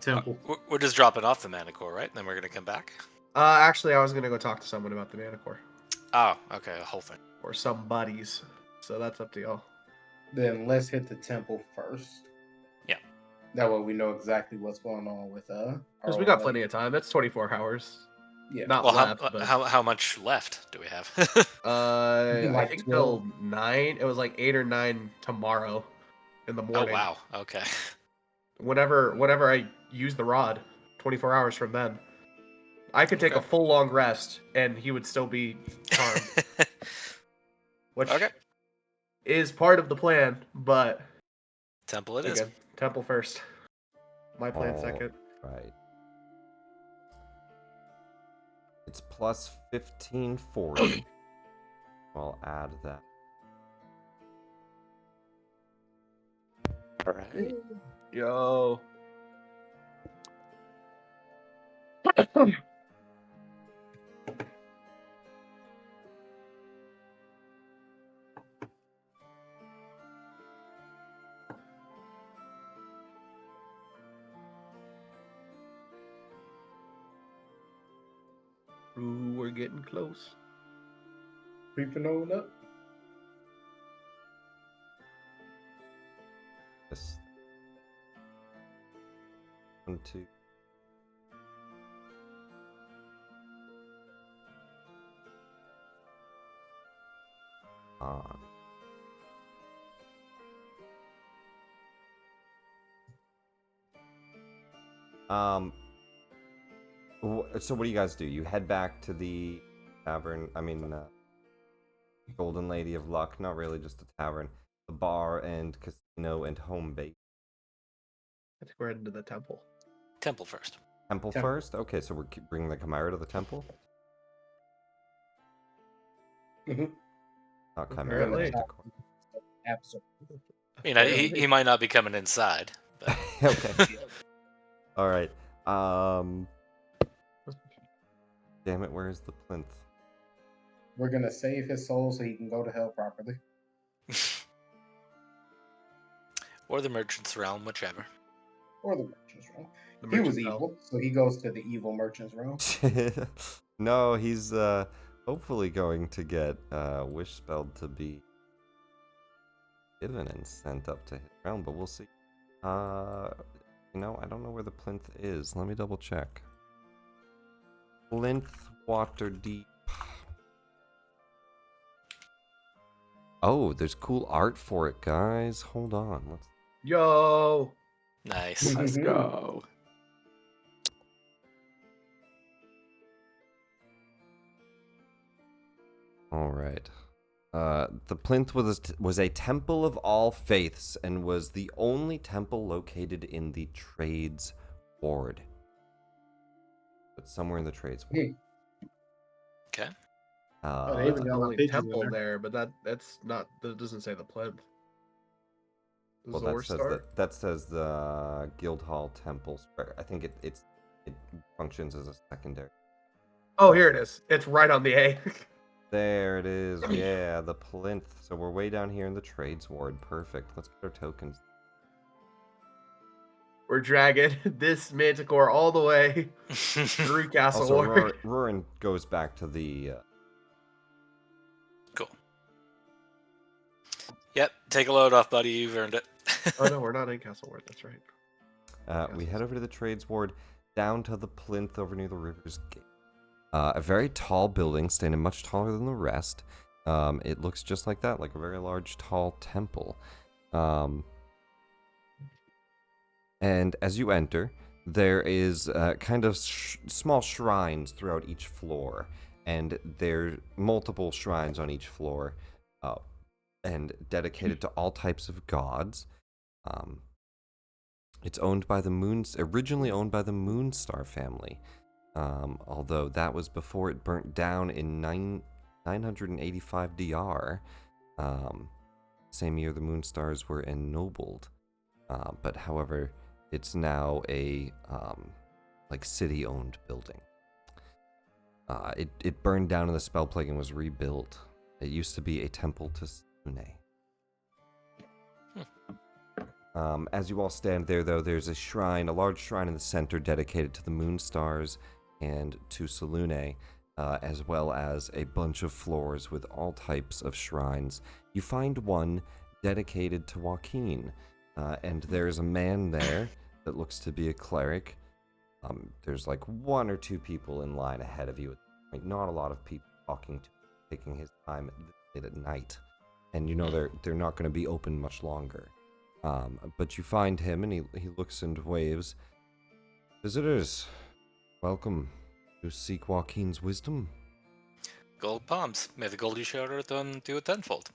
Temple. We're just dropping off the Manicore, right? Then we're gonna come back. Actually, I was gonna go talk to someone about the Manicore Oh, okay, the whole thing. or some buddies. So that's up to y'all. Then let's hit the temple first. Yeah. That way we know exactly what's going on with Because we got plenty of time. That's 24 hours. Yeah. Not Well, left, but how much left do we have? I Like think 12. till 9. It was like 8 or 9 tomorrow in the Oh morning. wow. Okay. Whenever I use the rod, 24 hours from then, I could take a Okay. full long rest and he would still be charmed, which Okay. is part of the plan. But Temple it is. again, temple first. My plan Oh. second. Right. It's plus 1540. I'll add that. All right. Yo. Ooh, we're getting close. Creeping on up. Yes. 1, 2. On. So what do you guys do? You head back to the tavern. Golden Lady of Luck. Not really, just a tavern. The bar and casino and home base. I think we're heading to the temple. Temple first. Temple Temple. first? Okay, so we're bringing the Chimera to the temple? Mhm. Not Chimera, Apparently. Manticore. Absolutely. You know, he might not be coming inside. But... Okay. All right. Damn it, where's the plinth? We're gonna save his soul so he can go to hell properly. or the Merchant's Realm, whichever. Or the merchant's realm. The He was merchant's hell. evil, so he goes to the evil merchant's realm. No, he's hopefully going to get wish spelled to be given and sent up to his realm, but we'll see. I don't know where the plinth is. Let me double check. Plinth Waterdeep. Oh, there's cool art for it, guys. Hold on. Let's Yo. Nice. Let's go. All right. The plinth was a temple of all faiths and was the only temple located in the trades ward. But somewhere in the trades ward. Okay. Oh, they That's even the got my only pictures in temple there. there, but that's not. That doesn't say the plinth. The Well, Zor Star. that says the Guildhall Temple. I think it functions as a secondary. Oh, here it is. It's right on the A. There it is. Yeah, the plinth. So we're way down here in the trades ward. Perfect. Let's get our tokens. We're dragging this Manticore all the way through Castle Also, Ward. Rurin goes back to the. Cool. Yep. Take a load off, buddy. You've earned it. Oh no, we're not in Castle Ward. That's right. We head over to the trades ward, down to the plinth over near the river's gate. A very tall building, standing much taller than the rest. It looks just like that, like a very large, tall temple. And as you enter, there is kind of small shrines throughout each floor, and there are multiple shrines on each floor, and dedicated to all types of gods. It's originally owned by the Moonstar family, although that was before it burnt down in 985 DR. Same year the Moonstars were ennobled, but however, it's now a city-owned building. It burned down in the spell plague and was rebuilt. It used to be a temple to Sune. As you all stand there, though, there's a large shrine in the center dedicated to the Moonstars and to Selune, as well as a bunch of floors with all types of shrines. You find one dedicated to Joaquin, and there's a man there that looks to be a cleric. There's like one or two people in line ahead of you. Not a lot of people taking his time late at night, and you know they're not going to be open much longer. But you find him, and he looks and waves. Visitors, welcome to seek Joaquin's wisdom. Gold palms. May the gold you share return to you tenfold.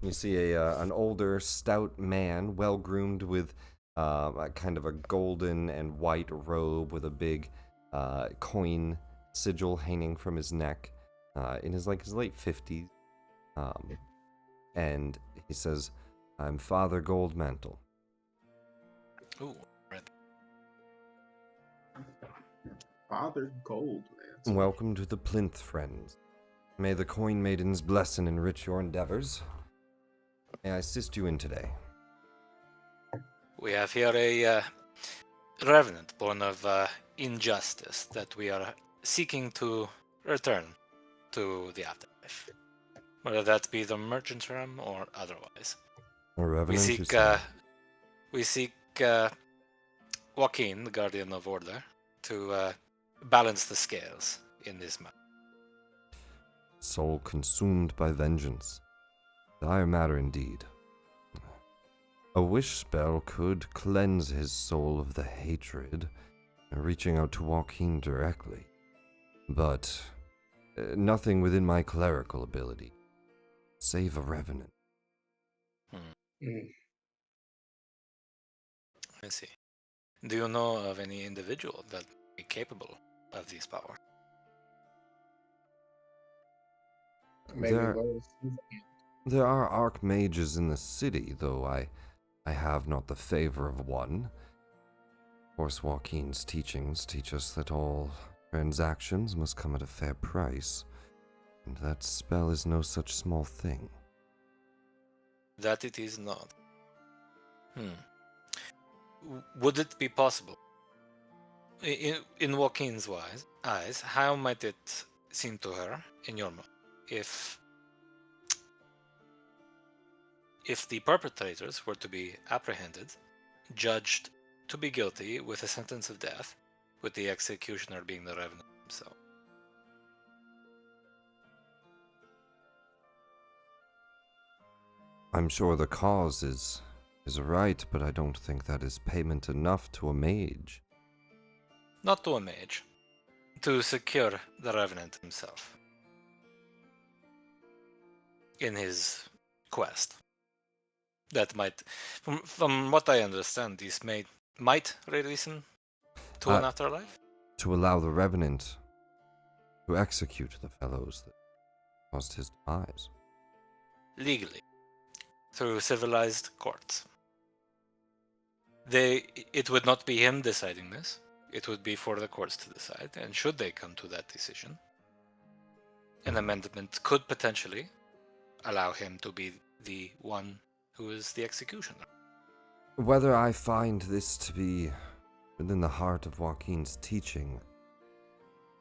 You see an older, stout man, well groomed, with a kind of a golden and white robe with a big coin sigil hanging from his neck, in his late 50s, and he says, "I'm Father Goldmantle." Ooh, right. Father Gold, man. Welcome to the plinth, friends. May the coin maidens bless and enrich your endeavors. May I assist you in today? We have here a revenant born of injustice that we are seeking to return to the afterlife. Whether that be the merchant's realm or otherwise. A revenant, We you seek, say? we seek Joaquin, the guardian of order, to balance the scales in this matter. Soul consumed by vengeance. Dire matter indeed. A wish spell could cleanse his soul of the hatred, reaching out to Joaquin directly. But nothing within my clerical ability. Save a revenant. I see. Do you know of any individual that would be capable of this power? Maybe both. There are archmages in the city, though I have not the favor of one. Of course, Joaquin's teachings teach us that all transactions must come at a fair price, and that spell is no such small thing. That it is not. Would it be possible? In Joaquin's eyes, how might it seem to her, in your mind, if the perpetrators were to be apprehended, judged to be guilty with a sentence of death, with the executioner being the revenant himself? I'm sure the cause is is right, but I don't think that is payment enough to a mage. Not to a mage. To secure the Revenant himself. In his quest. That might, from what I understand, this might release him to an afterlife? To allow the Revenant to execute the fellows that caused his demise. Legally. Through civilized courts. It would not be him deciding this. It would be for the courts to decide, and should they come to that decision, an amendment could potentially allow him to be the one who is the executioner. Whether I find this to be within the heart of Joaquin's teaching,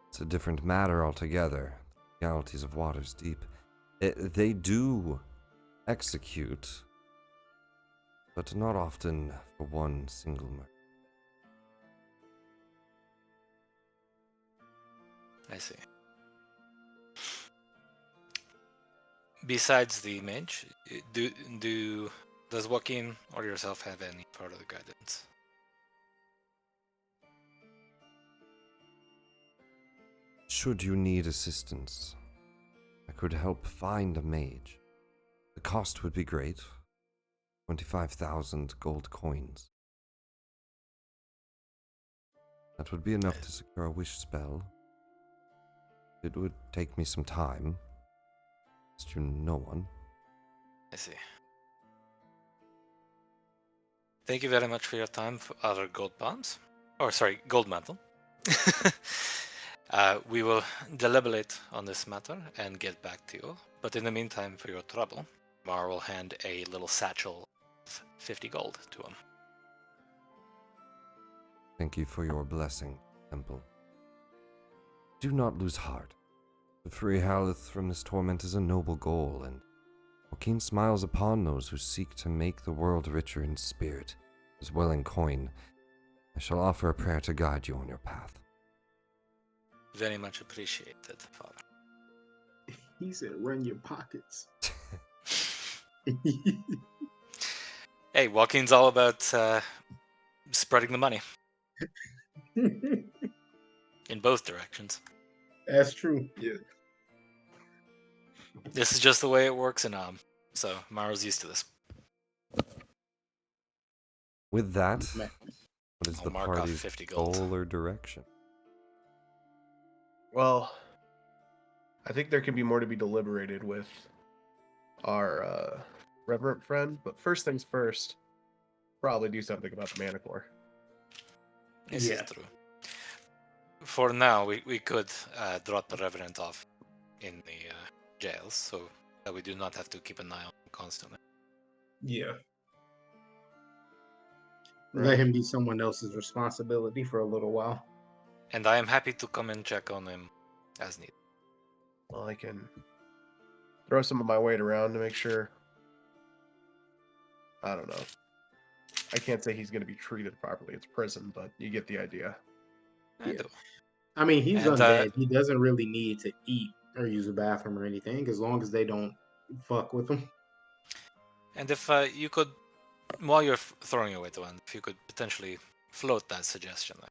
it's a different matter altogether. The realities of Waters Deep. They do execute, but not often for one single murder. I see. Besides the mage, does Joaquin or yourself have any part of the guidance? Should you need assistance, I could help find a mage. The cost would be great. 25,000 gold coins. That would be enough to secure a wish spell. It would take me some time. To no one. I see. Thank you very much for your time for other gold bombs. Or sorry, gold mantle. We will deliberate on this matter and get back to you. But in the meantime, for your trouble, Mar will hand a little satchel of 50 gold to him. Thank you for your blessing, Temple. Do not lose heart. To free Halleths from this torment is a noble goal, and Joaquin smiles upon those who seek to make the world richer in spirit, as well in coin. I shall offer a prayer to guide you on your path. Very much appreciated, Father. He said, "Run your pockets." Hey, Joaquin's all about spreading the money in both directions. That's true. Yeah. This is just the way it works in so Maro's used to this. With that, Man. what is I'll the mark off party's 50 gold. goal or direction? Well, I think there can be more to be deliberated with our reverend friend, but first things first, probably do something about the Manicore. This Yeah. is true. For now, we could drop the Revenant off in the jails, so that we do not have to keep an eye on him constantly. Yeah. Right. Let him be someone else's responsibility for a little while. And I am happy to come and check on him as needed. Well, I can throw some of my weight around to make sure. I don't know. I can't say he's going to be treated properly. It's prison, but you get the idea. I Yeah. do. I mean, he's And, undead. He doesn't really need to eat or use a bathroom or anything, as long as they don't fuck with him. And if you could, while you're throwing your weight around, if you could potentially float that suggestion there.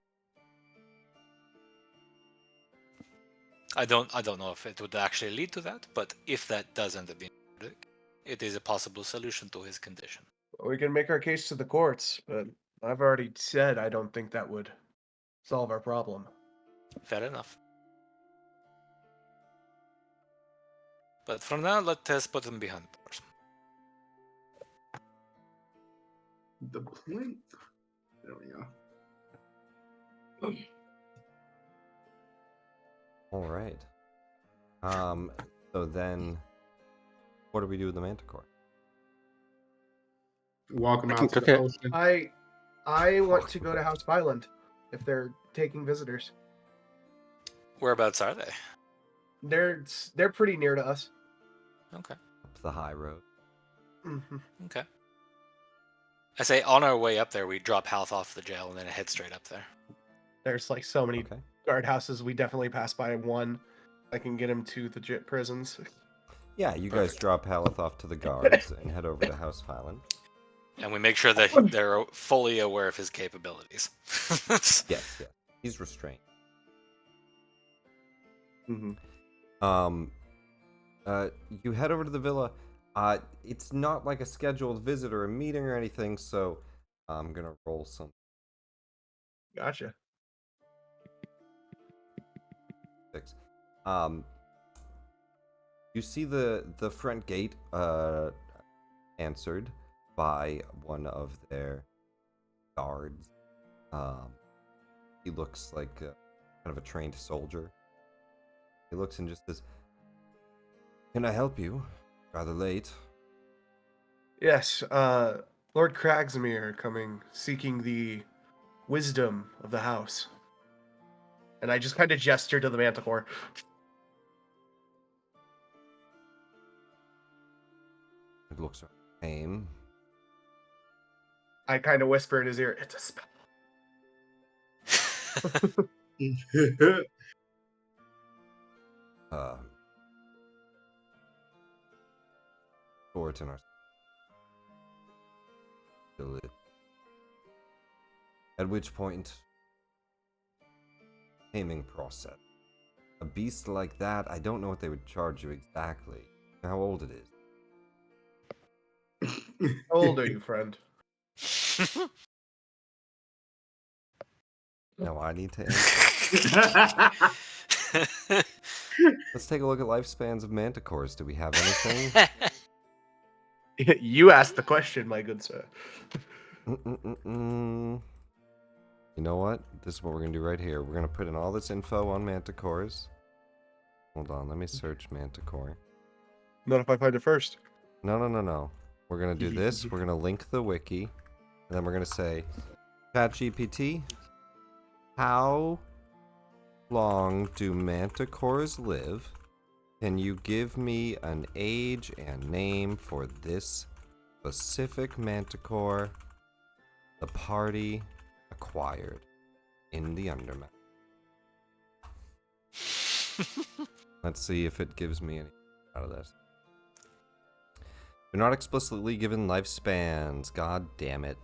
I don't know if it would actually lead to that, but if that does end up being it is a possible solution to his condition. We can make our case to the courts, but I've already said I don't think that would solve our problem. Fair enough. But for now, let us put him behind bars. The point. There we go. All right. So then, what do we do with the Manticore? Walk him I out can to cook the it. ocean. I want to go to House Island if they're taking visitors. Whereabouts are they? They're pretty near to us. Okay. Up the high road. Mm-hmm. Okay. I say on our way up there, we drop Halleths off the jail and then head straight up there. There's like so many Okay. guardhouses. We definitely pass by one. I can get him to the prisons. Yeah, you guys Perfect. drop Halleth off to the guards and head over to House Highland. And we make sure that they're fully aware of his capabilities. Yes. He's restrained. Mhm. You head over to the villa. It's not like a scheduled visit or a meeting or anything, so I'm gonna roll some Gotcha. 6. You see the front gate answered by one of their guards. He looks like kind of a trained soldier. He looks and just says, "Can I help you? Rather late." Yes, Lord Kragsmere coming, seeking the wisdom of the house. And I just kind of gesture to the Manticore. It looks like pain. I kind of whisper in his ear, "It's a spell." Store it in our facility. At which point, taming process. A beast like that, I don't know what they would charge you exactly. How old it is. How old are you, friend? Now I need to answer. Let's take a look at lifespans of manticores. Do we have anything? You asked the question, my good sir. You know what? This is what we're gonna do right here. We're gonna put in all this info on manticores. Hold on, let me search manticore. Not if I find it first. No. We're gonna do this. We're gonna link the wiki, and then we're gonna say, ChatGPT, how long do manticores live? Can you give me an age and name for this specific manticore the party acquired in the Undermountain? Let's see if it gives me any out of this. They're not explicitly given lifespans. God damn it.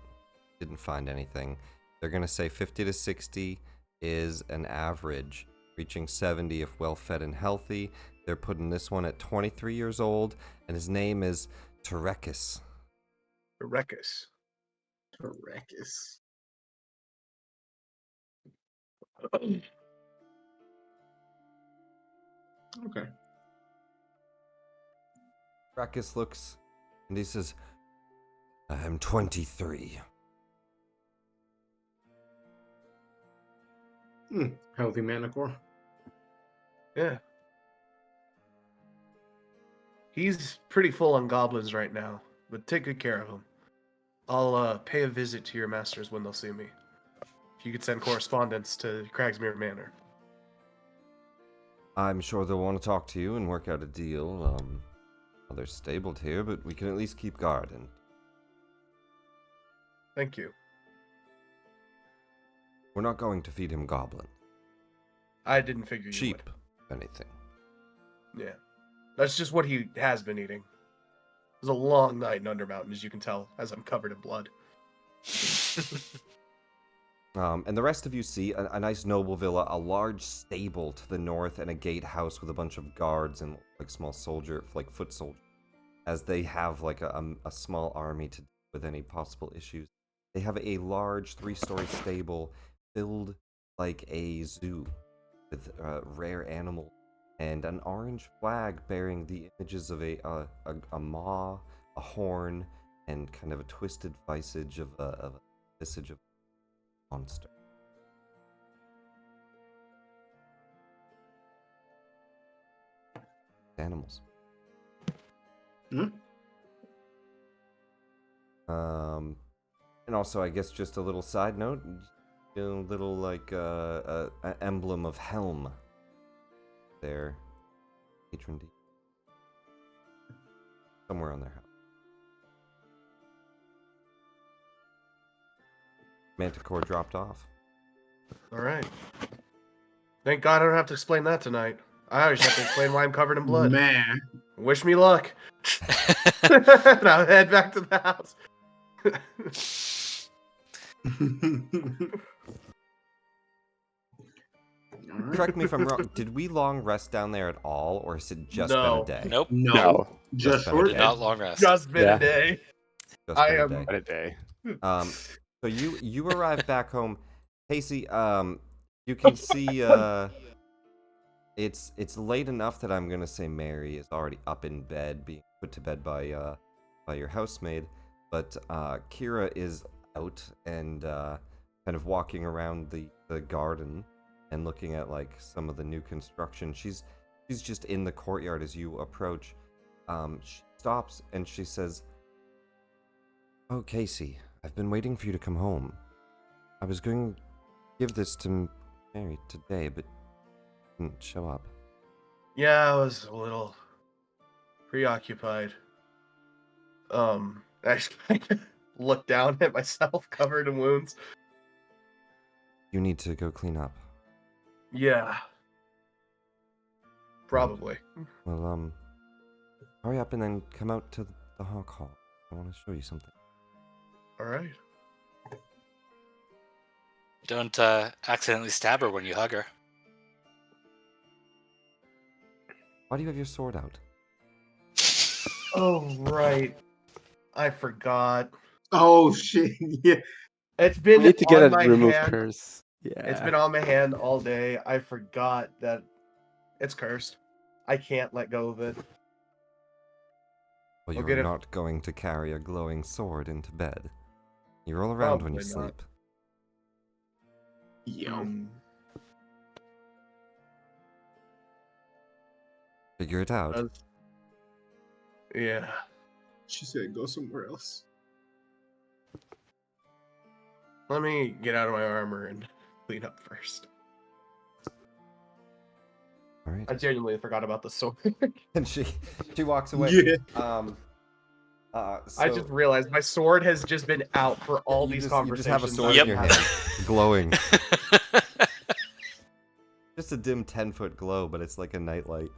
Didn't find anything. They're going to say 50 to 60 is an average, reaching 70 if well fed and healthy. They're putting this one at 23 years old, and his name is Terekis. Rekus. Terekis. Okay. Terekis looks, and he says, I'm 23. Healthy Manticore. Yeah. He's pretty full on goblins right now, but take good care of him. I'll pay a visit to your masters when they'll see me. If you could send correspondence to Kragsmere Manor. I'm sure they'll want to talk to you and work out a deal. Well, they're stabled here, but we can at least keep guard. And Thank you. we're not going to feed him goblin. I didn't figure you Sheep, if anything. would. Yeah. That's just what he has been eating. It was a long night in Undermountain, as you can tell, as I'm covered in blood. And the rest of you see a nice noble villa, a large stable to the north, and a gatehouse with a bunch of guards and like small foot soldiers, as they have like a small army to deal with any possible issues. They have a large 3-story stable filled like a zoo with rare animals and an orange flag bearing the images of a maw, a horn, and kind of a twisted visage of a visage of monster. Animals. And also, I guess just a little side note, a little like emblem of Helm. Their patron deity. Somewhere on their house. Manticore dropped off. All right. Thank God I don't have to explain that tonight. I always have to explain why I'm covered in blood. Man. Wish me luck. And I'll head back to the house. Correct me if I'm wrong. Did we long rest down there at all, or has it just been No. a day? Nope. No, No. just Just been a short. Did day. not long rest. Just been Yeah. a day. Just I been a am. day. What a day. So you arrive back home, Casey. You can see it's late enough that I'm gonna say Mary is already up in bed, being put to bed by your housemaid, but Kira is out and kind of walking around the garden and looking at like some of the new construction. She's just in the courtyard as you approach. She stops and she says, "Oh, Casey, I've been waiting for you to come home. I was going to give this to Mary today, but you didn't show up." Yeah, I was a little preoccupied. I just kind of looked down at myself, covered in wounds. You need to go clean up. Yeah. Probably. Well, hurry up and then come out to the Hawk Hall. I want to show you something. All right. Don't accidentally stab her when you hug her. Why do you have your sword out? Oh, right. I forgot. Oh shit! Yeah. It's We been need to get on a my remove hand. curse. Yeah. It's been on my hand all day. I forgot that it's cursed. I can't let go of it. Well, I'll you're get it- not going to carry a glowing sword into bed. You roll around when you Probably not. sleep. Yo. Hmm. Figure it out. Does- Yeah. She said go somewhere else. Let me get out of my armor and clean up first. All right. I genuinely forgot about the sword. And she walks away. Yeah. I just realized my sword has just been out for all you these just conversations. have a sword Yep. in your hand, glowing. Just a dim 10-foot glow, but it's like a nightlight.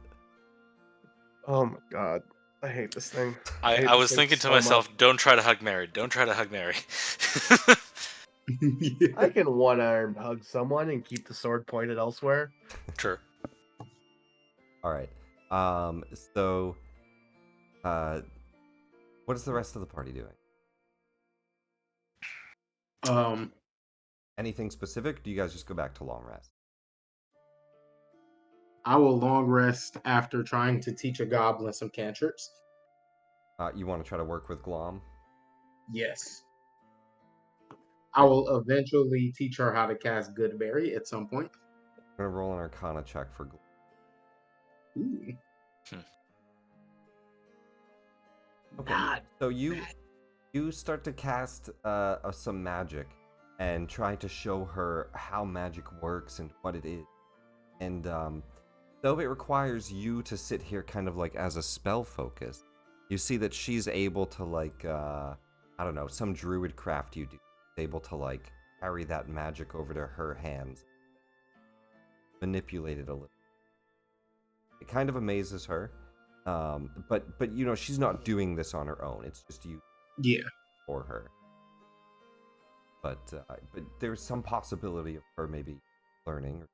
Oh my god. I hate this thing. I hate was this thing thinking to so myself, much. don't try to hug Mary. Don't try to hug Mary. Yeah. I can one-armed hug someone and keep the sword pointed elsewhere. True. All right. So, what is the rest of the party doing? Anything specific? Do you guys just go back to long rest? I will long rest after trying to teach a goblin some cantrips. You want to try to work with Glom? Yes. I will eventually teach her how to cast Goodberry at some point. I'm gonna roll an Arcana check for Glom. Ooh. Okay. Not So you start to cast some magic and try to show her how magic works and what it is. And though it requires you to sit here kind of like as a spell focus, you see that she's able to like I don't know, some druid craft you do, is able to like carry that magic over to her hands, manipulate it a little. It kind of amazes her, but you know she's not doing this on her own. It's just you Yeah. for her. But there's some possibility of her maybe learning.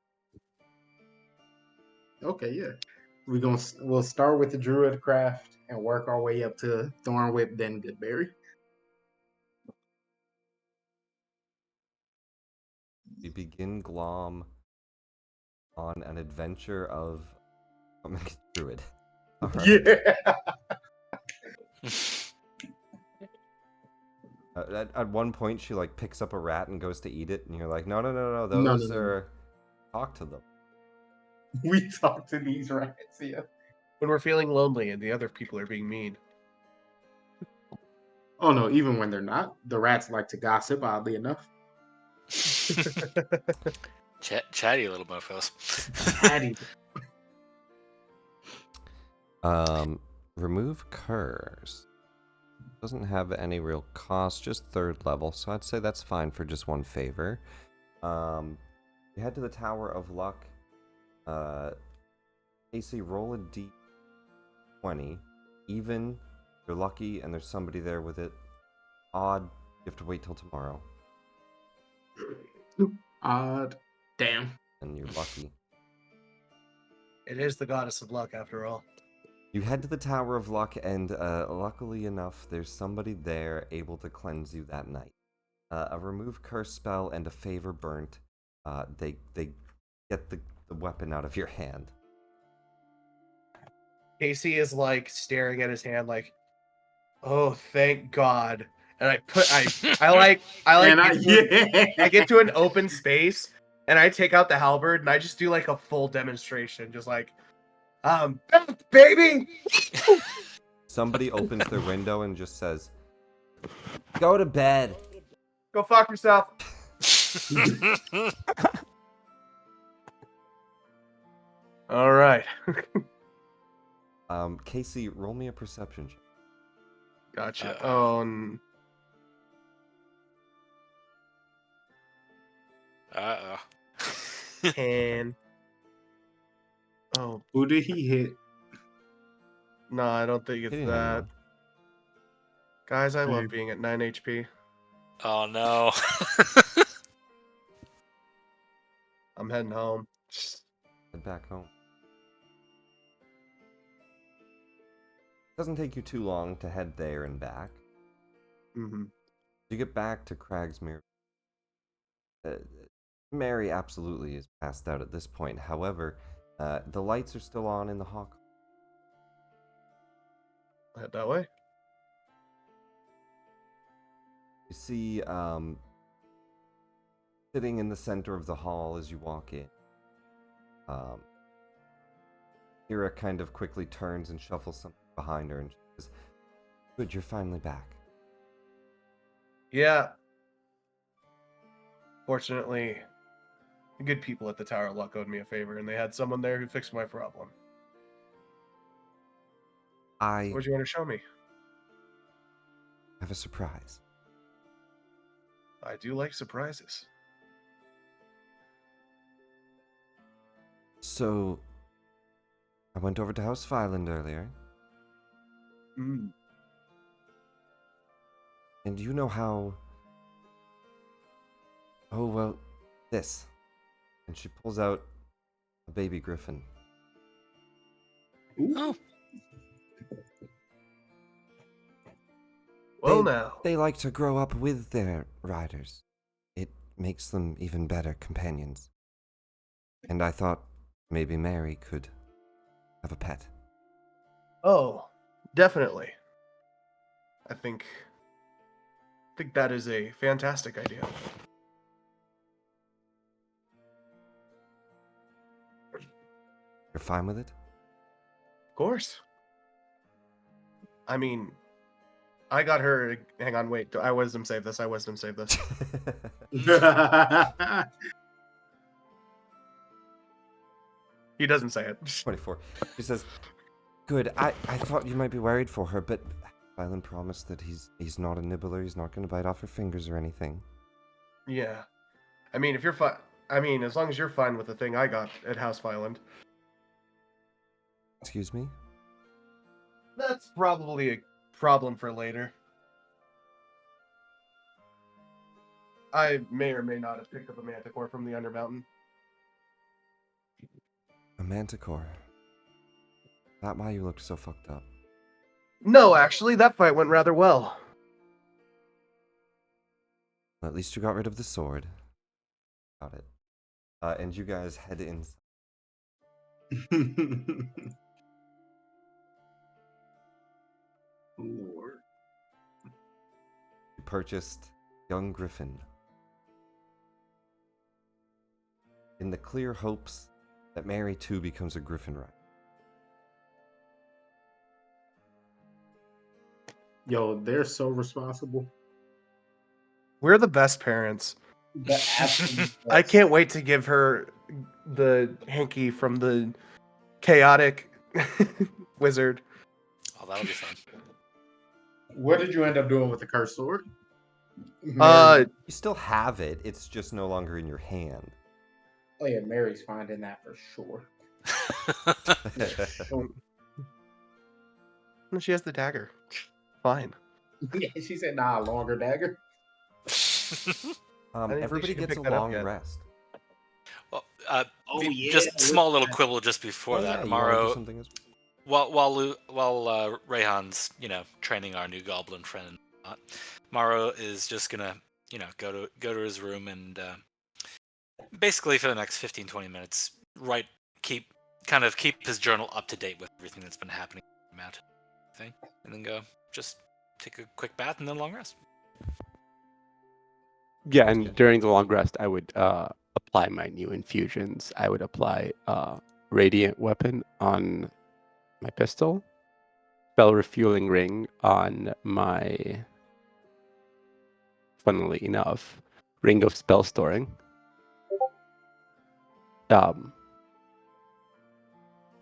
Okay, yeah. We'll start with the druid craft and work our way up to Thorn Whip, then Goodberry. We begin Glom on an adventure of becoming a druid. All right. Yeah. At one point, she like picks up a rat and goes to eat it, and you're like, no, No, those no. are talk to them. We talk to these rats, yeah. When we're feeling lonely and the other people are being mean. Oh no, even when they're not, the rats like to gossip, oddly enough. Chatty little mofos. Hattie. Remove curse. Doesn't have any real cost, just 3rd level, so I'd say that's fine for just 1 favor. You head to the Tower of Luck. AC, roll a d20. Even, you're lucky, and there's somebody there with it. Odd, have to wait till tomorrow, Odd. Damn. and you're lucky. It is the goddess of luck, after all. You head to the Tower of Luck, and luckily enough, there's somebody there able to cleanse you that night. A remove curse spell and a favor burnt. They get the weapon out of your hand. Casey is like staring at his hand, like, "Oh, thank God!" And I And I get to an open space, and I take out the halberd, and I just do like a full demonstration, just like, baby. Somebody opens their window and just says, "Go to bed." Go fuck yourself. All right. Casey, roll me a perception check. Gotcha. Uh-oh. 10. Oh, Who did he hit? no, I don't think He it's didn't hit that. anyone. Guys, I Hey. love being at 9 HP. Oh no. I'm heading home. Head back home. Doesn't take you too long to head there and back. Mm-hmm. You get back to Cragsmere. Mary absolutely is passed out at this point. However, the lights are still on in the hawk. Head that way. You see, sitting in the center of the hall as you walk in, Ira kind of quickly turns and shuffles something behind her and she says, "Good, you're finally back." Yeah. Fortunately, the good people at the Tower of Luck owed me a favor, and they had someone there who fixed my problem. I What do you want to show me? have a surprise. I do like surprises. So, I went over to House Fyland earlier, Mm. and you know how... Oh, well, this. And she pulls out a baby griffin. Oh. Well, now. They like to grow up with their riders. It makes them even better companions. And I thought maybe Mary could have a pet. Oh, definitely. I think that is a fantastic idea. You're fine with it? Of course. I mean, I got her. Hang on, wait. I wisdom save this. I wisdom save this. He doesn't say it. 24. She says, "Good, I thought you might be worried for her, but Fyland promised that he's not a nibbler, he's not going to bite off her fingers or anything." Yeah. I mean, if you're fine. I mean, as long as you're fine with the thing I got at House Fyland. Excuse me? That's probably a problem for later. I may or may not have picked up a manticore from the Undermountain. A manticore. That why you looked so fucked up. No, actually, that fight went rather well. Well, at least you got rid of the sword. Got it. And you guys head in. Lord. You purchased young Griffin. In the clear hopes that Mary too becomes a Griffin rider. Yo, they're so responsible. We're the best parents. The absolute I best. can't wait to give her the hanky from the chaotic wizard. Oh, that'll be fun. What did you end up doing with the cursed sword? Uh, You still have it, it's just no longer in your hand. Oh yeah, Mary's finding that for sure. she has the dagger. Fine. Yeah, she said, "Nah, longer dagger." think we Everybody should gets pick a that up long yet. rest. Well, Oh, yeah, just with small little that. quibble just before Yeah, that. you want to do Morrow, something as while Rayhan's training our new goblin friend and whatnot, Morrow is just gonna go to his room and basically for the next 15-20 minutes keep his journal up to date with everything that's been happening on the mountain thing, and then go just take a quick bath and then long rest. Yeah, Sounds and good. during the long rest, I would apply my new infusions. I would apply radiant weapon on my pistol, spell refueling ring on my, funnily enough, ring of spell storing.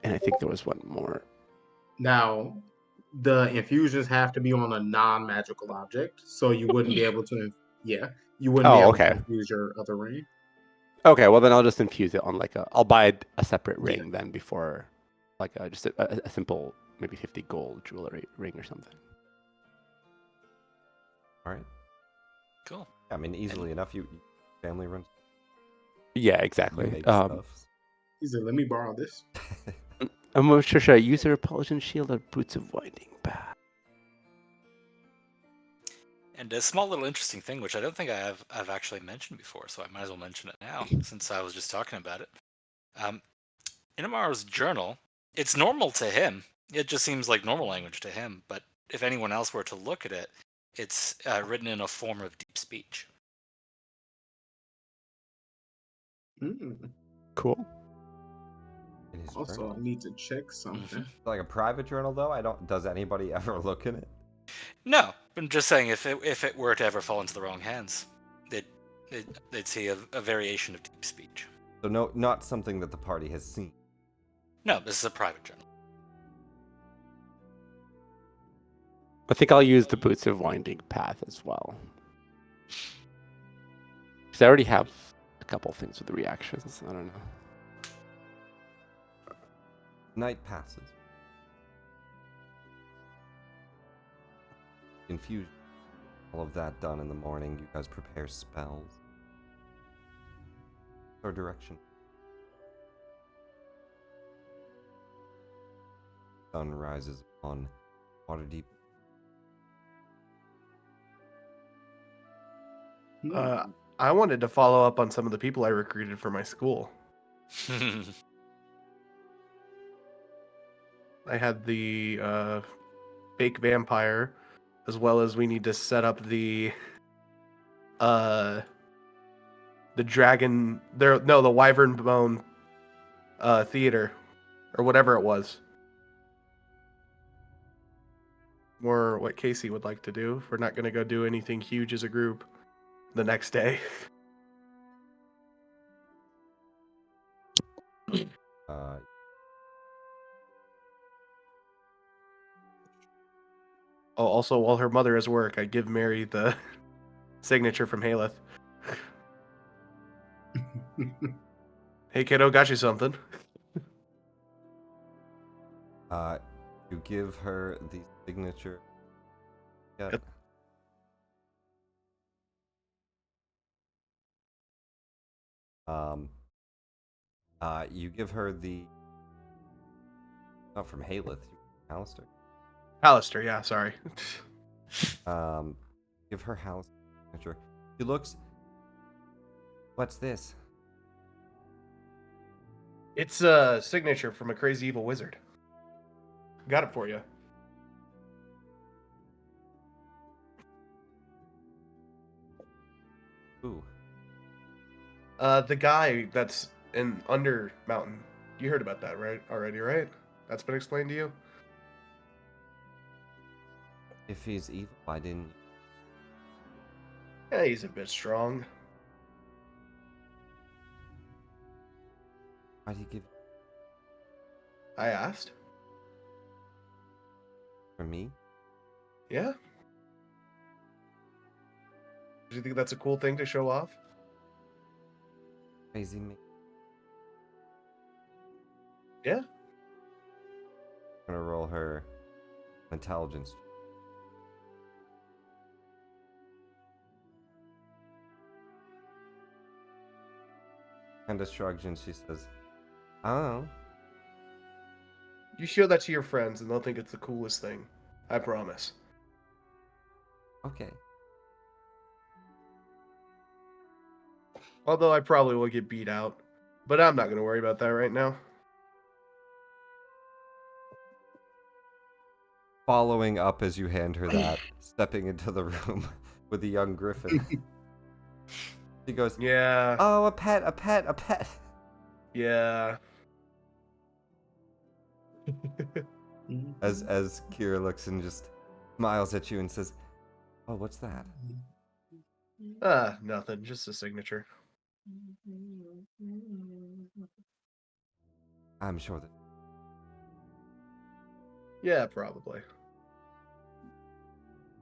And I think there was one more. Now, the infusions have to be on a non-magical object, so you wouldn't be able to. Yeah, you wouldn't be Oh, able to okay. infuse your other ring. Okay, well then I'll just infuse it on I'll buy a separate Yeah. ring then before, just a simple maybe 50 gold jewelry ring or something. All right. Cool. I mean, easily enough. You family runs. Yeah, You exactly. make stuff. He said, "Let me borrow this." I'm not sure, should I use a repulsion shield or boots of winding path? And a small little interesting thing, which I don't think I've actually mentioned before, so I might as well mention it now since I was just talking about it. In Amaro's journal, it's normal to him. It just seems like normal language to him. But if anyone else were to look at it, it's written in a form of deep speech. Mm. Cool. In his Also, journal. I need to check something. Like a private journal, though. I don't. Does anybody ever look in it? No, I'm just saying if it were to ever fall into the wrong hands, they'd see a variation of deep speech. So no, not something that the party has seen. No, this is a private journal. I think I'll use the boots of winding path as well. Because I already have a couple things with the reactions. I don't know. Night passes. Infusion. All of that done in the morning. You guys prepare spells. Or direction. Sun rises on Waterdeep. I wanted to follow up on some of the people I recruited for my school. I had the fake vampire, as well as we need to set up the dragon. The Wyvern Bone theater, or whatever it was. More what Casey would like to do. If we're not going to go do anything huge as a group the next day. Uh, Oh, also, while her mother is work, I give Mary the signature from Halleth. Hey, kiddo, got you something. you give her the signature. Yeah. Yep. You give her the. Not from Halleth, Alistair. Alistair, yeah, sorry. Give her house signature. She looks. What's this? It's a signature from a crazy evil wizard. Got it for you. Ooh. The guy that's in Undermountain. You heard about that, right? Already, right? That's been explained to you? If he's evil, I didn't. Yeah, he's a bit strong. Why'd he give I asked. for me? Yeah? Do you think that's a cool thing to show off? Crazy me. Yeah? I'm gonna roll her intelligence. kind of shrugs and she says, I don't know. You show that to your friends and they'll think it's the coolest thing. I promise. Okay. Although I probably will get beat out. But I'm not going to worry about that right now. Following up as you hand her that, stepping into the room with a young griffin. She goes, Yeah. oh, a pet, a pet, a pet. Yeah. As Kira looks and just smiles at you and says, oh, what's that? Nothing. Just a signature. I'm sure that Yeah, probably.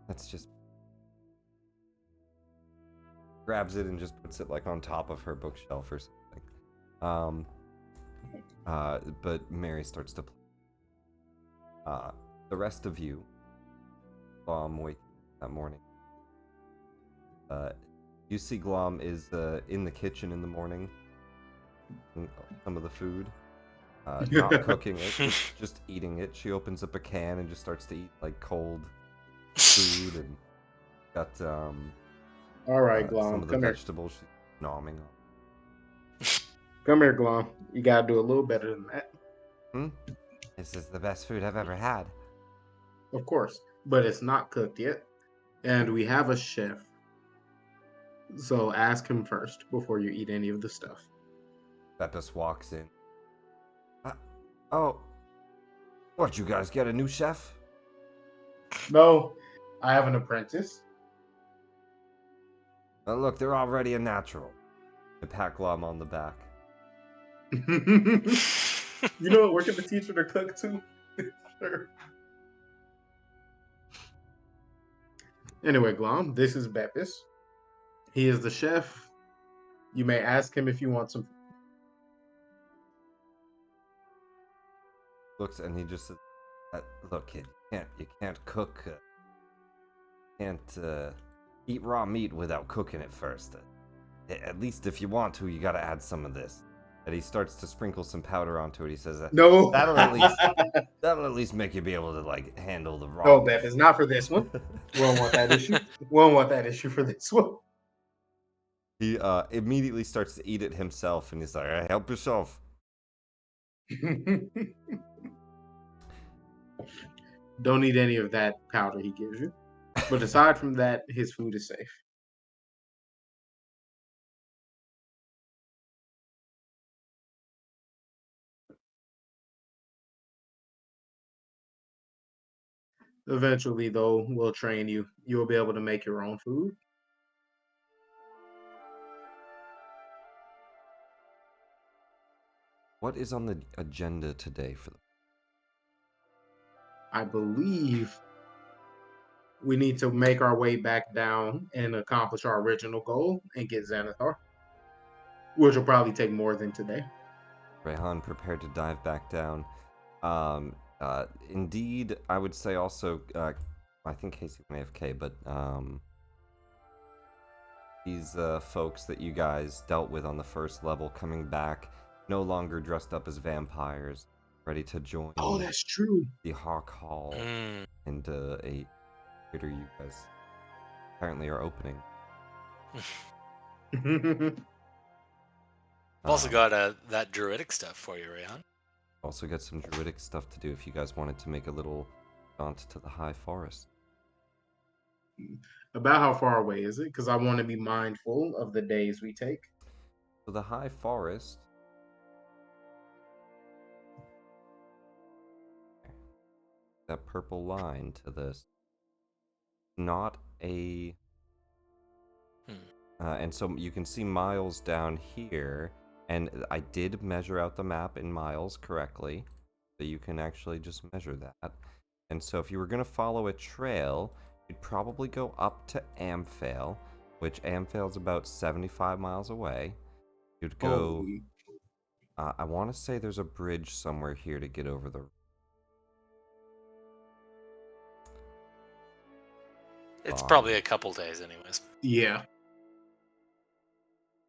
that's just... Grabs it and just puts it like on top of her bookshelf or something. But Mary starts to play. The rest of you, Glom waking that morning. You see Glom is in the kitchen in the morning. Some of the food. Not cooking it, just eating it. She opens up a can and just starts to eat like cold food and got All right, some Glom, of the come here. vegetables she's nomming on. Come here, Glom. You gotta do a little better than that. This is the best food I've ever had. Of course, but it's not cooked yet, and we have a chef. So ask him first before you eat any of the stuff. Beppis walks in. Oh, what, you guys get a new chef? No, I have an apprentice. Look, they're already a natural. I pat Glom on the back. You know what? We're gonna teach her to cook too. Sure. Anyway, Glom, this is Beppis. He is the chef. You may ask him if you want some. Looks and he just says, "Look, kid, you can't cook. Can't eat raw meat without cooking it first. At least if you want to, you gotta add some of this." And he starts to sprinkle some powder onto it. He says, No. that'll at least make you be able to like handle the raw." No, Beppis, not for this one. We don't want that issue. We don't want that issue for this one. He immediately starts to eat it himself, and he's like, "Hey, help yourself." Don't eat any of that powder he gives you. But aside from that, his food is safe. Eventually, though, we'll train you. You'll be able to make your own food. What is on the agenda today for them? I believe we need to make our way back down and accomplish our original goal and get Xanathar, which will probably take more than today. Rehan prepared to dive back down. Indeed, I would say also, I think Casey may have K, but these folks that you guys dealt with on the first level coming back, no longer dressed up as vampires, ready to join Oh, that's true. the Hawk Hall and a theater you guys apparently are opening. I've also got that druidic stuff for you, Rayan. Also got some druidic stuff to do if you guys wanted to make a little jaunt to the high forest. About how far away is it? Because I want to be mindful of the days we take. So the high forest, that purple line to this, not a... and so you can see miles down here, and I did measure out the map in miles correctly, so you can actually just measure that. And so if you were going to follow a trail, you'd probably go up to Amphale, which Amphale's about 75 miles away. You'd go... I want to say there's a bridge somewhere here to get over the... It's probably a couple days anyways. Yeah.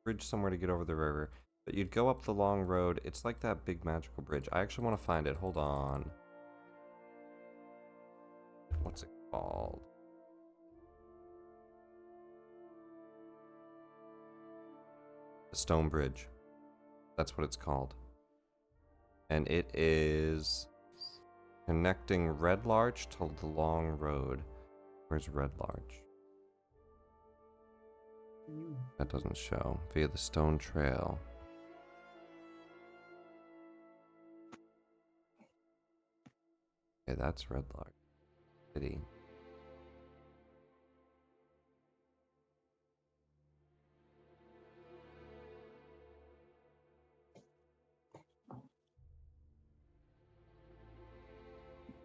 Bridge somewhere to get over the river. But you'd go up the long road. It's like that big magical bridge. I actually want to find it. Hold on. What's it called? The Stone Bridge. That's what it's called. And it is connecting Red Larch to the long road. Where's Red Larch? That doesn't show. Via the Stone Trail. Okay, that's Red Larch City.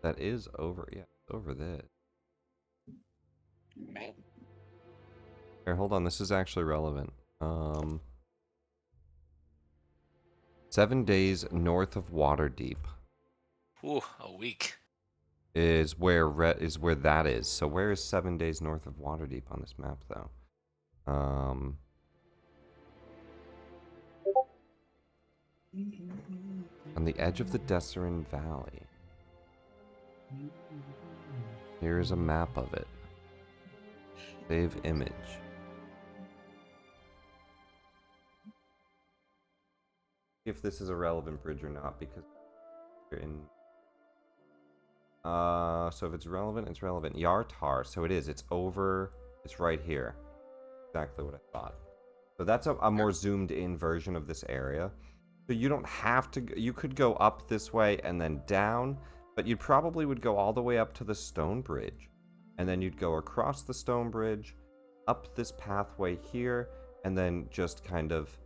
That is over, yeah, over there. Man. Here, hold on, this is actually relevant. 7 days north of Waterdeep Ooh, a week. is where that is. So where is 7 days north of Waterdeep on this map, though? On the edge of the Desserin Valley. Here's a map of it. Save image. If this is a relevant bridge or not, because you're in. So if it's relevant, it's relevant. Yartar, so it is. It's over. It's right here. Exactly what I thought. So that's a more zoomed in version of this area. So you don't have to. You could go up this way and then down, but you probably would go all the way up to the stone bridge, and then you'd go across the stone bridge, up this pathway here, and then just kind of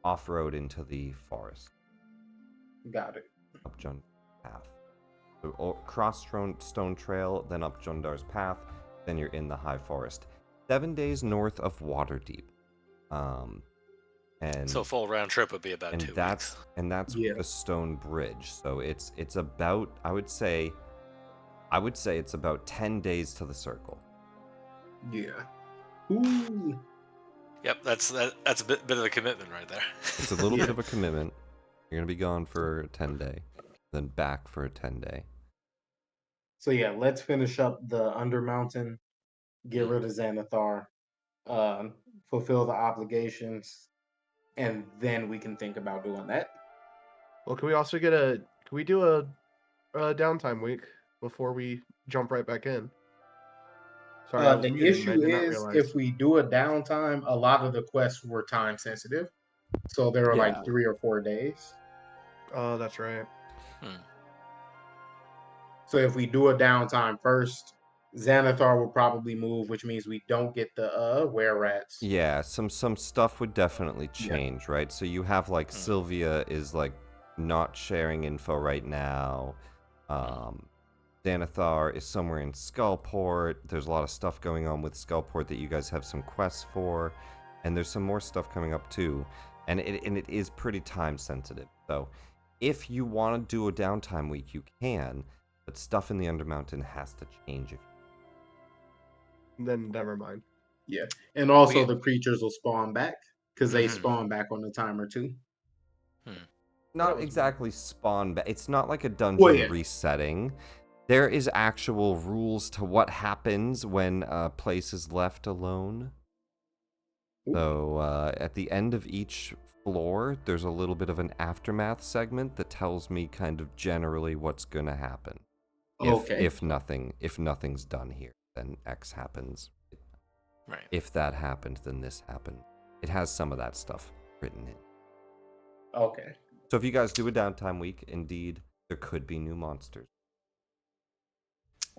off-road into the forest. Got it. Up Jundar's path. So cross stone trail, then up Jundar's path, then you're in the high forest. 7 days north of Waterdeep. And So a full round trip would be about and 2 that's weeks. and that's Yeah. the stone bridge. So it's about I would say it's about 10 days to the circle. Yeah. Ooh. Yep, that's a bit of a commitment right there. It's a little Yeah. bit of a commitment. You're gonna be gone for a 10-day, then back for a 10-day. So yeah, let's finish up the Undermountain, get Mhm. rid of Xanathar, fulfill the obligations, and then we can think about doing that. Well, can we also can we do a downtime week before we jump right back in? Sorry, I was The muted and I issue did not is realize. if we do a downtime, a lot of the quests were time sensitive. So there were like Yeah. 3 or 4 days. Oh, that's right. So if we do a downtime first, Xanathar will probably move, which means we don't get the were rats. Yeah, some stuff would definitely Yeah. change, right? So you have like Sylvia is like not sharing info right now. Xanathar is somewhere in Skullport. There's a lot of stuff going on with Skullport that you guys have some quests for, and there's some more stuff coming up too. And it is pretty time sensitive. So if you want to do a downtime week, you can, but stuff in the Undermountain has to change. Then never mind. Yeah. And also We- the creatures will spawn back because they Mhm. spawn back on the timer too. Not was exactly spawn, but it's not like a dungeon Well, yeah. resetting. There is actual rules to what happens when a place is left alone. So at the end of each floor, there's a little bit of an aftermath segment that tells me kind of generally what's gonna happen. Okay. If nothing's done here, then X happens. Right. If that happened, then this happened. It has some of that stuff written in. Okay. So if you guys do a downtime week, indeed, there could be new monsters.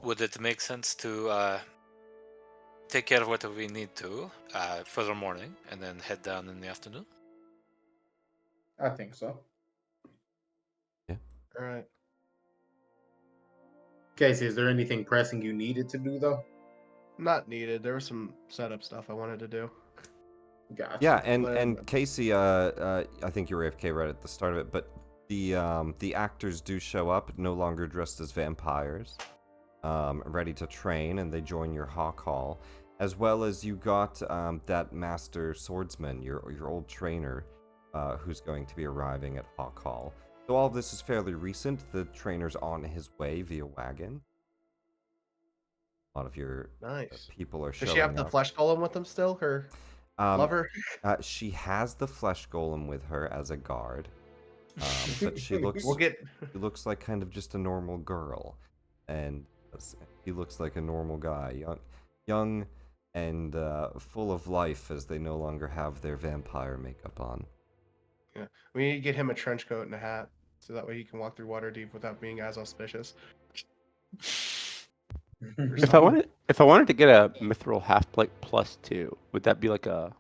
Would it make sense to take care of what we need to for the morning and then head down in the afternoon? I think so. All right. Casey, is there anything pressing you needed to do though? Not needed. There was some setup stuff I wanted to do. Gotcha. Yeah, But- and Casey, I think you were AFK right at the start of it, but the actors do show up, no longer dressed as vampires, ready to train, and they join your Hawk Hall, as well as you got that master swordsman, your old trainer, who's going to be arriving at Hawk Hall. So all of this is fairly recent. The trainer's on his way via wagon. A lot of your Nice. people are Does showing she have the up. flesh golem with them still? Her lover? She has the flesh golem with her as a guard, but she looks We'll get. she looks like kind of just a normal girl, and he looks like a normal guy, young and full of life, as they no longer have their vampire makeup on. Yeah, we need to get him a trench coat and a hat, so that way he can walk through Waterdeep without being as auspicious. Or If something. I wanted to get a mithril half plate +2, would that be like a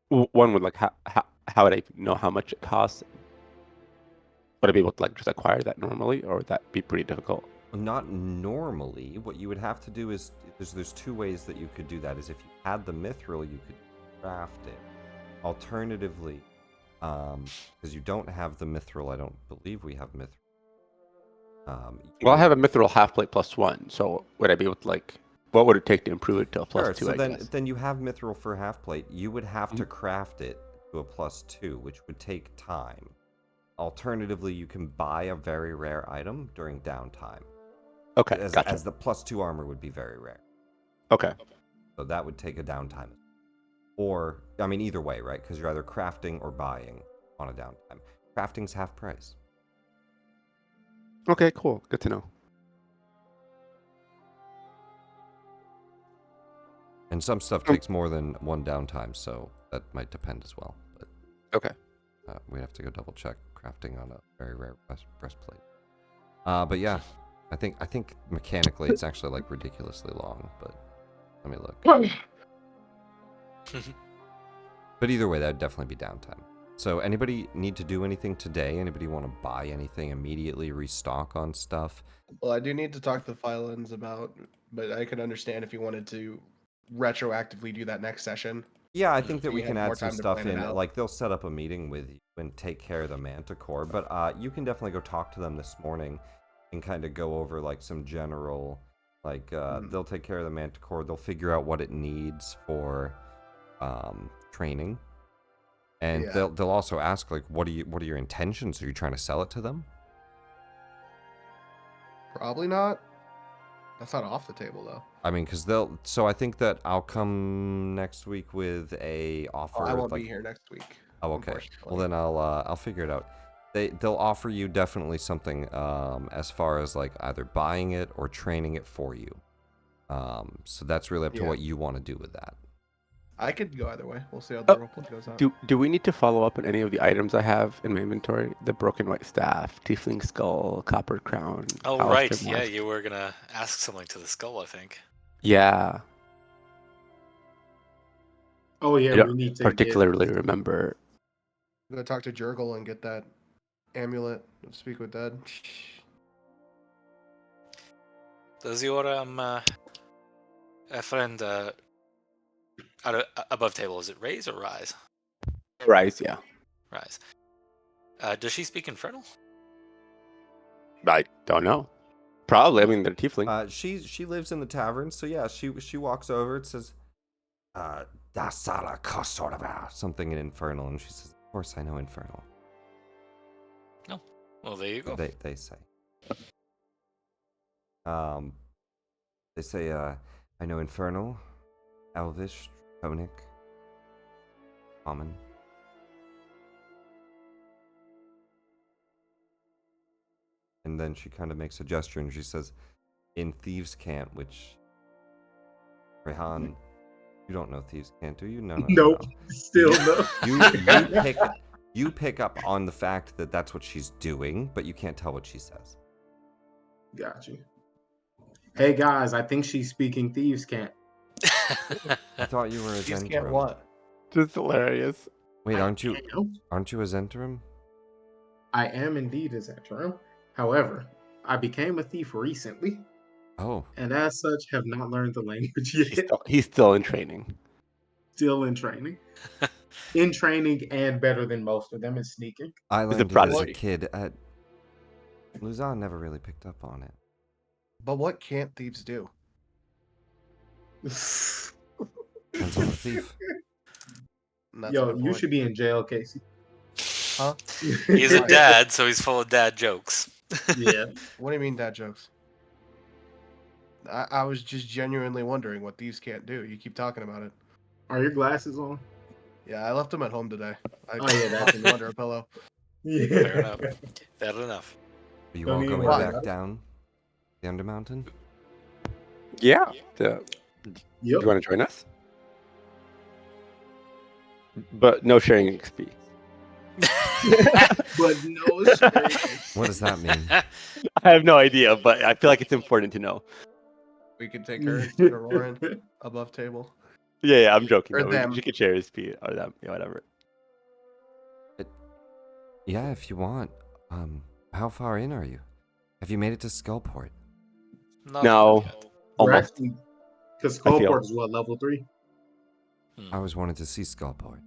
one with like how would I know how much it costs? Would I be able to like just acquire that normally, or would that be pretty difficult? Not normally. What you would have to do is there's two ways that you could do that. Is if you had the mithril, you could craft it. Alternatively, because you don't have the mithril, I don't believe we have mithril. Well, I have a mithril half plate +1, so would I be able to like? What would it take to improve it to a +2? So I guess. then you have mithril for half plate. You would have to craft it to a +2, which would take time. Alternatively, you can buy a very rare item during downtime. Okay, gotcha. As the +2 armor would be very rare. Okay. So that would take a downtime. Or, I mean, either way, right? Because you're either crafting or buying on a downtime. Crafting's half price. Okay, cool. Good to know. And some stuff takes more than one downtime, so that might depend as well. But Okay. we have to go double check crafting on a very rare breastplate. But yeah, I think mechanically it's actually like ridiculously long. But let me look. But either way, that would definitely be downtime. So anybody need to do anything today? Anybody want to buy anything immediately? Restock on stuff? Well, I do need to talk to the Phylons about, but I could understand if you wanted to retroactively do that next session. Yeah, I think that So we you can have more add some time to stuff plan it in. out. Like they'll set up a meeting with you and take care of the Manticore. But you can definitely go talk to them this morning and kind of go over like some general, like they'll take care of the Manticore. They'll figure out what it needs for training, and Yeah. they'll also ask like, what are your intentions? Are you trying to sell it to them? Probably not. That's not off the table though. I mean, because so I think that I'll come next week with a offer. Oh, I won't like, be here next week. Oh, okay. Well, unfortunately. then I'll figure it out. They'll offer you definitely something as far as like either buying it or training it for you. So that's really up to Yeah. what you want to do with that. I could go either way. We'll see how the roleplay goes out. Do we need to follow up on any of the items I have in my inventory? The broken white staff, tiefling skull, copper crown. Oh, Alistair right. Yeah, mask. you were going to ask something to the skull, I think. Yeah. Oh yeah, I we don't need to particularly remember. I'm gonna talk to Jurgle and get that amulet of Speak with Dead. Does your friend above table, is it raise or rise? Rise, yeah. Rise. Does she speak Infernal? I don't know. Probably. I mean, they're tiefling. She lives in the tavern, so yeah, she walks over. It says, "Dasala Kosoraba," something in Infernal, and she says, "Of course I know Infernal." No. Well, there you go. They say. They say, I know Infernal, Elvish, Draconic, Common. And then she kind of makes a gesture and she says, in Thieves' Cant, which, Rehan, you don't know Thieves' Cant, do you? No. Nope. Still no. You pick up on the fact that that's what she's doing, but you can't tell what she says. Got you. Hey guys, I think she's speaking Thieves' Cant. I thought you were a You just Zentrum. can't what? Just hilarious. Wait, I aren't you am. a Zentrum? I am indeed a Zentrum. However, I became a thief recently, Oh, and as such have not learned the language yet. He's still in training. Still in training. In training and better than most of them in sneaking. I He's a learned it as a prodigy. kid. Luzon never really picked up on it. But what can't thieves do? Depends on the thief. And that's Yo, my you point. should be in jail, Casey. Huh? He's a dad, so he's full of dad jokes. Yeah. What do you mean dad jokes? I was just genuinely wondering what thieves can't do. You keep talking about it. Are your glasses on? Yeah, I left them at home today. I Oh, yeah, that's locked them under a pillow. Yeah. Fair enough. Fair enough. Are you Don't all even going worry back about it. down the Undermountain? Yeah. Do Yep. you want to join us? But no sharing XP. But no strings. What does that mean? I have no idea, but I feel like it's important to know. We could take her instead of Roran above table. Yeah, I'm joking. Or Though. them. You could share XP or them, yeah, whatever. Yeah, if you want. How far in are you? Have you made it to Skullport? Not No. quite yet. Almost. Because I feel- Skullport is what, level 3? I always wanted to see Skullport.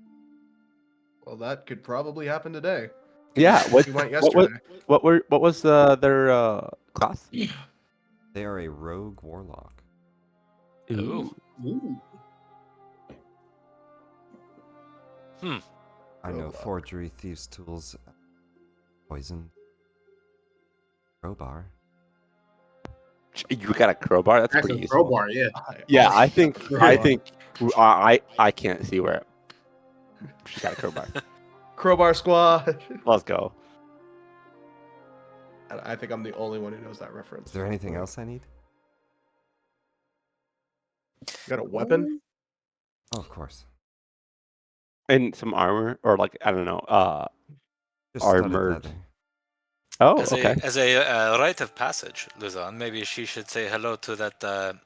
Well, that could probably happen today. Yeah. We went yesterday. What was their class? They are a rogue warlock. Ooh. Ooh. I know Rogue forgery, thieves' tools, poison, crowbar. You got a crowbar? That's pretty Actually, useful. crowbar, yeah. Yeah, I think Crowbar. I can't see where she got a crowbar. Crowbar Squad. Let's go. I think I'm the only one who knows that reference. Is there anything else I need? You got a weapon? Oh, of course. And some armor, or like I don't know, Just studded armored. leather. Oh, As okay. a rite of passage, Luzon, maybe she should say hello to that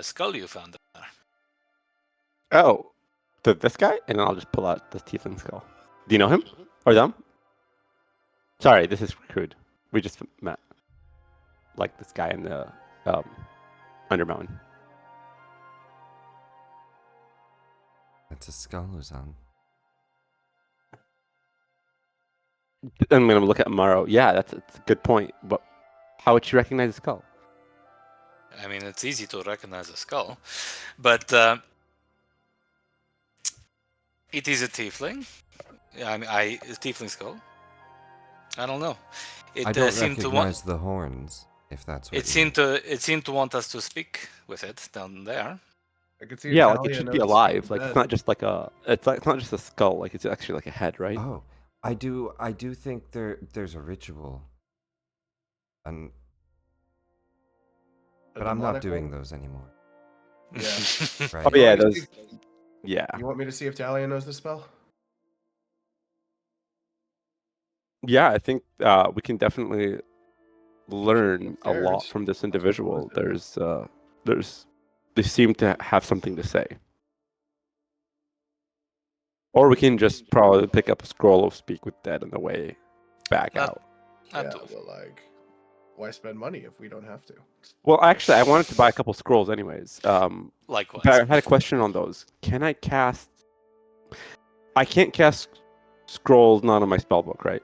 skull you found there. Oh, this guy, and then I'll just pull out the tiefling skull. Do you know him or them? Sorry, this is crude. We just met. Like this guy in the Undermountain. That's a skull, Luzon. I'm gonna look at Morrow. Yeah, that's a good point. But how would you recognize a skull? I mean, it's easy to recognize a skull, but it is a tiefling. I mean, a tiefling skull. I don't know. It I don't seemed to want. recognize the horns, if that's what It you seemed to want us to speak with it down there. I could see. Yeah, if like it Talia should be knows to alive. speak Like with it's that. not just like a. It's not just a skull. Like it's actually like a head, right? Oh, I do think there's a ritual. And A but I'm not demonic doing one? those anymore. Yeah. Right. Oh yeah, You want me to those. see- Yeah, You want me to see if Talia knows the spell? yeah. I think we can definitely learn a lot Cares? from this That's what individual. it was. They seem to have something to say. Or we can just probably pick up a scroll of Speak with Dead on the way back Not- out. Not Yeah, too- but like, why spend money if we don't have to? Well, actually, I wanted to buy a couple scrolls anyways. Likewise. But I had a question on those. Can I cast? I can't cast scrolls not on my spellbook, right?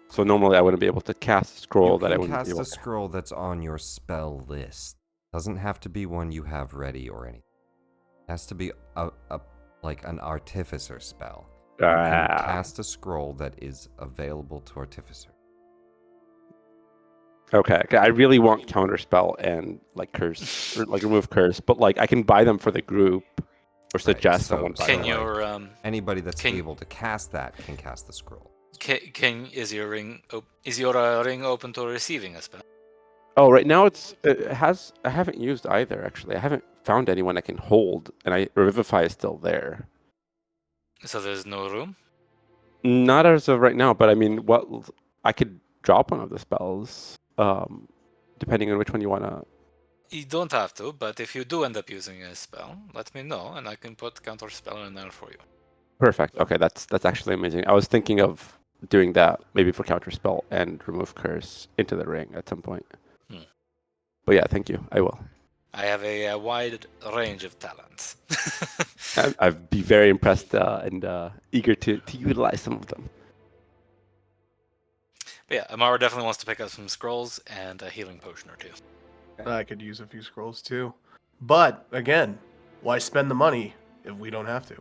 So normally I wouldn't be able to cast a scroll You that I can wouldn't cast be able a to. scroll that's on your spell list. Doesn't have to be one you have ready or anything. It has to be a like an artificer spell. You can Ah, cast a scroll that is available to artificer. okay. I really want counterspell and like curse or like remove curse, but like I can buy them for the group or suggest so- someone buy Can them. you- your Anybody that's Can- able to cast that can cast the scroll. is your ring ring open to receiving a spell? Oh, right now I haven't used either actually. I haven't found anyone I can hold, and Revivify is still there. So there's no room. Not as of right now, but I mean, what I could drop one of the spells, depending on which one you wanna. You don't have to, but if you do end up using a spell, let me know and I can put counter spell in there for you. Perfect. Okay, that's actually amazing. I was thinking of doing that maybe for counterspell and remove curse into the ring at some point. Hmm. But yeah, thank you. I will. I have a wide range of talents. I'd be very impressed and eager to utilize some of them. But yeah, Amara definitely wants to pick up some scrolls and a healing potion or two. I could use a few scrolls too. But again, why spend the money if we don't have to?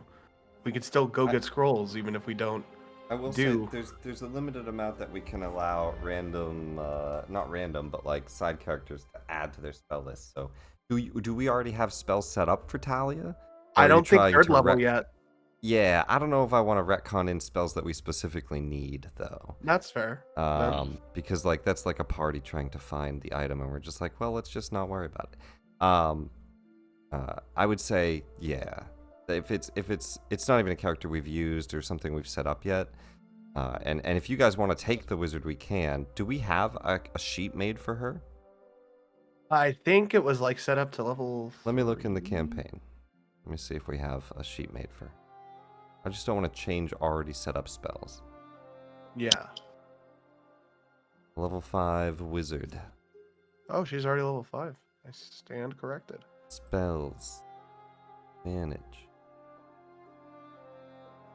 We could still go get scrolls even if we don't. I will do. say there's a limited amount that we can allow random, not random, but like side characters to add to their spell list. So do we already have spells set up for Talia? Or I are you don't think trying third to level yet. Yeah, I don't know if I want to retcon in spells that we specifically need though. That's fair. Because like that's like a party trying to find the item, and we're just like, well, let's just not worry about it. I would say, yeah, if it's not even a character we've used or something we've set up yet. And if you guys want to take the wizard, we can. Do we have a sheet made for her? I think it was like set up to level. Let me look in the 3. campaign. Let me see if we have a sheet made for her. I just don't want to change already set up spells. Yeah. Level 5 wizard. Oh, she's already level 5. I stand corrected. Spells. Manage.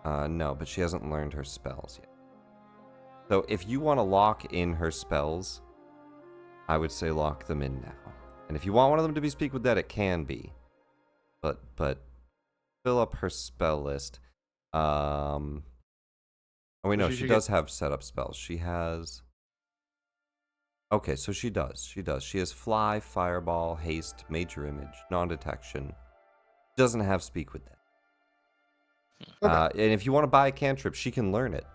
No, but she hasn't learned her spells yet. So if you want to lock in her spells, I would say lock them in now. And if you want one of them to be Speak with Dead, it can be. But fill up her spell list. Oh wait, no, she does have set up spells. She has. Okay, so she does. She has Fly, Fireball, Haste, Major Image, Non-Detection. Doesn't have Speak with Dead. Okay. And if you want to buy a cantrip, she can learn it.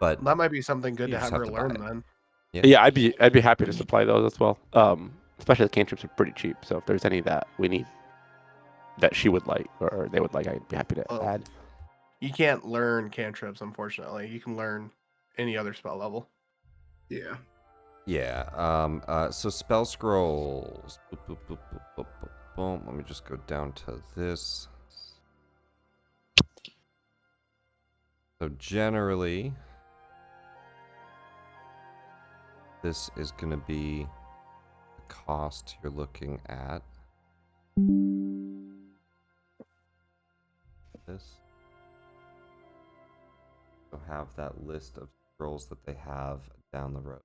But That might be something good you to just have have her to buy learn it. then. Yeah, I'd be happy to supply those as well. Especially the cantrips are pretty cheap, so if there's any that we need that she would like or they would like, I'd be happy to Oh. add. You can't learn cantrips, unfortunately. You can learn any other spell level. Yeah. Yeah. So spell scrolls. Boop, boop, boop, boop, boop, boop, boom. Let me just go down to this. So generally, this is going to be the cost you're looking at. This. So have that list of scrolls that they have down the road.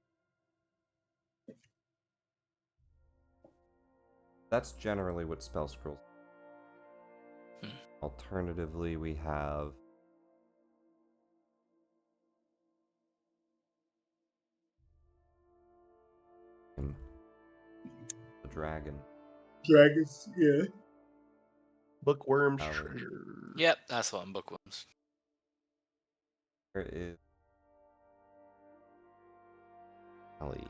That's generally what spell scrolls. Alternatively, we have the dragon. Dragons, yeah. Bookworm's Alley. treasure. Yep, that's one. Bookworms. There is Alley.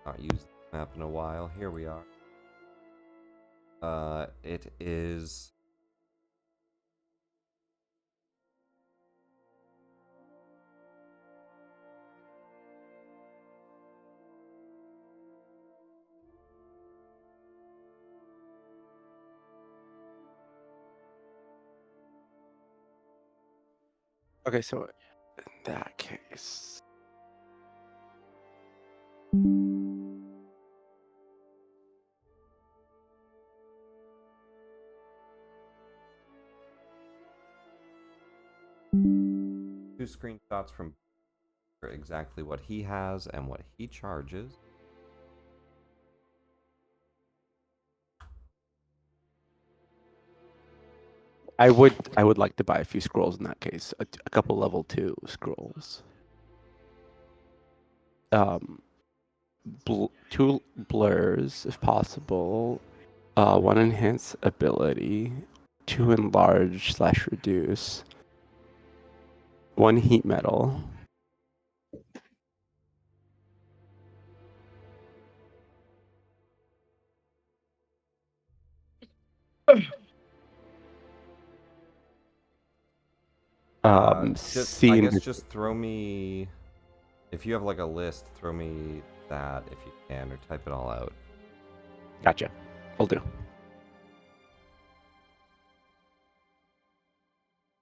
Not used the map in a while. Here we are. It is Okay, so in that case, two screenshots from exactly what he has and what he charges. I would like to buy a few scrolls in that case. A couple level 2 scrolls. 2 blurs if possible. 1 enhance ability. 2 enlarge / reduce. 1 heat metal. I Seeing guess just throw me, if you have like a list, throw me that if you can, or type it all out. Gotcha. Will do.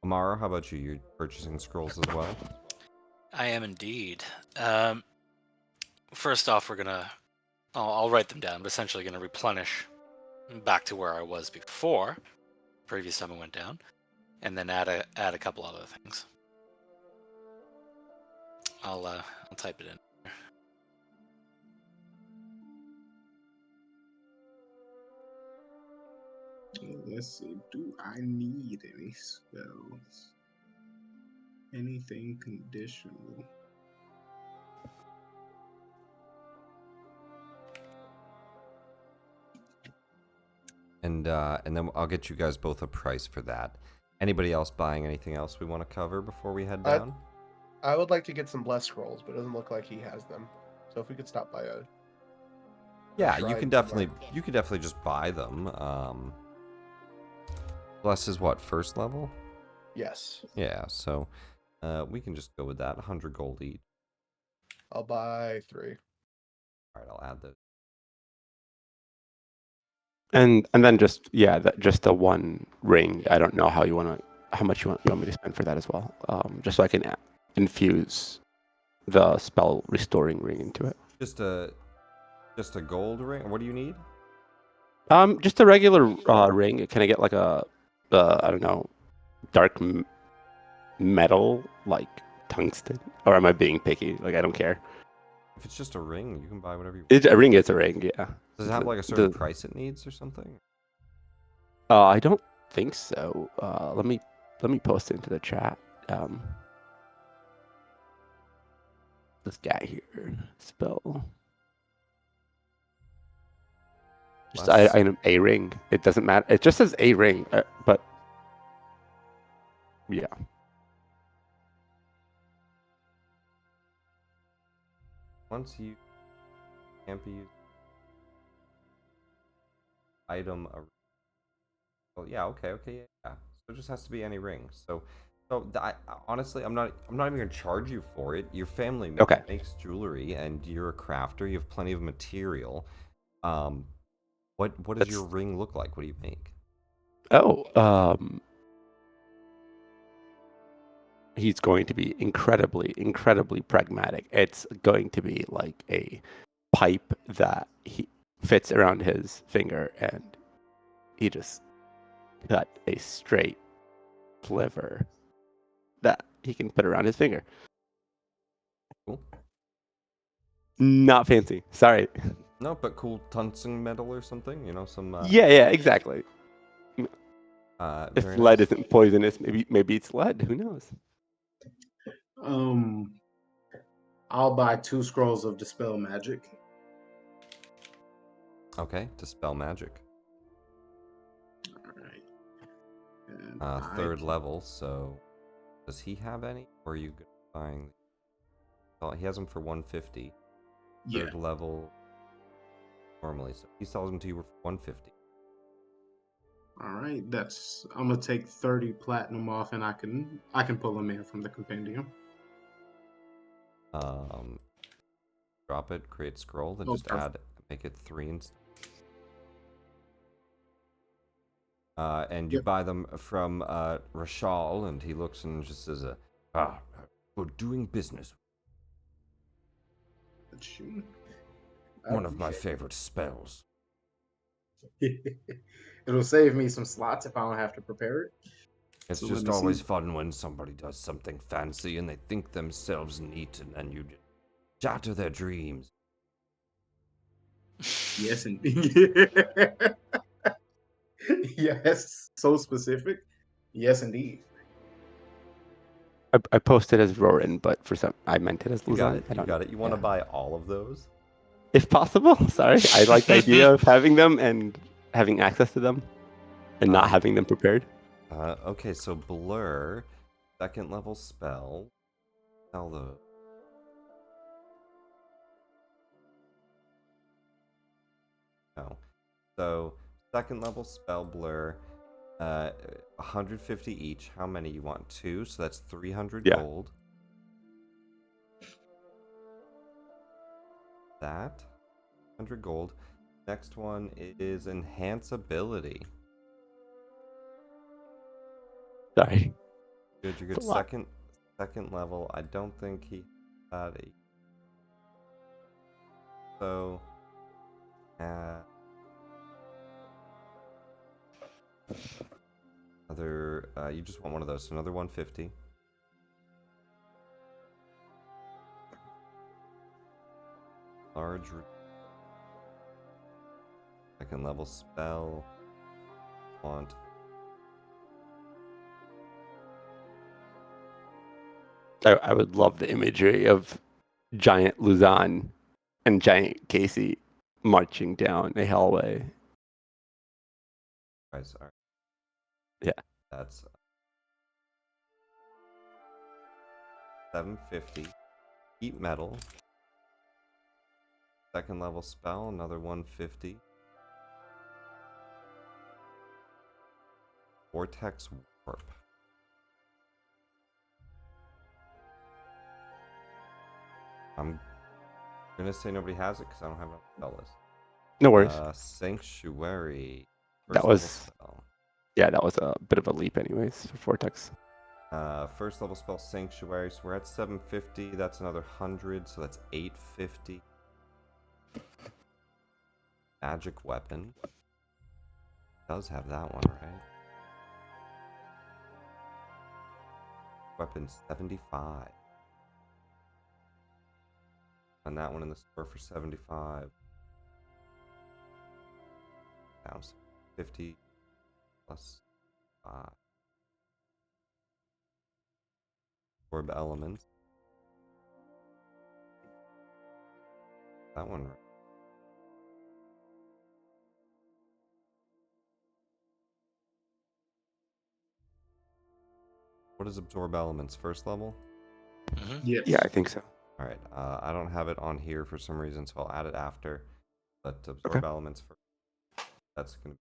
Amara, how about you? You're purchasing scrolls as well? I am indeed. First off, I'll write them down, but essentially gonna replenish back to where I was before, previous time I went down, and then add a couple other things. I'll type it in. Let's see. Do I need any spells? Anything conditional? And then I'll get you guys both a price for that. Anybody else buying anything else we want to cover before we head down? I would like to get some blessed scrolls, but it doesn't look like he has them. So if we could stop by a Yeah, shrine you can somewhere. definitely just buy them. Bless is what, first level? Yes, Yeah, so we can just go with that. 100 gold each. I'll buy 3. All right, I'll add those. And then just just the one ring. I don't know how much you want me to spend for that as well. Just so I can infuse the spell restoring ring into it. Just a gold ring. What do you need? Just a regular ring. Can I get like a I don't know, dark metal like tungsten? Or am I being picky? Like I don't care. If it's just a ring, you can buy whatever you want. A ring is a ring, yeah. Does it have like a certain price it needs or something? I don't think so. Let me post it into the chat. This guy here, spell. Just item a ring. It doesn't matter. It just says a ring, but yeah. Once you can't be used item a. Well, yeah, okay, yeah. So it just has to be any ring. So honestly, I'm not even gonna charge you for it. Your family Okay. makes jewelry, and you're a crafter. You have plenty of material. What does your ring look like? What do you make? Oh, he's going to be incredibly pragmatic. It's going to be like a pipe that he fits around his finger, and he just cut a straight sliver that he can put around his finger. Cool. Not fancy. Sorry. No, but cool tungsten metal or something. You know, some. Yeah, exactly. If Very lead nice. isn't poisonous, maybe it's lead. Who knows? I'll buy 2 scrolls of dispel magic. Okay, dispel magic. All right. And Third level. So, does he have any? Or are you buying? Oh, he has them for 150. Yeah. Third level. Normally, so he sells them to you for 150. All right. I'm gonna take 30 platinum off, and I can pull them in from the compendium. Drop it, create scroll, then Oh, just perfect. make it 3 instead. And you Yep. buy them from Rashal, and he looks and just says, we're doing business. One of my favorite spells. It'll save me some slots if I don't have to prepare it. It's So let just me always see. fun when somebody does something fancy and they think themselves neat, and then you just shatter their dreams. Yes, indeed. Yes, so specific. Yes, indeed. I posted as Rorin, but for some I meant it as You got Luzon. it. I You don't got know. it. You want to buy all of those? If possible. Sorry, I like the idea of having them and having access to them, and not having them prepared. Okay, so Blur, second level spell. Sell the. No. So, second level spell Blur, 150 each. How many you want? 2, so that's 300 Yeah. gold. That 100 gold. Next one is enhance ability. Sorry. Good, you're It's good. a lot. Second level. I don't think he had a. So, you just want one of those. So another 150. large. Second level spell. Want. I would love the imagery of giant Luzon and giant Casey marching down a hallway. Guys, all right. Yeah. That's 750. Heat metal. Second level spell, another 150. Vortex warp. I'm gonna say nobody has it because I don't have it on the spell list. No worries. Sanctuary. That First was- level spell. Yeah, that was a bit of a leap, anyways, for Vortex. First level spell Sanctuary. So we're at 750. That's another 100. So that's 850. Magic weapon. Does have that one, right? Weapon 75. And that one in the store for 75. Down 50 plus 5. Orb elements. That one right. What is absorb elements? First level? Yes. Yeah, I think so. All right. I don't have it on here for some reason, so I'll add it after. But absorb elements first. That's gonna.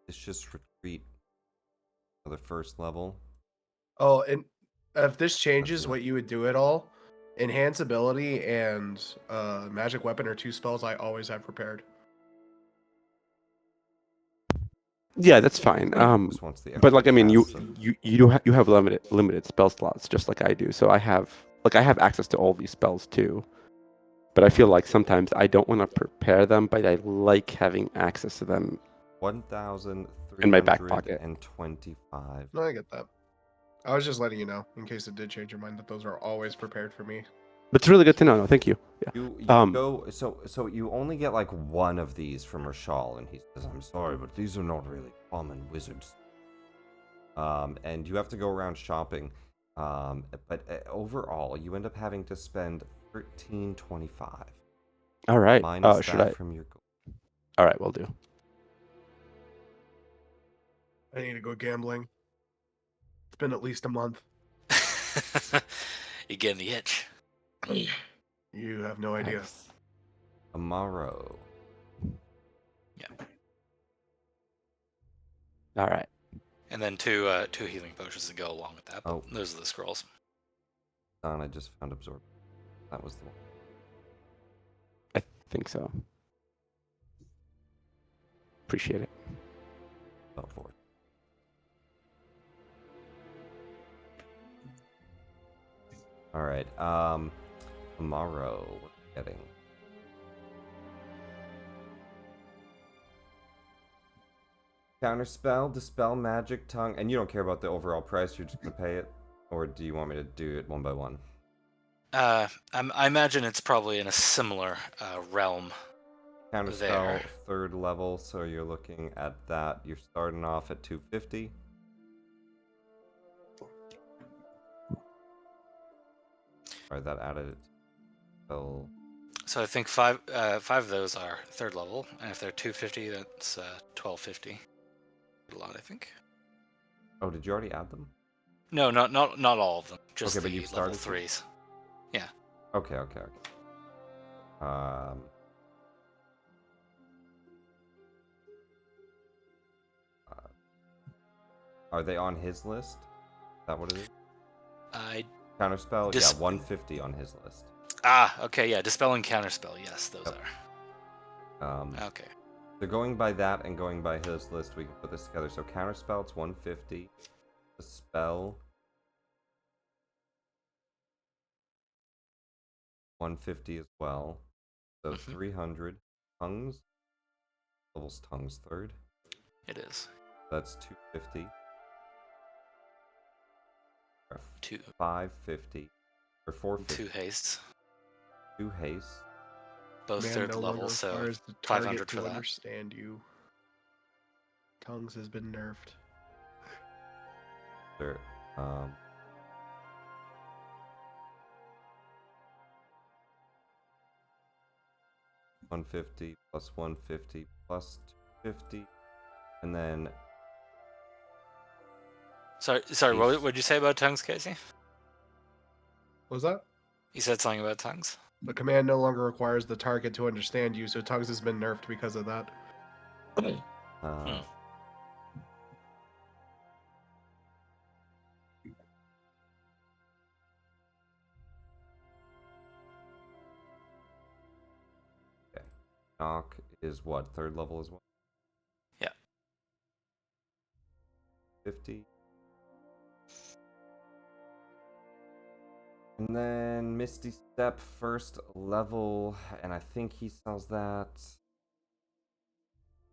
It's just retreat for the first level. Oh, and if this changes That's it. what you would do at all, enhance ability and magic weapon are two spells I always have prepared. Yeah, that's fine. Just wants the But like, I mean, extra you do you have limited spell slots, just like I do. So I have access to all these spells too. But I feel like sometimes I don't want to prepare them, but I like having access to them. 1,325. In my back pocket. No, I get that. I was just letting you know in case it did change your mind that those are always prepared for me. But it's really good to know. No, thank you. Yeah. You Um, go so you only get like one of these from Rashal, and he says, "I'm sorry, but these are not really common wizards." And you have to go around shopping. But overall, you end up having to spend 1325 All right. minus Should that I? from your gold. All right, we'll do. I need to go gambling. It's been at least a month. You getting the itch. You have no idea. Nice. Amaro. All right. And then two healing potions to go along with that. But Oh. those are the scrolls. Don, I just found absorb. That was the one. I think so. Appreciate it. About 4. All right. Amaro, what are we getting? Counterspell, dispel magic, tongue, and you don't care about the overall price. You're just gonna pay it, or do you want me to do it one by one? I imagine it's probably in a similar realm. Counterspell, There. 3rd level, so you're looking at that. You're starting off at 250. Alright, that added it. So So I think five of those are 3rd level, and if they're 250, that's 1250. A lot, I think. oh, did you already add them? No, not all of them. Just Okay, but the you've level started to? 3s. Okay. Are they on his list? Is that what it is? I Counterspell? Dis- Yeah, 150 on his list. okay, yeah, dispel and counterspell. Yes, those Yep. are. Okay. So going by that and going by his list, we can put this together. So counterspell, it's 150. The spell, 150 as well. So Mhm. 300. Tongues. Level's tongues 3rd. It is. That's 250. 2 550 or 450. 2 hastes. 2 haste. Both Man third no level, longer so requires the 500 target for to that. understand you. Tongues has been nerfed. Sure. 150 plus 150 plus 250, and then Sorry. Ace. What did you say about tongues, Casey? What was that? You said something about tongues. The command no longer requires the target to understand you, so Tongues has been nerfed because of that. Uh, okay. Knock is what? Third level as well? Yeah. 50. And then Misty Step first level, and I think he sells that.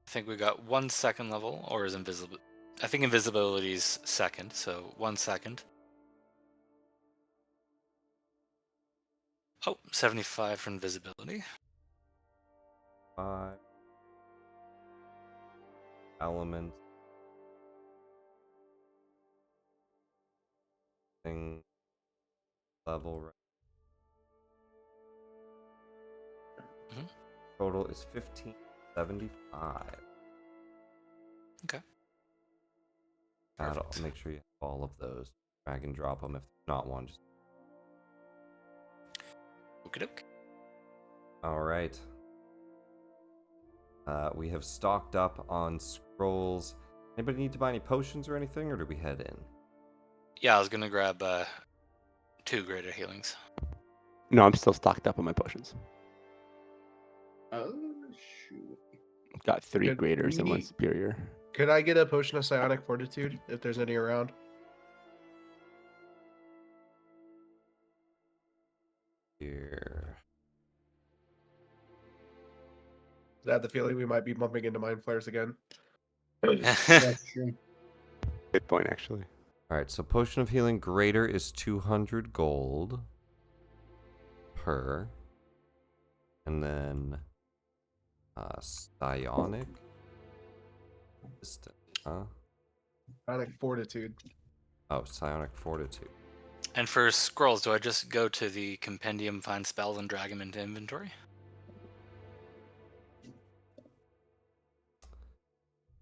I think we got 1 second level, or is invisible? I think invisibility's second, so 1 second. Oh, 75 for invisibility. 5 elements. Thing level. Mhm. Total is 1575. Okay. I'll Perfect. make sure you have all of those. Drag and drop them. If not one, just. Okey-doke. All right. We have stocked up on scrolls. Anybody need to buy any potions or anything, or do we head in? Yeah, I was gonna grab 2 greater healings. No, I'm still stocked up on my potions. Oh shoot! Got 3 Could graders and 1 we- superior. Could I get a potion of psionic fortitude if there's any around? Here. I have the feeling we might be bumping into mind flares again. That's true. Good point, actually. All right. So potion of healing greater is 200 gold per, and then psionic. Huh? Psionic fortitude. Oh, psionic fortitude. And for scrolls, do I just go to the compendium, find spells, and drag them into inventory?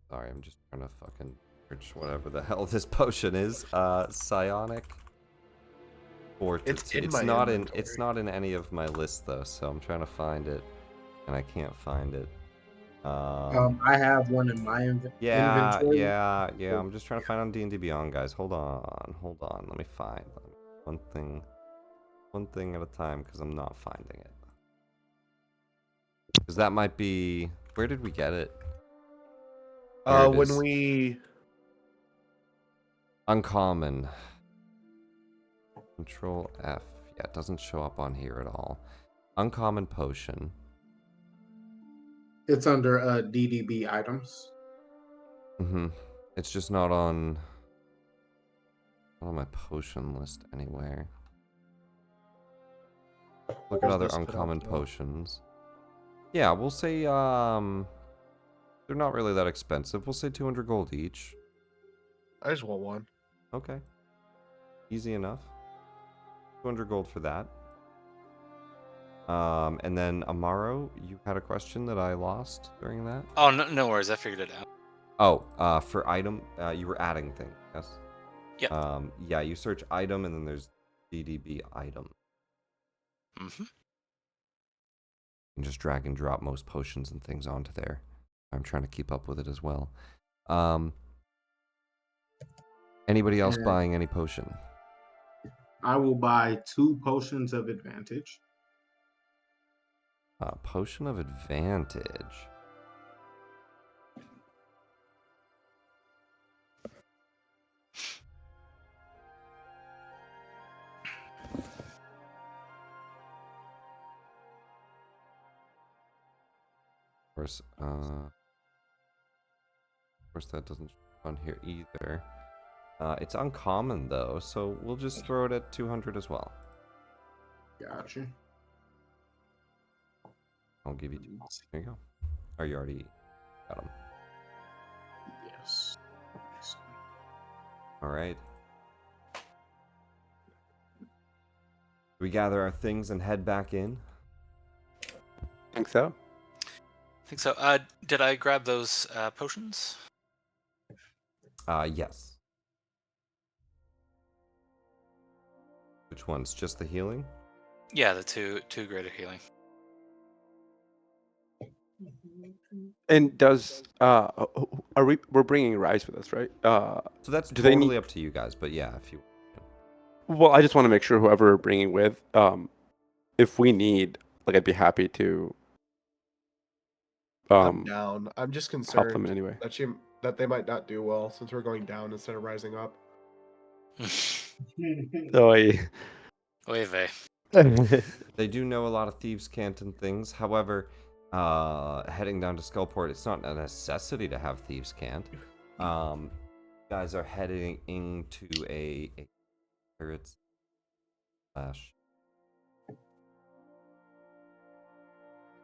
Sorry, I'm just trying to fucking search whatever the hell this potion is. Psionic fortitude. It's in It's my not inventory. it's not in any of my lists though, so I'm trying to find it, and I can't find it. I have one in my Yeah, inventory. yeah. I'm just trying to find on D&D Beyond, guys. Hold on. Let me find one thing at a time, because I'm not finding it. Because that might be. Where did we get it? There it When is. we Uncommon. Control F. Yeah, it doesn't show up on here at all. Uncommon potion. It's under DDB items. It's just not on my potion list anywhere. Look at What other does this put out uncommon to? potions. Yeah, we'll say they're not really that expensive. We'll say 200 gold each. I just want one. Okay. Easy enough. 200 gold for that. And then Amaro, you had a question that I lost during that? Oh, no worries. I figured it out. Oh, for item, you were adding things, yes? Yep. Yeah, you search item and then there's DDB item. Mm-hmm. You can just drag and drop most potions and things onto there. I'm trying to keep up with it as well. Anybody else And buying any potion? I will buy 2 potions of advantage. Potion of advantage. Of course, that doesn't show on here either. It's uncommon though, so we'll just throw it at 200 as well. Gotcha. I'll give you. There you go. Or you already got them. Yes. All right. We gather our things and head back in. Think so? I think so. Did I grab those potions? Yes. Which ones? Just the healing? Yeah, the two greater healing. And does we're bringing Rise with us, right? So that's Do they totally need- up to you guys, but yeah, if you. Well, I just want to make sure whoever we're bringing with, if we need, like, I'd be happy to I'm down. I'm just help them concerned in any way. that they might not do well since we're going down instead of rising up. Oh, Oy vey. They do know a lot of Thieves' Cant and things. However, heading down to Skullport, it's not a necessity to have Thieves' Cant. You guys are heading into a pirates slash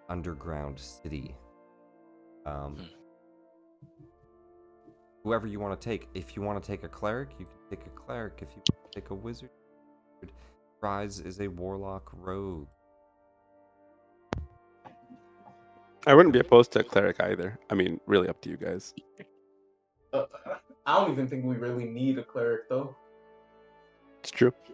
underground city. Whoever you want to take. If you want to take a cleric, you can take a cleric. If you want to take a wizard, Rise is a warlock rogue. I wouldn't be opposed to a cleric either. I mean, really up to you guys. I don't even think we really need a cleric though. It's true. Do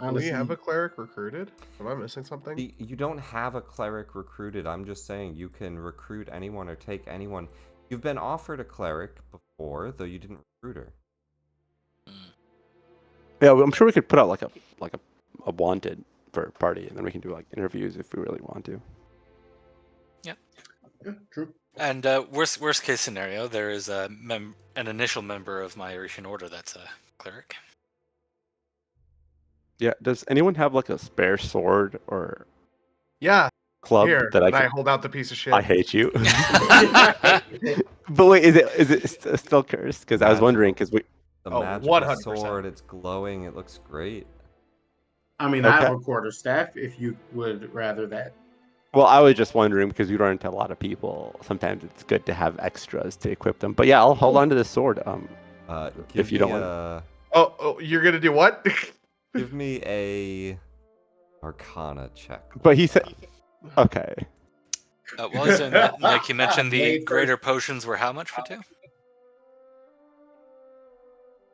we Honestly, have a cleric recruited? Am I missing something? You don't have a cleric recruited. I'm just saying you can recruit anyone or take anyone. You've been offered a cleric before, though you didn't recruit her. Yeah, well, I'm sure we could put out like a wanted for a party, and then we can do like interviews if we really want to. yeah, true. And worst case scenario, there is an initial member of my Orishan order that's a cleric. Yeah. Does anyone have like a spare sword or Yeah. club Here, that and I I can? hold out the piece of shit. I hate you. But wait, is it still cursed? Because I was wondering, because we. The Oh, magical 100%. sword, it's glowing, it looks great. I mean, I have Okay. a quarterstaff if you would rather that. Well, I was just wondering because we run into a lot of people. Sometimes it's good to have extras to equip them. But yeah, I'll hold on to this sword. Give If you me don't want a, Oh, you're gonna do what? give me a Arcana check. But he said, okay. While he's doing that, Nick, you mentioned the Made greater potions were how much for two?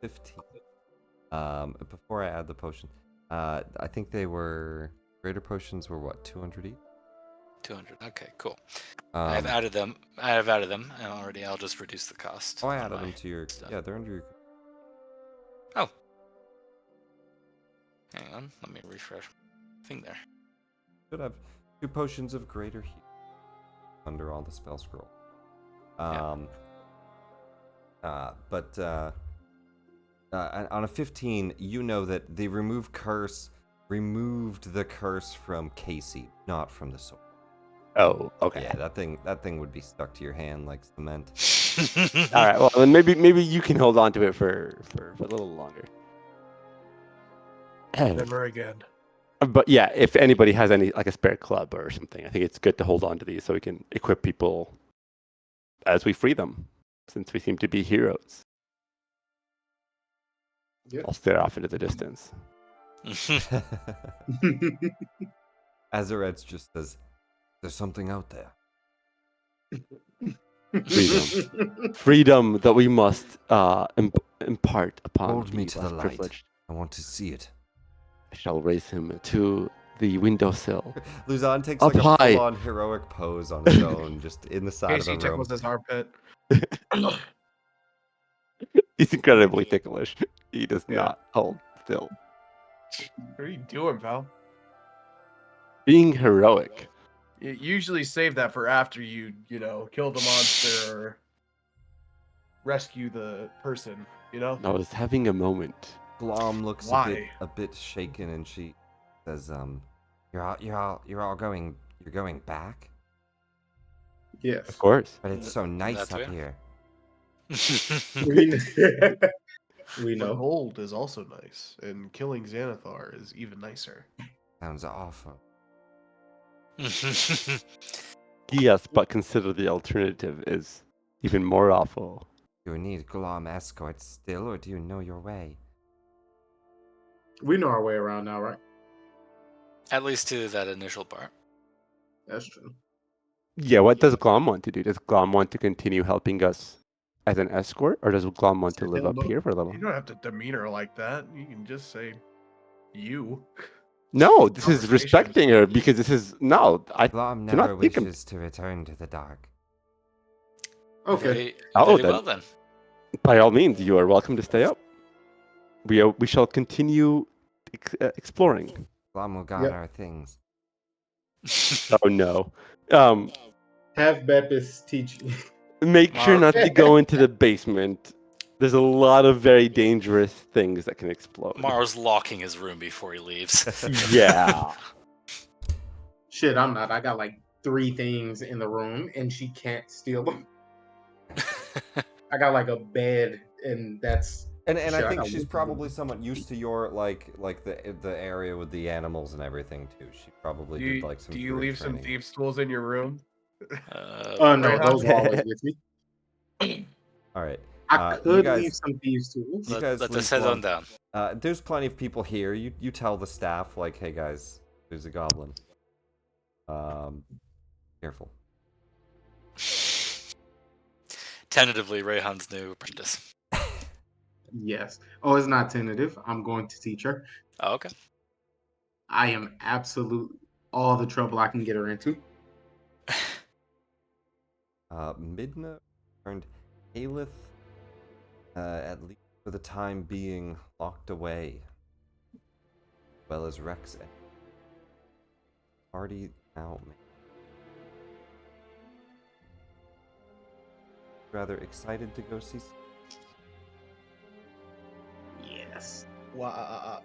15. Before I add the potion, I think they were greater potions were what, 200 each? 200. Okay, cool. I've added them. And already. I'll just reduce the cost. Oh, I on added my them to your. stuff. Yeah, they're under your. Oh. Hang on. Let me refresh my thing there. Should have 2 potions of greater heat under all the spell scroll. But on a 15, you know that the remove curse removed the curse from Casey, not from the sword. Oh, okay. Yeah, that thing would be stuck to your hand like cement. All right. Well, then maybe you can hold on to it for a little longer. Never again. But yeah, if anybody has any like a spare club or something, I think it's good to hold on to these so we can equip people as we free them, since we seem to be heroes. Yep. I'll stare off into the distance. Azarets just says, "There's something out there." Freedom that we must impart upon Hold me the to the less light. privileged. I want to see it. I shall raise him to the windowsill. Luzon takes Up like a high. full-on heroic pose on his own, just in the side Casey of the room. tickles his armpit. He's incredibly ticklish. He does Yeah. not hold still. What are you doing, pal? Being heroic. You usually save that for after you kill the monster or rescue the person, I was having a moment. Glom looks Why? a bit shaken, and she says, you're all going back? Yes. Of course. But it's so nice That's up fair. here." We But know. gold is also nice, and killing Xanathar is even nicer. Sounds awful. Yes, but consider the alternative is even more awful. Do you need glom escorts still, or do you know your way? We know our way around now, right? At least to that initial part. That's true. Yeah, what does Glom want to do? Does Glom want to continue helping us as an escort, or does Glom want to Said live hell up no. here for a little? You don't have to demean her like that. You can just say, "You." No, this is Conversation. respecting her because this is no. I Glom do not never think wishes to return to the dark. Okay. Very, Oh, very then. well then. By all means, you are welcome to stay up. We shall continue exploring. Glom will guard Yep. our things. Oh no. Um, Have Beppis teach you. make sure Mar- not to go into the basement. There's a lot of very dangerous things that can explode. Maro's locking his room before he leaves. Yeah. Shit, I'm not. I got like 3 things in the room, and she can't steal them. I got like a bed, and that's. And shit, I I think got she's one probably somewhat used to your like the area with the animals and everything too. She probably did like some. Do you food leave some training. thieves' tools in your room? No, Right, those huh? were always with me. All right. I You could guys- leave some thieves tools. You guys let leave us head on Glom. down. There's plenty of people here. You tell the staff like, hey guys, there's a goblin. Careful. Tentatively, Rayhan's new apprentice. Yes. Oh, it's not tentative. I'm going to teach her. Oh, okay. I am absolute all the trouble I can get her into. Midna turned Halleth, at least for the time being, locked away. As well as Rex and party now. Rather excited to go see. Yes. Wow.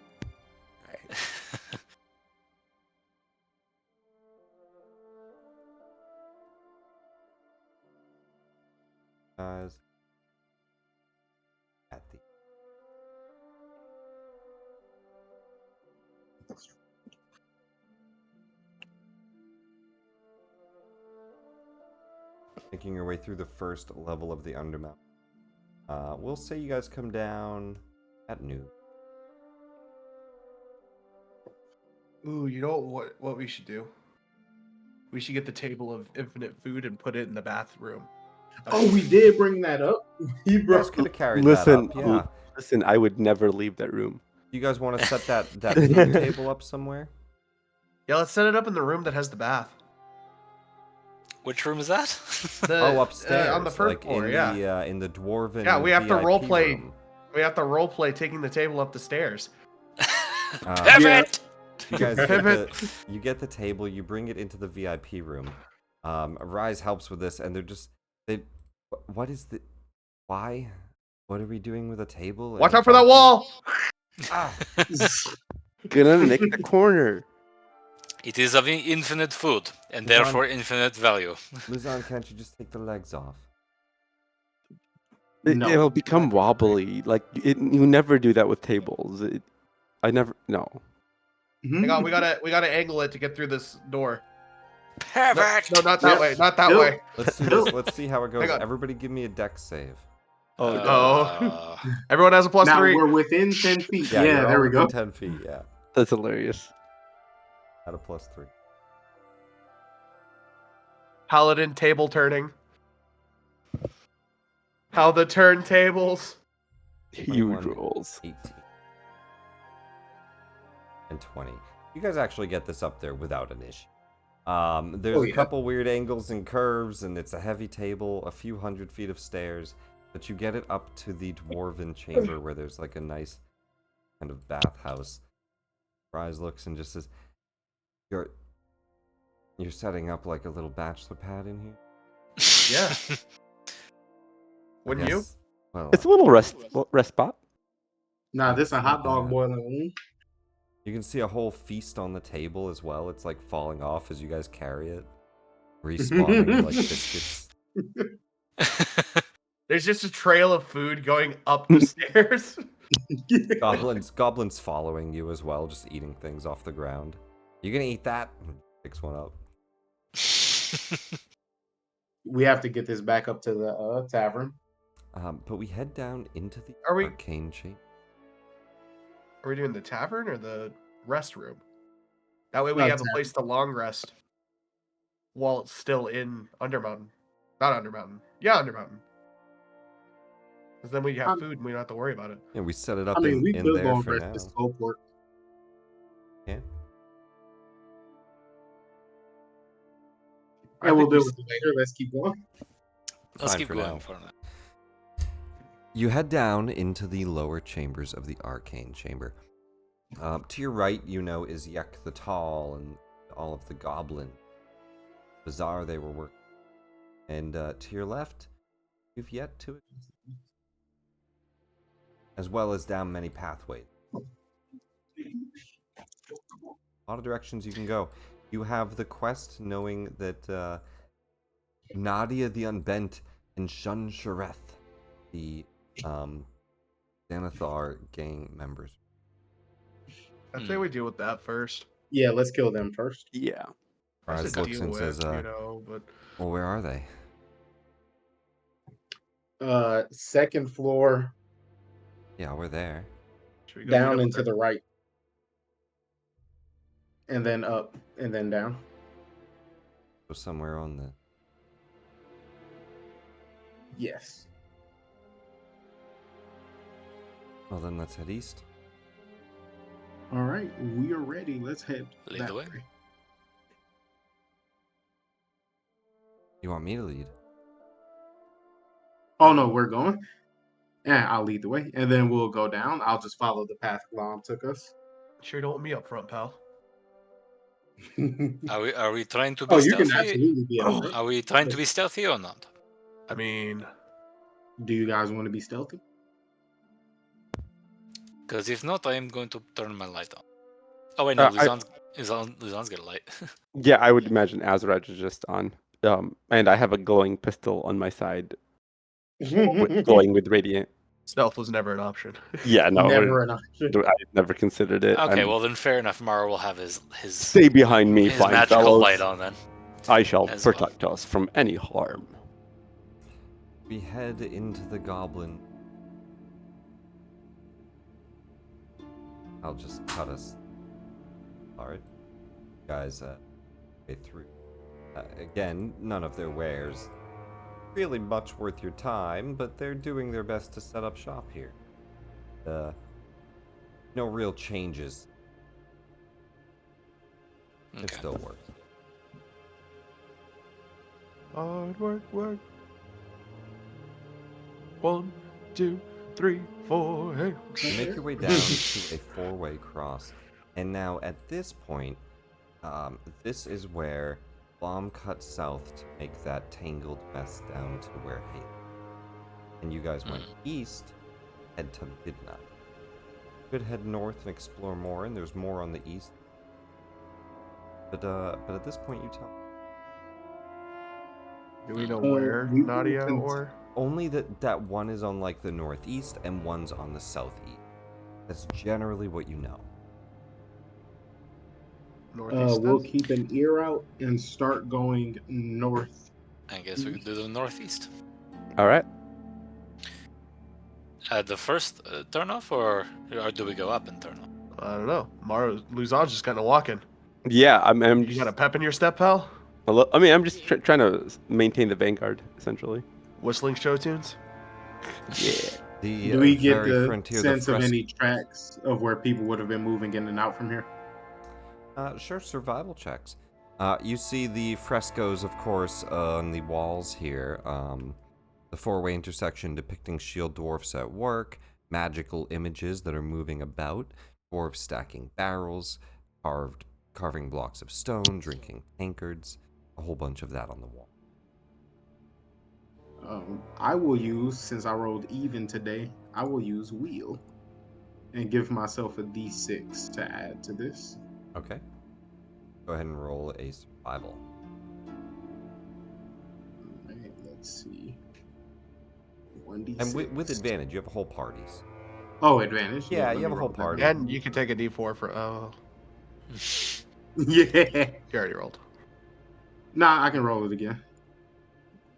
Guys. At the making your way through the first level of the Undermountain. We'll say you guys come down at noon. Ooh, you know what we should do? We should get the table of infinite food and put it in the bathroom. Oh, we did bring that up. He You guys brought. could have carried Listen, that up, yeah. listen. I would never leave that room. You guys want to set that food table up somewhere? Yeah, let's set it up in the room that has the bath. Which room is that? Oh, upstairs, on the first like floor. in the dwarven. Yeah, we have to VIP role play. room. We have to role play taking the table up the stairs. Pivot! You guys Pivot. you get the table, you bring it into the VIP room. Rise helps with this, and what is the why? What are we doing with a table? Watch and a out for that bathroom? wall! Ah, Gonna nick the corner. It is of infinite food, and Come on. therefore infinite value. Luzon, can't you just take the legs off? No. It'll become wobbly. Like you never do that with tables. I never. No. Hang on, we gotta angle it to get through this door. Pivot! No, not that Yep. way. Not that Nope. way. Let's do this. Let's see how it goes. Hang on. Everybody, give me a dex save. Oh. Everyone has a plus Now 3. we're within 10 feet. Yeah, Yeah, you're there all we go. within 10 feet. Yeah, That's hilarious. at a +3. Paladin table turning. How the turntables. Huge 21, rolls. 18, and 20. You guys actually get this up there without an issue. There's Oh, a yeah. couple weird angles and curves, and it's a heavy table, a few hundred feet of stairs, but you get it up to the dwarven chamber where there's like a nice kind of bathhouse. Rise looks and just says, You're setting up like a little bachelor pad in here?" Yeah. Wouldn't you? Yes. Well, It's a little rest spot. Nah, this is a That's hot not dog bad. boiling room. you can see a whole feast on the table as well. It's like falling off as you guys carry it. Respawning like biscuits. There's just a trail of food going up the stairs. Goblins following you as well, just eating things off the ground. You gonna eat that? Picks one up. We have to get this back up to the tavern. But we head down into the Are we- arcane chamber. Are we doing the tavern or the rest room? That way we No, have a tavern. place to long rest while it's still in Undermountain. Not Undermountain. Yeah, Undermountain. Because then we have food and we don't have to worry about it. Yeah, we set it up I mean, we in could there go and for rest now. the slow port. I And we'll think we deal with it later. Let's keep going. Let's Fine keep for going now. for now. You head down into the lower chambers of the arcane chamber. To your right, is Yek the Tall and all of the goblin bazaar they were working. And to your left, you've yet to, as well as down many pathways. A lot of directions you can go. You have the quest knowing that Nadia the Unbent and Shun Shareth, the Xanathar gang members. I say we deal with that first. Yeah, let's kill them first. Yeah. I Raz said looks deal and with, says, but well, where are they? Second floor, Yeah, we're there. should we go meet down up and with to her? the right. And then up, and then down. So somewhere on the... Yes. Well, then let's head east. All right, we are ready. Let's head Lead that the way. You want me to lead? Oh no, we're going. Yeah, I'll lead the way, and then we'll go down. I'll just follow the path Lom took us. Sure don't want me up front, pal. Are we trying to be Oh, you can stealthy? absolutely be up front. Are we trying to be stealthy or not? I mean, Do you guys want to be stealthy? Because if not, I am going to turn my light on. Oh wait, no, Luzon's got a light. Yeah, I would imagine Azraj is just on. And I have a glowing pistol on my side, glowing with radiant. stealth was never an option. Yeah, no, Never an option. I never considered it. Okay, well then fair enough. Mara will have his Stay behind me, his fine magical fellows. light on then. I shall as well. protect us from any harm. We head into the goblin. I'll just cut us. Alright. Guys, way through. Again, none of their wares really much worth your time, but they're doing their best to set up shop here. No real changes. It Okay. still works. Hard work. 1, 2, 3, 4. Hey. You make your way down to a four-way cross, and now at this point, this is where Lom cuts south to make that tangled mess down to where Halleths. And you guys went east, head to Midnight. You could head north and explore more, and there's more on the east. But at this point, you tell me. Do we know where, we will Nadia, cont- or? Only that one is on like the northeast and one's on the southeast. That's generally what you know. Northeast. We'll then? keep an ear out and start going north. I guess we could do the northeast. All right. At the first turn off, or do we go up and turn off? I don't know. Luzon's just kind of walking. Yeah, I'm You just. got a pep in your step, pal? I mean, I'm just trying to maintain the vanguard, essentially. Whistling show tunes? Yeah. The Do we get very the frontier, sense the of any tracks of where people would have been moving in and out from here? Sure, survival checks. You see the frescoes, of course, on the walls here. The four-way intersection depicting shield dwarfs at work, magical images that are moving about, dwarves stacking barrels, carving blocks of stone, drinking tankards, a whole bunch of that on the wall. I will use, since I rolled even today, I will use wheel and give myself a d6 to add to this. Okay. Go ahead and roll a survival. Alright, let's see. 1d6. And with advantage, you have a whole parties. Oh, advantage. Yeah, let you me have a roll whole that. party. And you can take a D4 for. Oh, Yeah. you already rolled. Nah, I can roll it again.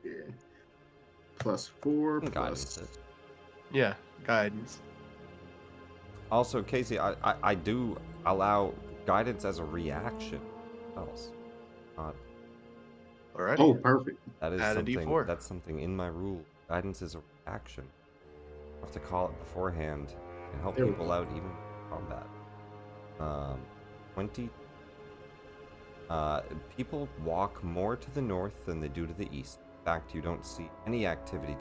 Yeah. +4 And plus. guidances. Yeah, guidance. Also, Casey, I do allow guidance as a reaction. What else? Alrighty. Oh, perfect. That is Add a something. D4. That's something in my rule. Guidance is a reaction. I have to call it beforehand and help There we people go. out even in combat. 20. People walk more to the north than they do to the east. In fact, you don't see any activity.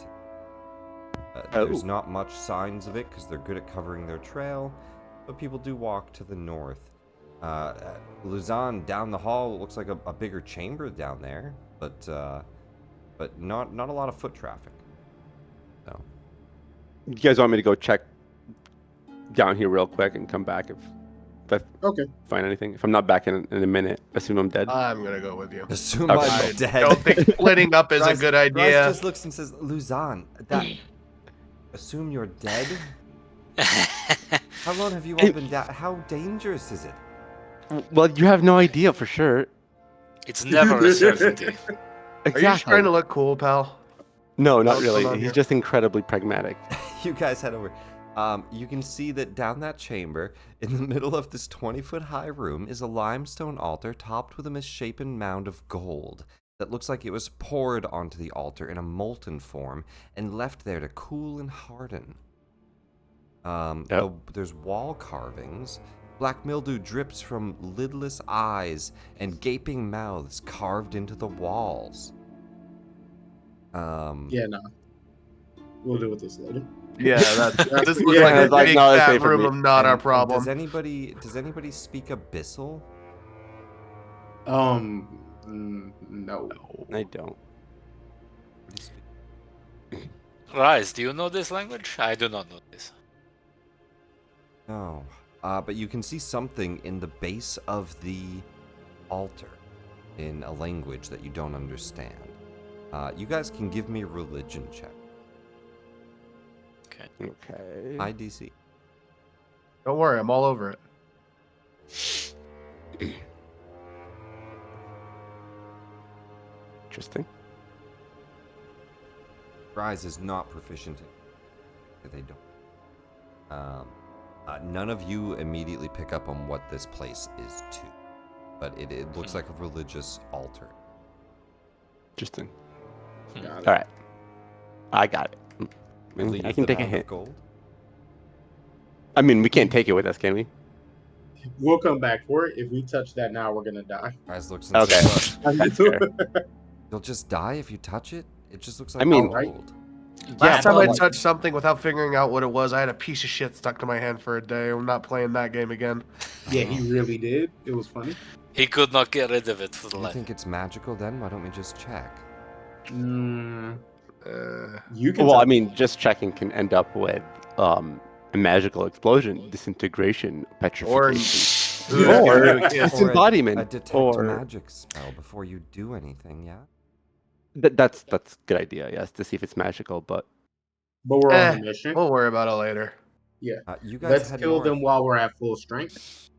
There's not much signs of it because they're good at covering their trail, but people do walk to the north. Luzon down the hall looks like a bigger chamber down there, but not a lot of foot traffic. So You guys want me to go check down here real quick and come back if I Okay. find anything? If I'm not back in a minute, assume I'm dead. I'm gonna go with you. assume Okay. I'm I dead. don't think splitting up is a Bryce- good Bryce idea. just looks and says, "Luzon, that assume you're dead. How long have you all been down? How dangerous is it?" Well, you have no idea for sure. It's never a certainty. Are you just trying to look cool, pal? No, What's not going really. on He's here? just incredibly pragmatic. You guys head over. You can see that down that chamber, in the middle of this 20-foot high room, is a limestone altar topped with a misshapen mound of gold that looks like it was poured onto the altar in a molten form and left there to cool and harden. There's wall carvings. Black mildew drips from lidless eyes and gaping mouths carved into the walls. Yeah, no. We'll deal with this later. Yeah, this looks Yeah, like a like, big no, that's fat safe for room me. of not our And problem. does anybody speak Abyssal? No. I don't. What do you speak? Rise, do you know this language? I do not know this. No. But you can see something in the base of the altar in a language that you don't understand. You guys can give me a religion check. Okay. High DC. Don't worry, I'm all over it. Interesting. Rise is not proficient in. They don't. None of you immediately pick up on what this place is to, but it looks like a religious altar. Interesting. Got it. All right. I got it. Leave I can the take a mound of hit. gold. I mean, we can't take it with us, can we? We'll come back for it. If we touch that now, we're gonna die. Rise looks and Okay. says, That's fair. "You'll just die if you touch it. It just looks like I mean- gold." Last time I but- touched something without figuring out what it was, I had a piece of shit stuck to my hand for a day. I'm not playing that game again. Yeah, he really did. It was funny. He could not get rid of it for the You life. think it's magical? Then why don't we just check? You can. Well, I touch mean, just checking can end up with a magical explosion, disintegration, petrification, or Or- disembodiment, A detect or magic spell before you do anything. Yeah. that's a good idea. Yes, to see if it's magical. But But we're on a mission. We'll worry about it later. You guys Let's head kill north. them while we're at full strength.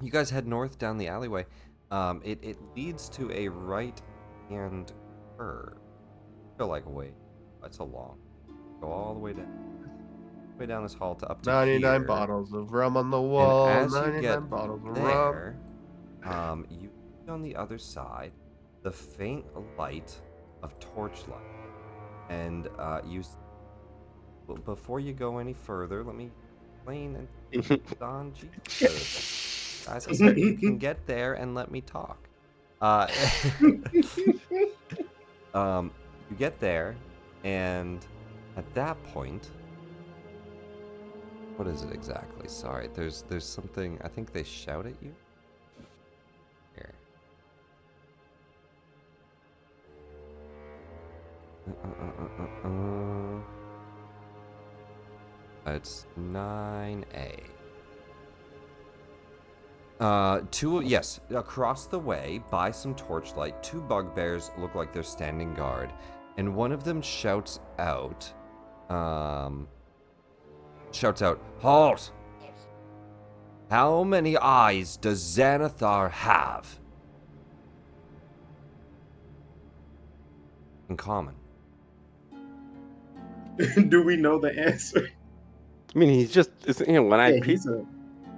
You guys head north down the alleyway. It leads to a right-hand curve. Feel like a way. It's a long. Go all the way down this hall to up to 99 here. bottles of rum on the wall. And as you 99 get bottles of rum. there, you see on the other side the faint light of torchlight, and before you go any further, let me explain and Don Jesus. Guys, I said you can get there and let me talk. You get there, and at that point, what is it exactly? Sorry, there's something. I think they shout at you. Here. It's 9A. Yes, across the way, by some torchlight, two bugbears look like they're standing guard, and one of them shouts out, shouts out, "Halt! How many eyes does Xanathar have?" In common. Do we know the answer? I mean, he's just, when I Yeah, pre- he's a.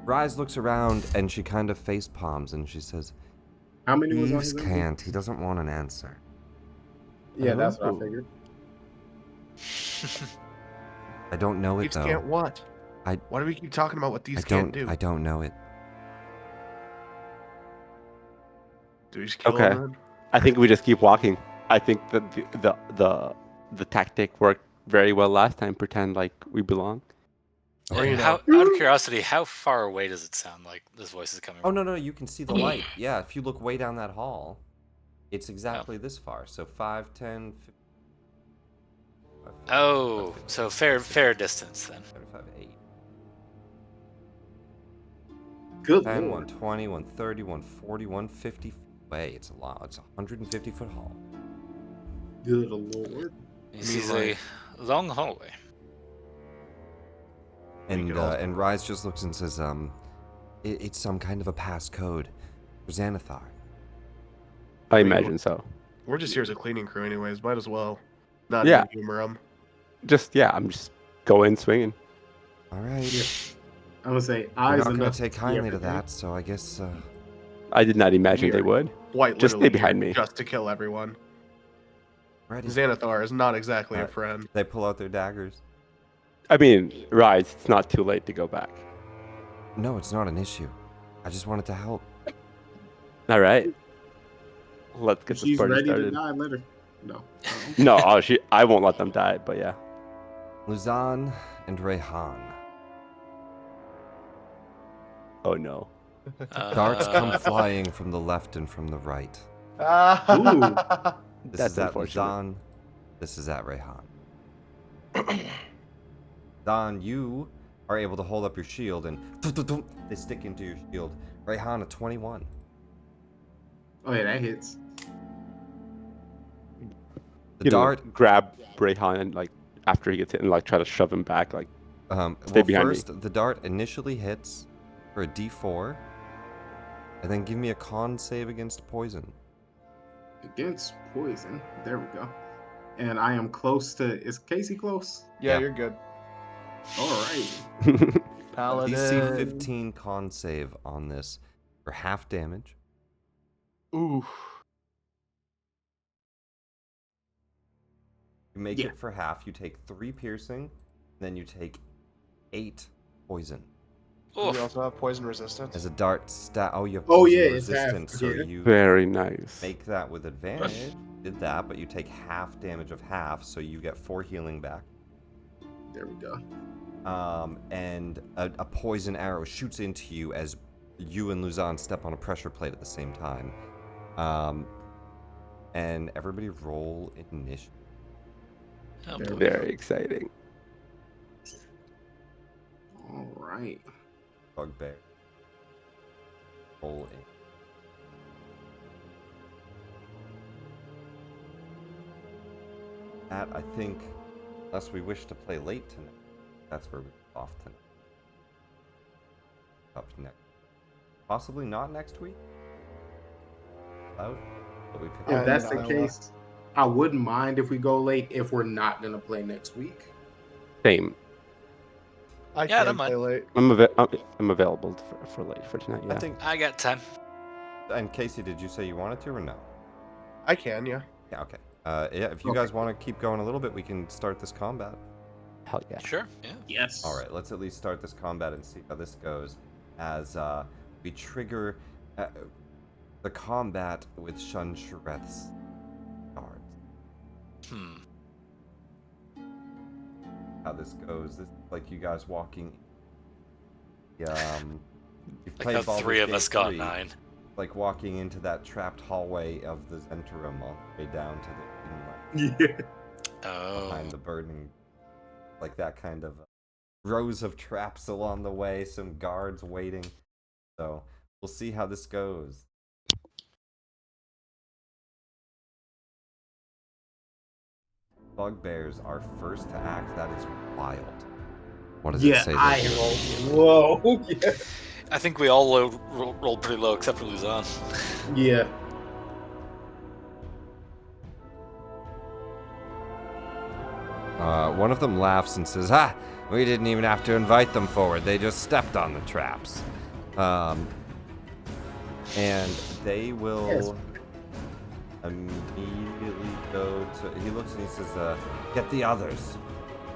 Rise looks around and she kind of face palms and she says, How many was on "Jeeves his can't. He doesn't want an answer." Yeah, that's what I Oh. figured. I don't know it Thieves though. can't what? I- Why do we keep talking about what I thieves don't. can't do? I don't know it. Do we just kill Okay. them then? I think we just keep walking. I think that the tactic worked very well last time. Pretend like we belong. Or, you know. How, out of curiosity, how far away does it sound like this voice is coming Oh from? no, you can see the light. Yeah, if you look way down that hall, it's exactly this far. So 5, 10, 15, Oh, so fair distance then. 35, 8, Good 10, lord. 120, 130, 140, 150 feet away. It's a lot. It's a 150-foot hall. Good lord. This is a long hallway. And could also- and Rise just looks and says, it's some kind of a passcode for Xanathar. I mean, imagine so. We're just here as a cleaning crew, anyways. Might as well. Not Yeah. even humor them. I'm just going swinging. All right. Yeah. I'm gonna say You're eyes not gonna enough take see kindly to everything. that, so I guess I did not imagine We they are would. Quite Just stay literally behind here me. just to kill everyone. ready. Xanathar is not exactly a Alright. friend. They pull out their daggers. I mean, Rise, it's not too late to go back. No, it's not an issue. I just wanted to help. All right. Let's If get this she's party ready started. to die, let her. No. No, I won't let them die, but yeah. Luzan and Rayhan. Oh no. Darts come Uh, flying from the left and from the right. This That's is at unfortunate. Luzan. This is at Rayhan. Don, you are able to hold up your shield and they stick into your shield. Rayhan, a 21. Oh yeah, that hits. The You know, dart. grab Rayhan and like after he gets hit and like try to shove him back. Like Stay behind me. First, the dart initially hits for a D4, and then give me a con save against poison. Against poison. There we go. And I am close to. Is Casey close? Yeah, Yeah. you're good. All right. Paladin. DC 15 con save on this for half damage. Ooh. You make Yeah. it for half. You take 3 piercing, then you take 8 poison. We oof. also have poison resistance. As a dart stat. Oh, you have Oh, poison yeah, it's half, resistance, so yeah. you Very nice. make that with advantage. Did that, but you take half damage of half, so you get 4 healing back. There we go. And a poison arrow shoots into you as you and Luzan step on a pressure plate at the same time. And everybody roll initiative. Oh, There boy. we go. Very exciting. All right. Bugbear. Roll in. That, I think, unless we wish to play late tonight, that's where we get off tonight. Up next. Possibly not next week. Out. But we pick If Yeah, that's in the Iowa. case, I wouldn't mind if we go late if we're not gonna play next week. Same. I Yeah, can don't mind. play late. I'm available for late for tonight. Yeah. I think. I got time. And Casey, did you say you wanted to or no? I can, yeah. Yeah. Okay. Yeah. If you Okay. guys want to keep going a little bit, we can start this combat. Hell yeah. Sure. Yeah. Yes. All right. Let's at least start this combat and see how this goes. As we trigger the combat with Shun Shareth's guards. Hmm. How this goes? This is like you guys walking. You've Like played how Baldur's 3 of Gate us got 3, 9. Like walking into that trapped hallway of the Zentrum all the way down to the inlet Yeah. Oh. behind the burning, like that kind of rows of traps along the way, some guards waiting. So we'll see how this goes. bugbears are first to act. That is wild. What does it Yeah, say? I there? rolled. Whoa. Yeah. I think we all rolled pretty low except for Luzon. Yeah. One of them laughs and says, "Ah, we didn't even have to invite them forward. They just stepped on the traps." And they will immediately go to. He looks and he says, "Get the others."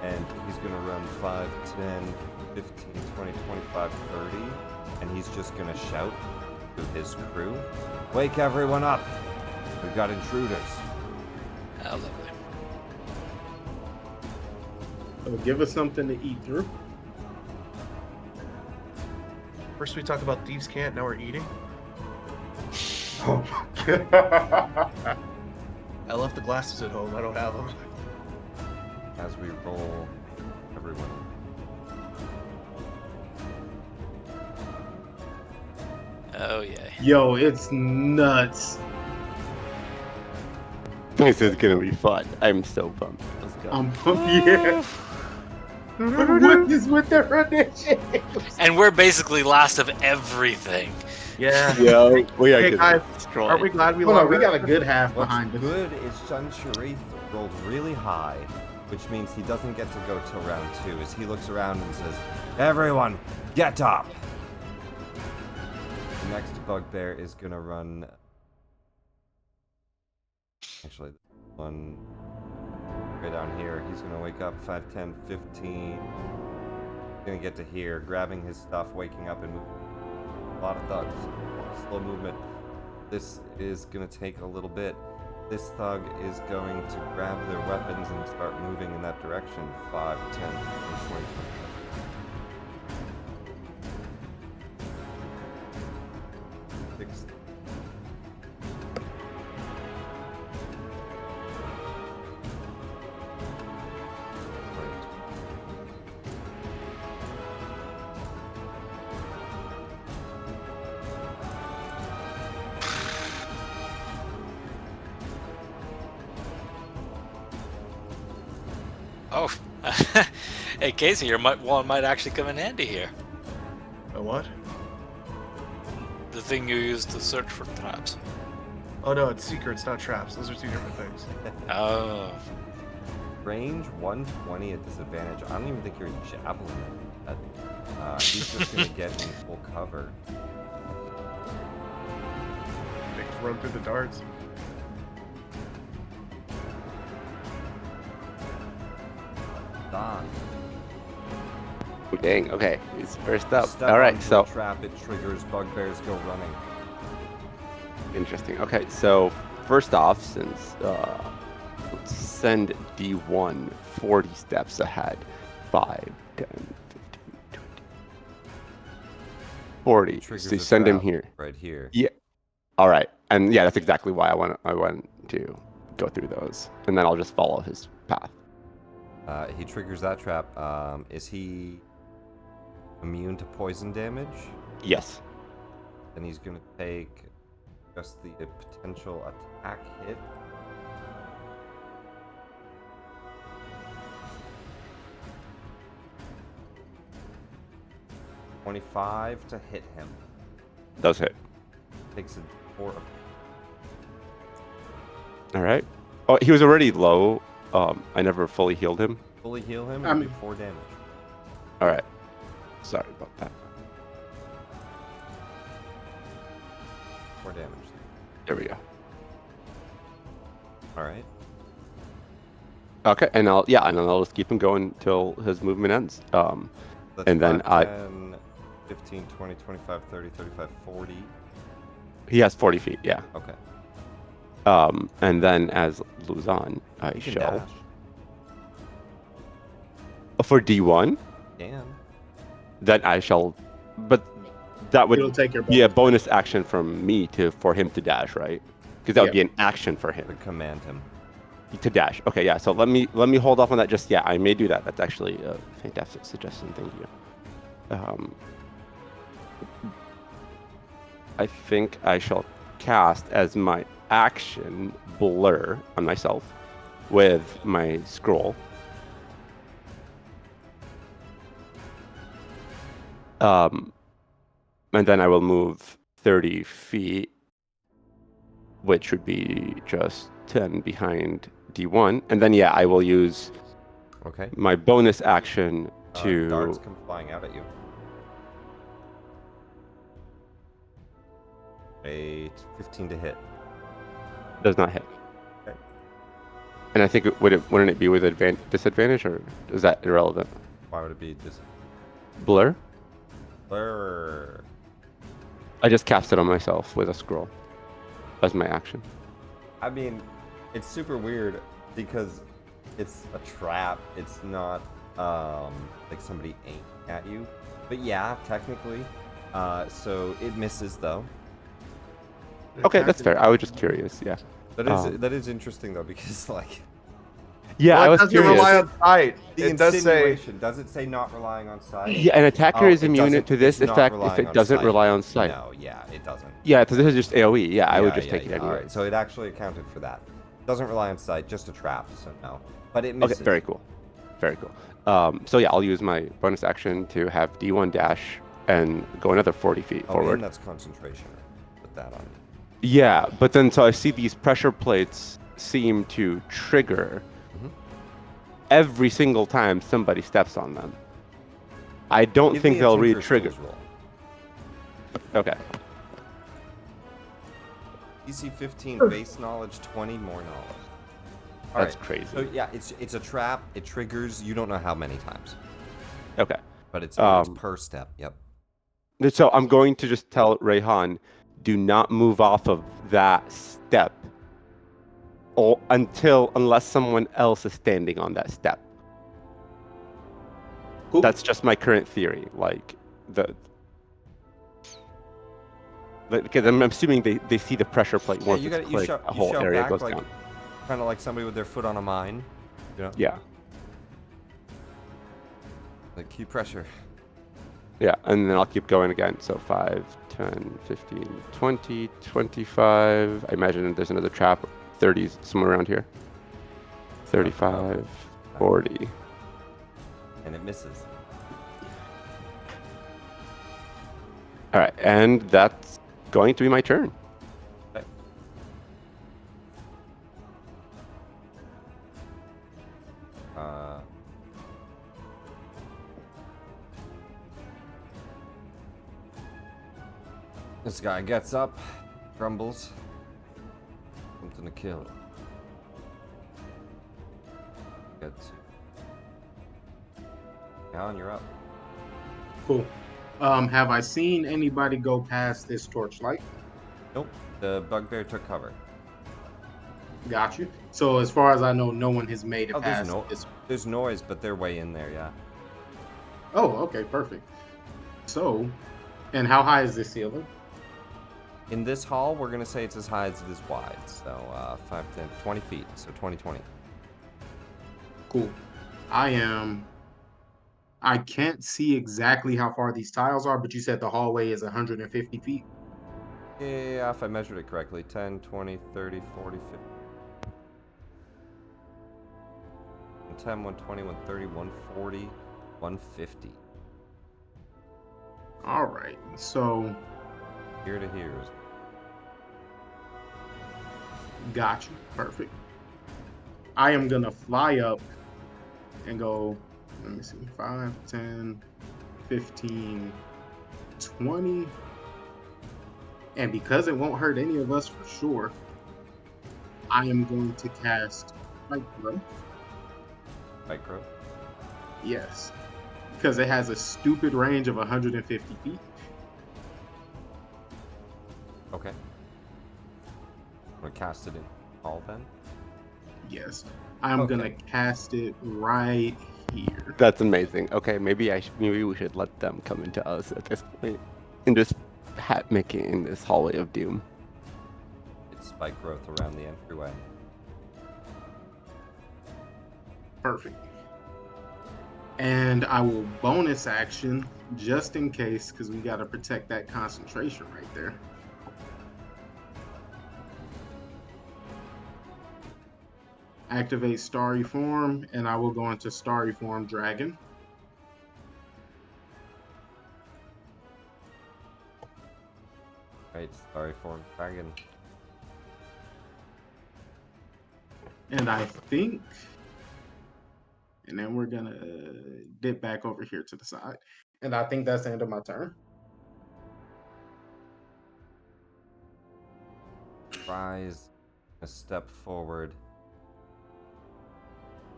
And he's gonna run 5, 10, 15, 20, 25, 30, and he's just gonna shout to his crew, "Wake everyone up! We've got intruders." How lovely. So give us something to eat through. First we talk about thieves can't, now we're eating. Oh my god. I left the glasses at home. I don't have them. As we roll, everyone. Oh yeah. Yo, it's nuts. This is gonna be fun. I'm so pumped. Let's go. Yeah. What is with the rendition? And we're basically last of everything. Yeah. Yo, we are Hey, gonna guys, destroy. Aren't we glad we Hold on, logged we got that? a good half What's behind us. good is Shun Sharif rolled really high, which means he doesn't get to go till round 2, as he looks around and says, "Everyone, get up!" The next bugbear is gonna run... Actually, one right down here. He's gonna wake up 5, 10, 15. Gonna get to here, grabbing his stuff, waking up and moving. A lot of thugs. A lot of slow movement. This is gonna take a little bit. This thug is going to grab their weapons and start moving in that direction. 5, 10, 15, 20, 25. 6. Oh, hey Casey, your one might actually come in handy here. A what? The thing you use to search for traps. Oh no, it's secrets, not traps. Those are two different things. Oh, Range 120 at disadvantage. I don't even think you're a javelin. He's just gonna get in full cover. They just run through the darts. Don. Oh, dang. Okay, he's first up. Step All right, onto so the trap, it triggers, bugbears go running. interesting. Okay, so first off, since let's send D1 40 steps ahead. 5, 10, 15, 20, 40. Triggers So you a send him trap here. Right here. Yeah. All right, and yeah, that's exactly why I want to go through those, and then I'll just follow his path. He triggers that trap. Is he immune to poison damage? Yes. Then he's gonna take just the potential attack hit. $25 to hit him. Does hit. Takes a 4 of All right. Oh, he was already low. I never fully healed him. fully heal him I and mean- do 4 damage. All right. Sorry about that. 4 damage. There we go. All right. Okay, and I'll just keep him going till his movement ends. That's And then 5, 10, 15, 20, 25, 30, 35, 40. He has 40 feet. Yeah. Okay. And then as Luzon, I You can shall dash. for D1. Can. Then I shall, but that It'll would take your be a bonus action from me for him to dash, right? Because that would be an action for To him command him. to dash. Okay, yeah. So let me hold off on that. Just I may do that. That's actually a fantastic suggestion. Thank you. I think I shall cast as my action blur on myself. with my scroll. And then I will move 30 feet, which would be just 10 behind D1. And then, yeah, I will use Okay. my bonus action to... Darts come flying out at you. A 15 to hit. Does not hit. Okay. And I think, wouldn't it be with disadvantage, or is that irrelevant? Why would it be Blur? Blur. I just cast it on myself with a scroll as my action. I mean, it's super weird because it's a trap. It's not like somebody aimed at you. But yeah, technically. So it misses though. Okay, that's fair. I was just curious. Yeah. That is interesting though because like Yeah, Well, I it was doesn't curious. rely on sight. the It does say insinuation does it say not relying on sight? Yeah, an attacker Oh, is it immune doesn't- to this it's not effect if relying it on doesn't sight. rely on sight. No, yeah, it doesn't. Yeah, so this is just AoE. Yeah, I would just take it All anyway. right, so it actually accounted for that. Doesn't rely on sight, just a trap. So no, but it misses. Okay, very cool. Very cool. So yeah, I'll use my bonus action to have D1 dash and go another 40 feet Oh, forward. and that's concentration. Put that on. Yeah, but then so I see these pressure plates seem to trigger Mhm. every single time somebody steps on them. I don't Give think me a they'll Tinker's re-trigger. Tools roll. Okay. EC 15, base knowledge 20, more knowledge. All That's right, crazy. So yeah, it's a trap. It triggers. You don't know how many times, Okay. but it's per step. Yep. So I'm going to just tell Rayhan, do not move off of that step unless someone else is standing on that step. Cool. That's just my current theory. Because I'm assuming they see the pressure plate Yeah, once you it's got you clicked, shove a whole area back goes like down. kind of like somebody with their foot on a mine. You know, Yeah. like keep pressure. Yeah, and then I'll keep going again. So 5, 10, 15, 20, 25. I imagine there's another trap. 30 somewhere around here. 35, 40. And it misses. All right, and that's going to be my turn. Okay. This guy gets up, grumbles. Something to kill. Good. Alan, you're up. Cool. Have I seen anybody go past this torchlight? Nope. The bugbear took cover. Got you. So as far as I know, no one has made it Oh, past this. there's noise, but they're way in there, yeah. Oh, okay, perfect. So, and how high is this ceiling? In this hall, we're gonna say it's as high as it is wide. So 5, 10, 20 feet. So 20, 20. Cool. I can't see exactly how far these tiles are, but you said the hallway is 150 feet. Yeah, if I measured it correctly. 10, 20, 30, 40, 50. 110, 120, 130, 140, 150. All right. So, Here to here is got you. Perfect. I am going to fly up and go, let me see, 5, 10, 15, 20. And because it won't hurt any of us for sure, I am going to cast Micro. micro. Yes. Because it has a stupid range of 150 feet. Okay. I'm gonna cast it in all then. Yes. I'm Okay. going to cast it right here. That's amazing. Okay, maybe we should let them come into us at this point and just hat making in this hallway of doom. It's spike growth around the entryway. Perfect. And I will bonus action just in case, because we got to protect that concentration right there. activate Starry Form, and I will go into Starry Form Dragon. Right, Starry Form Dragon. And I think, and then we're gonna dip back over here to the side. And I think that's the end of my turn. Rise a step forward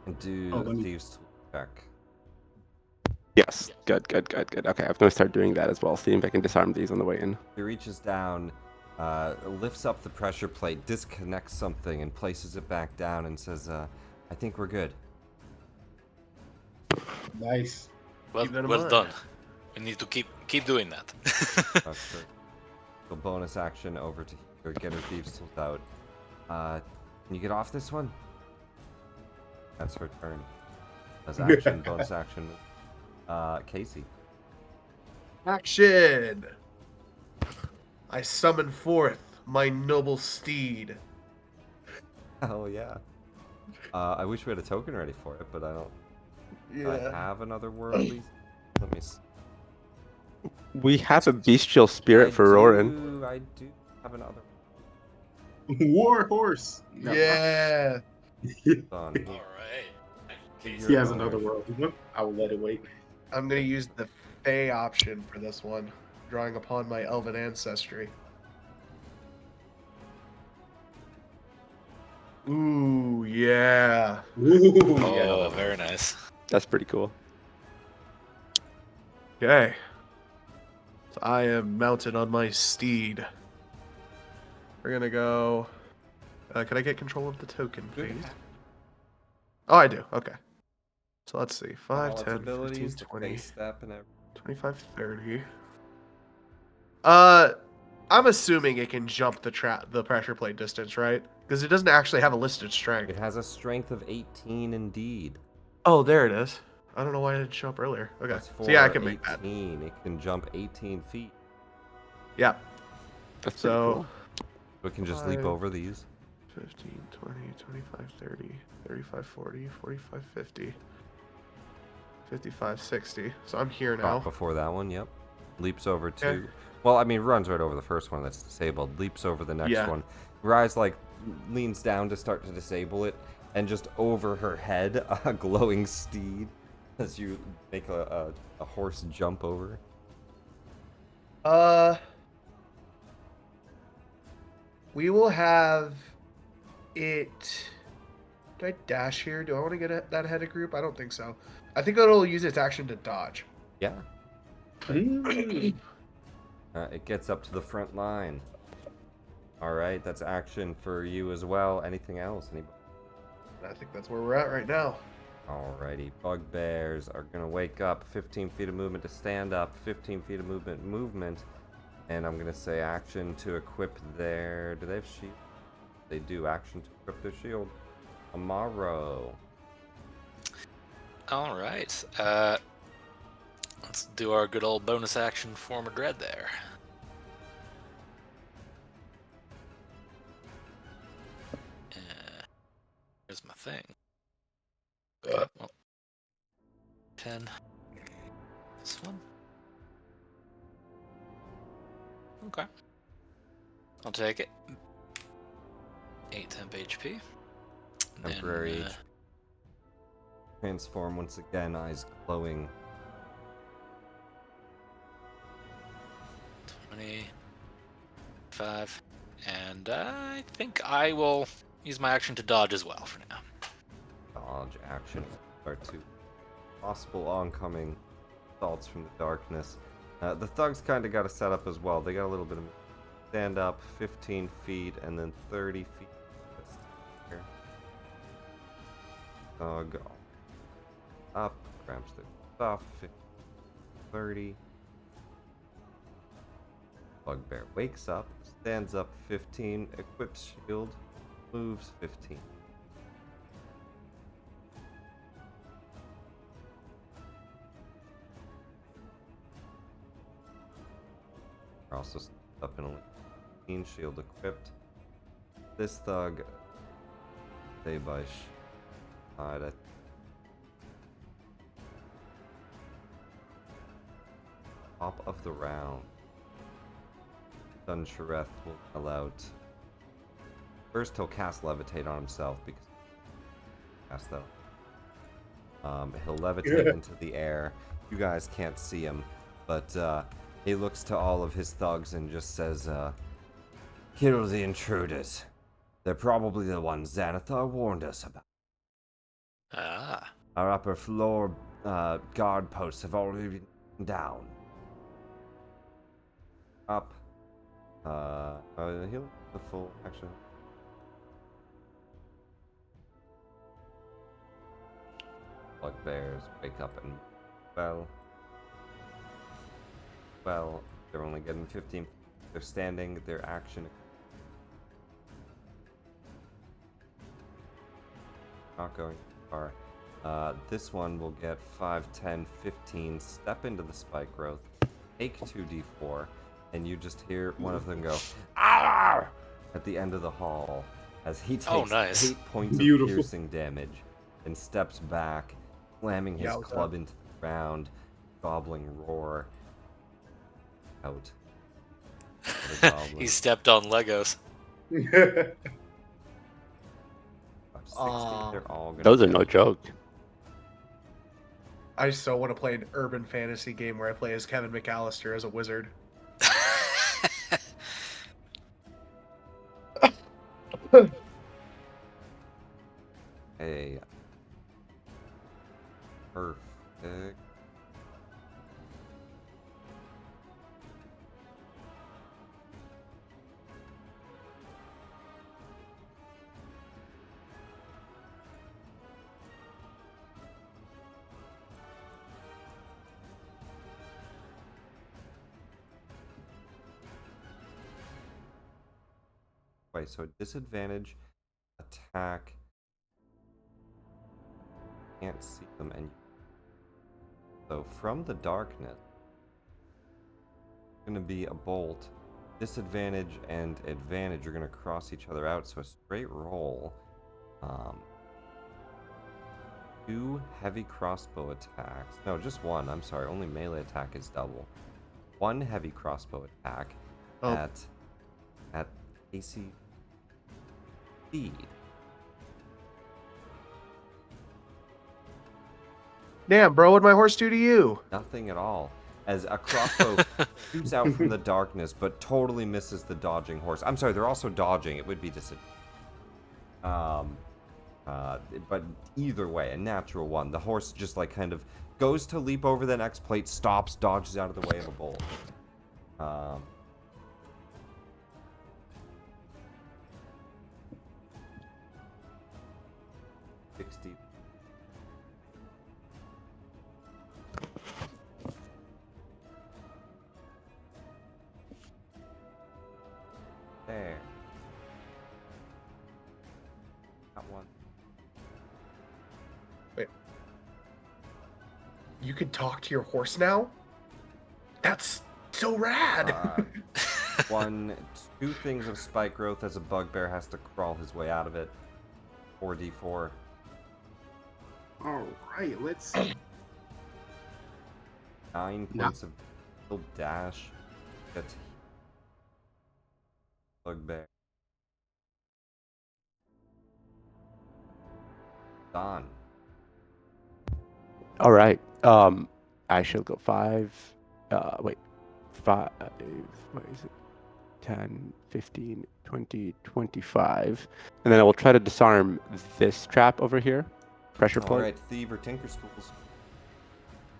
and Oh, do let a me. Thieves' Tool check. Yes. Good. Okay, I'm gonna start doing that as well. See if I can disarm these on the way in. He reaches down, lifts up the pressure plate, disconnects something, and places it back down and says, I think we're good. Nice. Well, Keep that in well mind. done. We need to keep doing that. Sure. So bonus action over to here, get her Thieves' Tools out. Can you get off this one? That's her turn. As action, bonus action. Casey. Action! I summon forth my noble steed. Hell yeah. I wish we had a token ready for it, but I don't. Do I have another worldly? Let me see. We have a bestial spirit for Roran. I do have another. War horse. Never mind. Yeah. On here. All right. He has another world. I will let it wait. I'm gonna use the Fey option for this one, drawing upon my elven ancestry. Ooh, yeah. Ooh. Oh, very nice. That's pretty cool. Okay. So I am mounted on my steed. We're gonna go. Can I get control of the token, please? Oh, I do. Okay. So let's see. 5, All its 10, 15, abilities, the 20, face step, and everything. 25, 30. I'm assuming it can jump the pressure plate distance, right? Because it doesn't actually have a listed strength. It has a strength of 18 indeed. Oh, there it is. I don't know why it didn't show up earlier. Okay. That's So yeah, I for can make that. 18. It can jump 18 feet. Yeah. That's So pretty cool. So it can just leap 5, over these. 15, 20, 25, 30, 35, 40, 45, 50, 55, 60. So I'm here now. Before that one, yep. Leaps over to. Okay. Well, I mean, runs right over the first one that's disabled. Leaps over the next Yeah. one. Rise, like, leans down to start to disable it. And just over her head, a glowing steed as you make a horse jump over. We will have it. Did I dash here? Do I want to get that ahead of group? I don't think so. I think it'll use its action to dodge. Yeah. Mm. It gets up to the front line. All right, that's action for you as well. Anything else? Anybody? I think that's where we're at right now. Alrighty, bugbears are gonna wake up. 15 feet of movement to stand up. 15 feet of movement. And I'm gonna say action to equip their. Do they have shield? They do. Action to equip their shield. Amaro. All right. Let's do our good old bonus action form of dread there. Here's my thing. Okay, well, 10. This one. Okay. I'll take it. 8 temp HP. Temporary transform once again. Eyes glowing. 25. And I think I will use my action to dodge as well for now. Dodge action. Start to possible oncoming assaults from the darkness. The thugs kind of got a setup as well. They got a little bit of stand up, 15 feet, and then 30 feet. Here. Thug up, grabs their stuff, 30. Bugbear wakes up, stands up 15, equips shield, moves 15. We're also up in a 15, shield equipped. This thug, stay by Alright, top of the round. Dunshareth will yell out. First, he'll cast Levitate on himself because cast though. He'll levitate into the air. You guys can't see him, but he looks to all of his thugs and just says, "Kill the intruders. They're probably the ones Xanathar warned us about. Ah. Our upper floor guard posts have already been down. Up. He'll the full action. Bugbears wake up and well, they're only getting 15. They're standing. Their action. Not going far. This one will get 5, 10, 15. Step into the spike growth. Take 2d4, and you just hear one of them go "Arr!" at the end of the hall as he takes nice. 8 points Beautiful. of piercing damage and steps back, slamming his Yowza. club into the ground. Gobbling roar out. of the goblin. He stepped on Legos. 60, Aw. they're all gonna Those are get- no joke. I so want to play an urban fantasy game where I play as Kevin McAllister as a wizard. Hey. Perfect. Wait, so disadvantage, attack, can't see them, and so from the darkness, gonna be a bolt. Disadvantage and advantage are gonna cross each other out, so a straight roll. 2 heavy crossbow attacks. No, just 1. I'm sorry. Only melee attack is double. 1 heavy crossbow attack Oh. at AC speed. Damn, bro, what'd my horse do to you? Nothing at all. As a crossbow shoots out from the darkness, but totally misses the dodging horse. I'm sorry, they're also dodging. It would be but either way, a natural one. The horse just like kind of goes to leap over the next plate, stops, dodges out of the way of a bolt. 60. There. That one. You could talk to your horse now? That's so rad. 2 things of spike growth as a bugbear has to crawl his way out of it. 4d4. All right, let's see. 9 No. points of he'll dash. Gets bugbear. Don. All right. I shall go 5. Wait. 5. What is it? 10, 15, 20, 25. And then I will try to disarm this trap over here. Pressure plate. Alright, Thieve or Tinker Schools.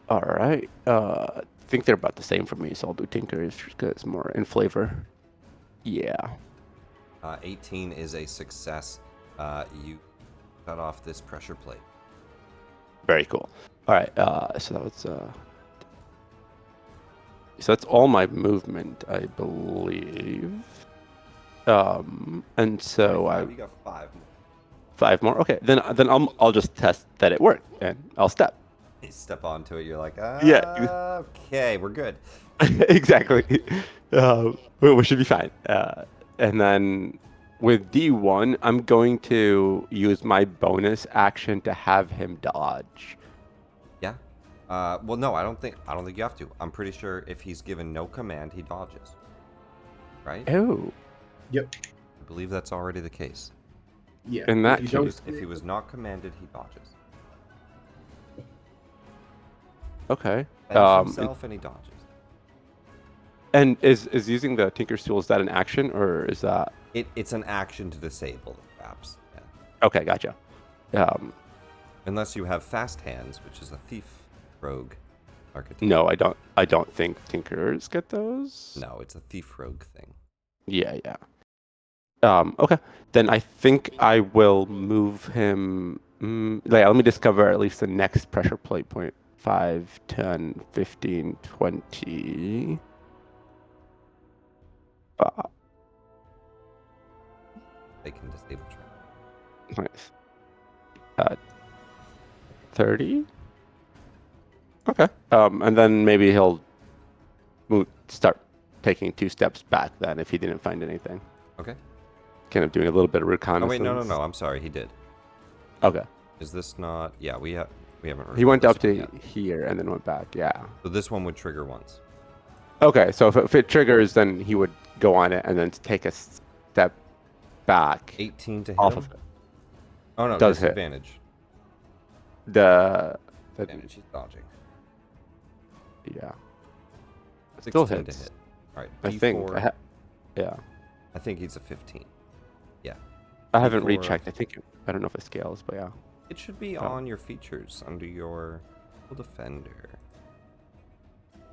All right. I think they're about the same for me, so I'll do Tinkers because it's more in flavor. Yeah. 18 is a success. You shut off this pressure plate. Very cool. All right. So that was. So that's all my movement, I believe. And so You got 5 more. 5 more. Okay. Then I'll just test that it worked, and I'll step. You step onto it, you're like, Yeah, okay, we're good. Exactly. We should be fine. And then with D1, I'm going to use my bonus action to have him dodge. Yeah. Well, no, I don't think you have to. I'm pretty sure if he's given no command, he dodges. Right? Oh, Yep. I believe that's already the case. Yeah. in If that you If he don't case, was, if he was not commanded, he dodges. okay. Bends And, himself and he dodges. and is using the Tinker's Tool, is that an action or is that? It's an action to disable the traps. Yeah. Okay, gotcha. Unless you have fast hands, which is a thief rogue archetype. No, I don't. I don't think Tinkers get those. No, it's a thief rogue thing. Yeah, yeah. Okay. Then I think I will move him. Let me discover at least the next pressure plate point. 5, 10, 15, 20. They can disable traps. Nice. 30. Okay. And then maybe he'll start taking 2 steps back then if he didn't find anything. Okay. Kind of doing a little bit of Oh reconnaissance. wait, no. I'm sorry, he did. Okay. Is this not? Yeah, we haven't. He revealed went this up one to yet. here and then went back. Yeah. So this one would trigger once. Okay. So if it triggers, then he would go on it and then take a step back 18 to hit off him. of it. Oh no, Does hit. disadvantage. The Advantage. He's dodging. yeah. It 16 still to hits. hit. All right. I think. D4. Yeah. I think he's a 15. Yeah. I haven't D4. rechecked. I don't know if it scales, but yeah. It should be Oh. on your features under your defender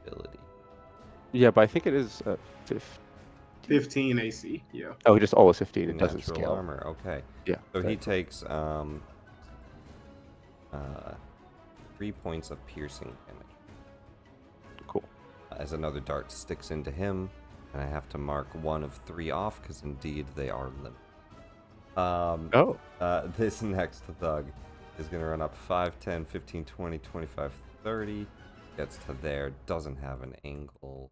ability. Yeah, but I think it is 15. 15 AC. Yeah. Oh, just always 15. It doesn't Natural scale. armor. Okay. Yeah. So very he cool. takes 3 points of piercing damage. Cool. As another dart sticks into him, and I have to mark 1 of 3 off because indeed they are limited. Oh. This next thug is going to run up 5, 10, 15, 20, 25, 30. Gets to there, doesn't have an angle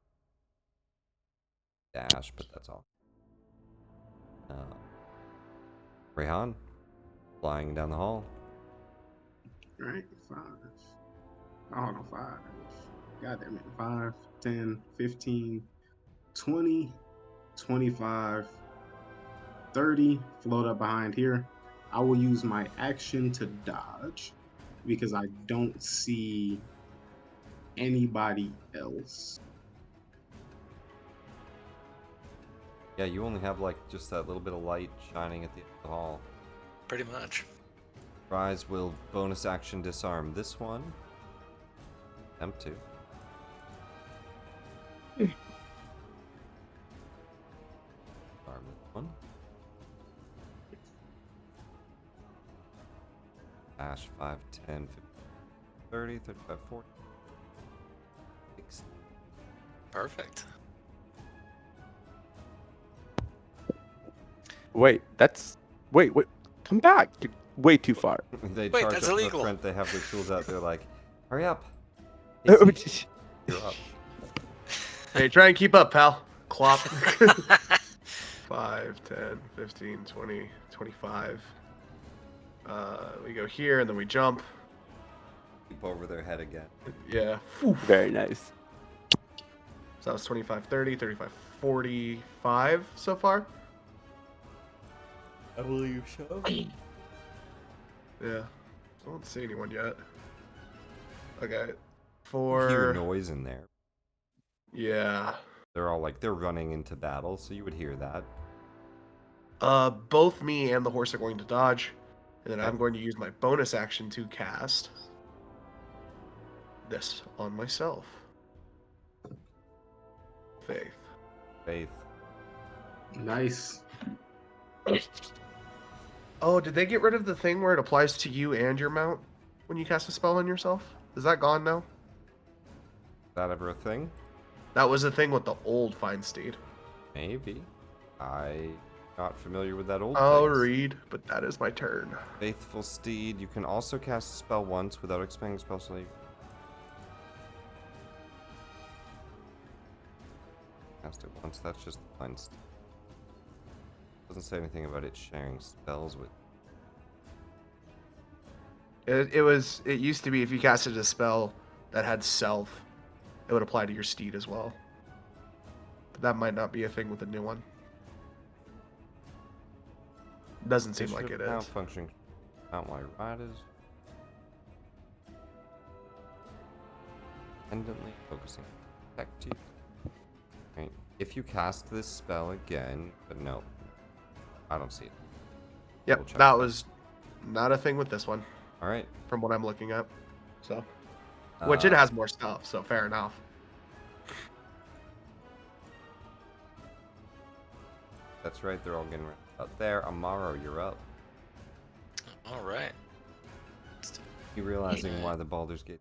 dash, but that's all. Rehan, flying down the hall. Right. 5. Oh no, 5. God damn it. 5, 10, 15, 20, 25, 30. Float up behind here. I will use my action to dodge because I don't see anybody else. Yeah, you only have like just that little bit of light shining at the end of the hall. Pretty much. Rise will bonus action disarm this one. Attempt to. Disarm this one. Dash 5, 10, 15, 30, 35, 40. 60. Perfect. Wait. Wait. Come back. You're way too far. They Wait, charge that's up to the illegal. front, they have their tools out, they're like, hurry up. Oh, Casey, you're up. Hey, try and keep up, pal. Clop. 5, 10, 15, 20, 25. We go here and then we jump. Keep over their head again. Yeah. Very nice. So that was 25, 30, 35, 45 so far. I believe so. Yeah. I don't see anyone yet. Okay. You hear For noise in there. yeah. They're all like, they're running into battle, so you would hear that. Both me and the horse are going to dodge, and then Okay. I'm going to use my bonus action to cast this on myself. Faith. Faith. Nice. Oh, did they get rid of the thing where it applies to you and your mount when you cast a spell on yourself? Is that gone now? Is that ever a thing? That was a thing with the old Feinsteed. Maybe. I'm not familiar with that old I'll things. read, but that is my turn. Faithful Steed. You can also cast a spell once without expending spell slot. Cast it once. That's just fine. Doesn't say anything about it sharing spells with. It used to be if you casted a spell that had self, it would apply to your steed as well. But that might not be a thing with the new one. Doesn't seem like it Now is. functioning out my riders. Independently focusing on protect you. Right. If you cast this spell again, but no, I don't see it. We'll Yep, check that was not a thing with this one, All right. from what I'm looking at. So, which it has more stuff, so fair enough. That's right. They're all getting up there. Amaro, you're up. All right. You realizing why the Baldur's Gate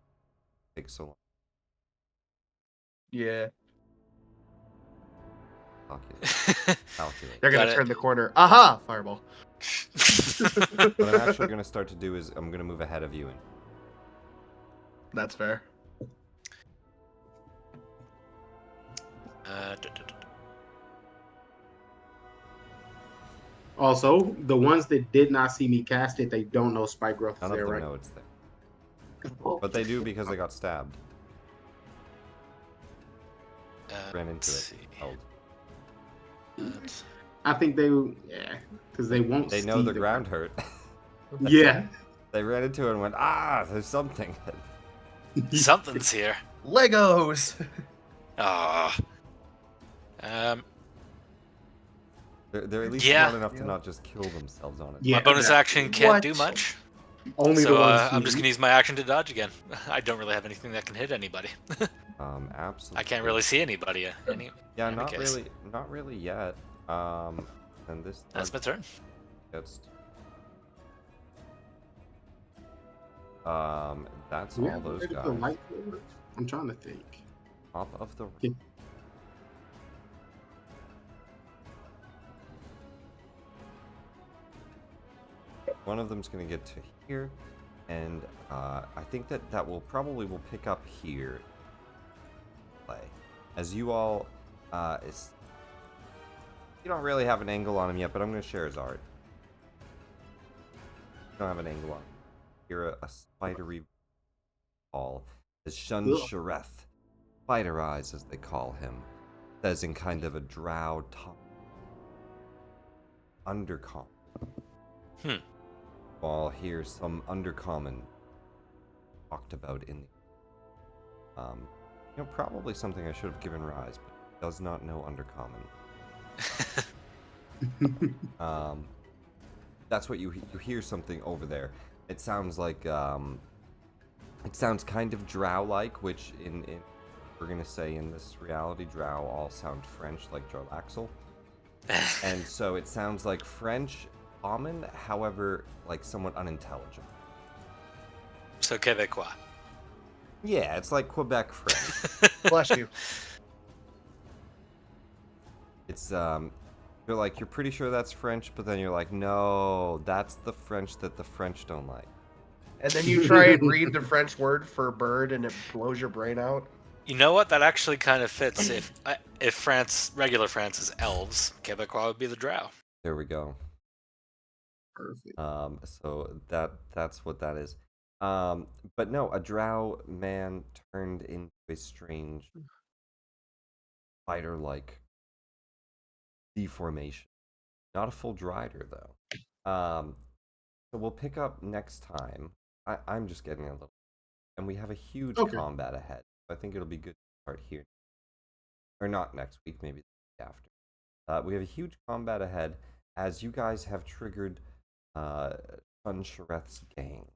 takes so long? Yeah, Calculate. they're gonna Got it. turn the corner. Aha! Fireball. What I'm actually going to start to do is I'm going to move ahead of you. And That's fair. Uh, duh, duh, duh, duh. Also, the ones that did not see me cast it, they don't know Spike Growth is none of there, them right? know it's there. But they do because they got stabbed. Ran into let's it. see. Held. Let's- I think they, yeah, because they won't. They know see the ground hurt. Yeah. They ran into it and went, there's something. Something's here. Legos. Ah. Um, They're at least Yeah. smart enough to not just kill themselves on it. Yeah, my bonus that- action can't What? do much, Only so the ones. I'm just gonna use my action to dodge again. I don't really have anything that can hit anybody. Absolutely. I can't really see anybody. Yeah, in any case. not really yet. And this That's my turn. gets. That's Yeah, all those maybe the guys. light forward. I'm trying to think. Top of the. Yeah. One of them's gonna get to here, and I think that will pick up here. Play, as you all, you don't really have an angle on him yet, but I'm gonna share his art. You don't have an angle on him. You're a spidery ball. As Shun Ugh. Shareth, Spider Eyes as they call him, says in kind of a drow top undercommon. While here's some undercommon talked about in the probably something I should have given Rise, but does not know undercommon. That's what you hear something over there. It sounds like it sounds kind of drow-like, which in we're gonna say in this reality, drow all sound French, like Jarlaxle. And so it sounds like French common, however, like somewhat unintelligible. So Quebecois. Yeah, it's like Quebec French. Bless you. It's you're like, you're pretty sure that's French, but then you're like, no, that's the French that the French don't like. And then you try and read the French word for bird, and it blows your brain out. You know what? That actually kind of fits. If regular France is elves, Quebecois would be the drow. There we go. Perfect. So that's what that is. But no, a drow man turned into a strange spider-like deformation. Not a full drider though. So we'll pick up next time. I'm just getting a little, and we have a huge Okay. combat ahead. I think it'll be good to start here, or not next week, maybe the week after. We have a huge combat ahead as you guys have triggered Shun Shareth's gang.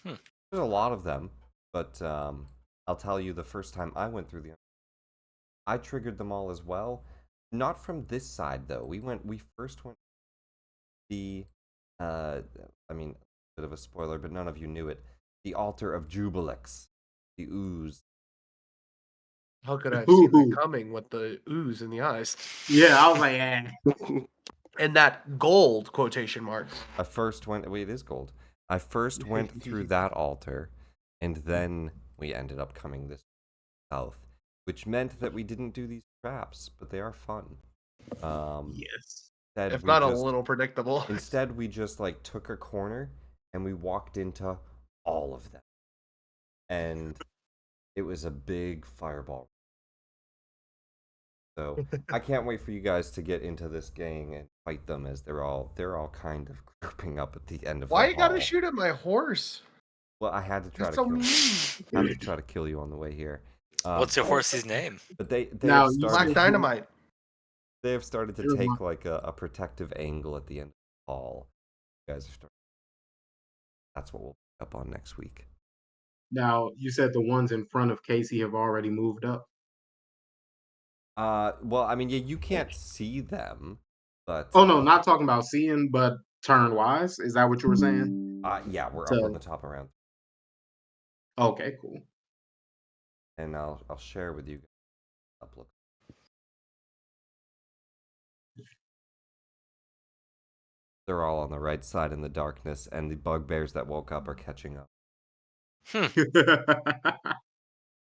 There's a lot of them, but I'll tell you, the first time I went through I triggered them all as well. Not from this side though. We first went the I mean, a bit of a spoiler, but none of you knew it. The altar of Jubilix, the ooze. How could I have seen Ooh. that coming with the ooze in the eyes? Yeah, I was like, eh. And that gold quotation marks. I first went. Wait, it is gold. I first went through that altar, and then we ended up coming this south, which meant that we didn't do these traps, but they are fun. Yes. instead if we not a just little predictable. instead we just like took a corner and we walked into all of them, and it was a big fireball. So I can't wait for you guys to get into this gang and fight them, as they're all kind of grouping up at the end of Why the you gotta hall. shoot at my horse? Well, I had to try That's to so kill mean. I have to try to kill you on the way here. What's your horse's name? But they Now, have you Black started said Dynamite. they have started to You're my- take like a protective angle at the end of the hall. You guys are starting. That's what we'll pick up on next week. Now, you said the ones in front of Casey have already moved up. Well, I mean, yeah, you can't see them, but Oh no, not talking about seeing, but turn wise. Is that what you were saying? yeah, we're up So on the top around, okay, cool. and I'll share with you. Upload. They're all on the right side in the darkness, and the bugbears that woke up are catching up.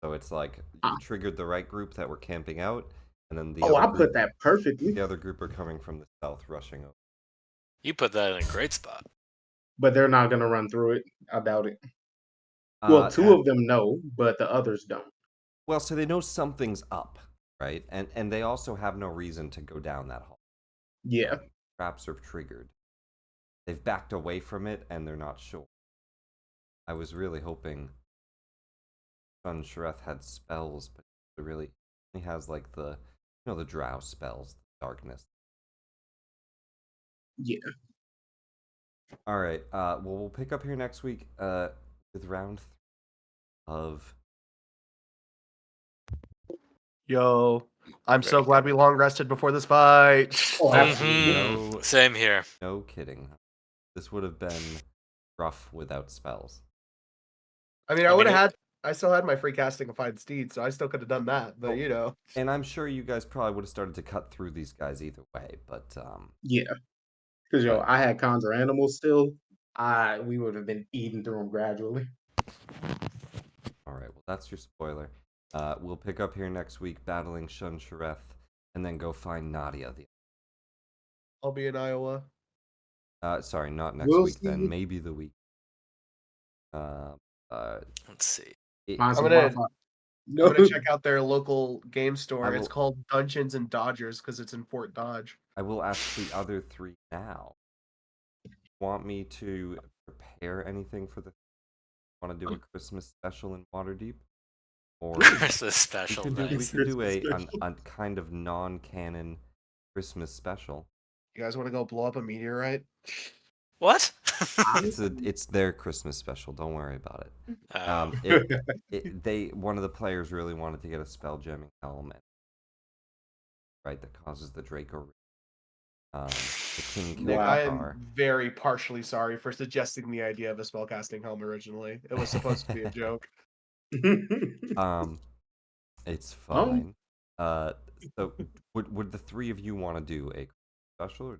So it's like you triggered the right group that were camping out, and then the Oh, I other put group, that perfectly. the other group are coming from the south, rushing over. You put that in a great spot. But they're not gonna run through it. I doubt it. Well, two And of them know, but the others don't. well, so they know something's up, right? And they also have no reason to go down that hall. Yeah. Traps are triggered. They've backed away from it, and they're not sure. I was really hoping Sun Shreth had spells, but he has like the the drow spells, darkness. Yeah. All right. Well, we'll pick up here next week with round 3 of. Yo, I'm so glad we long rested before this fight. Oh, absolutely. No. Same here. No kidding. This would have been rough without spells. I mean, I still had my free casting of Fine Steed, so I still could have done that. But you know, And I'm sure you guys probably would have started to cut through these guys either way, but Yeah. Because But- I had conjure animals still. We would have been eating through them gradually. all right. Well, that's your spoiler. We'll pick up here next week, battling Shun Shareth, and then go find Nadia. I'll be in Iowa. Sorry, not next We'll week. Then see. maybe the week. Let's see. Find some I'm gonna- Wi-Fi. I'm gonna check out their local game store. I It's will- called Dungeons and Dodgers because it's in Fort Dodge. I will ask the other 3 now. Want me to prepare anything for the? Want to do a Christmas special in Waterdeep? Or Christmas special. we can Nice. do a Christmas kind of non-canon Christmas special. You guys want to go blow up a meteorite? What? It's their Christmas special. Don't worry about it. Oh. One of the players really wanted to get a spell jamming element, right? That causes the Draco. The King Nick, I Kilgar. am very partially sorry for suggesting the idea of a spellcasting helm originally. It was supposed to be a joke. It's fine. So would the 3 of you want to do a special, or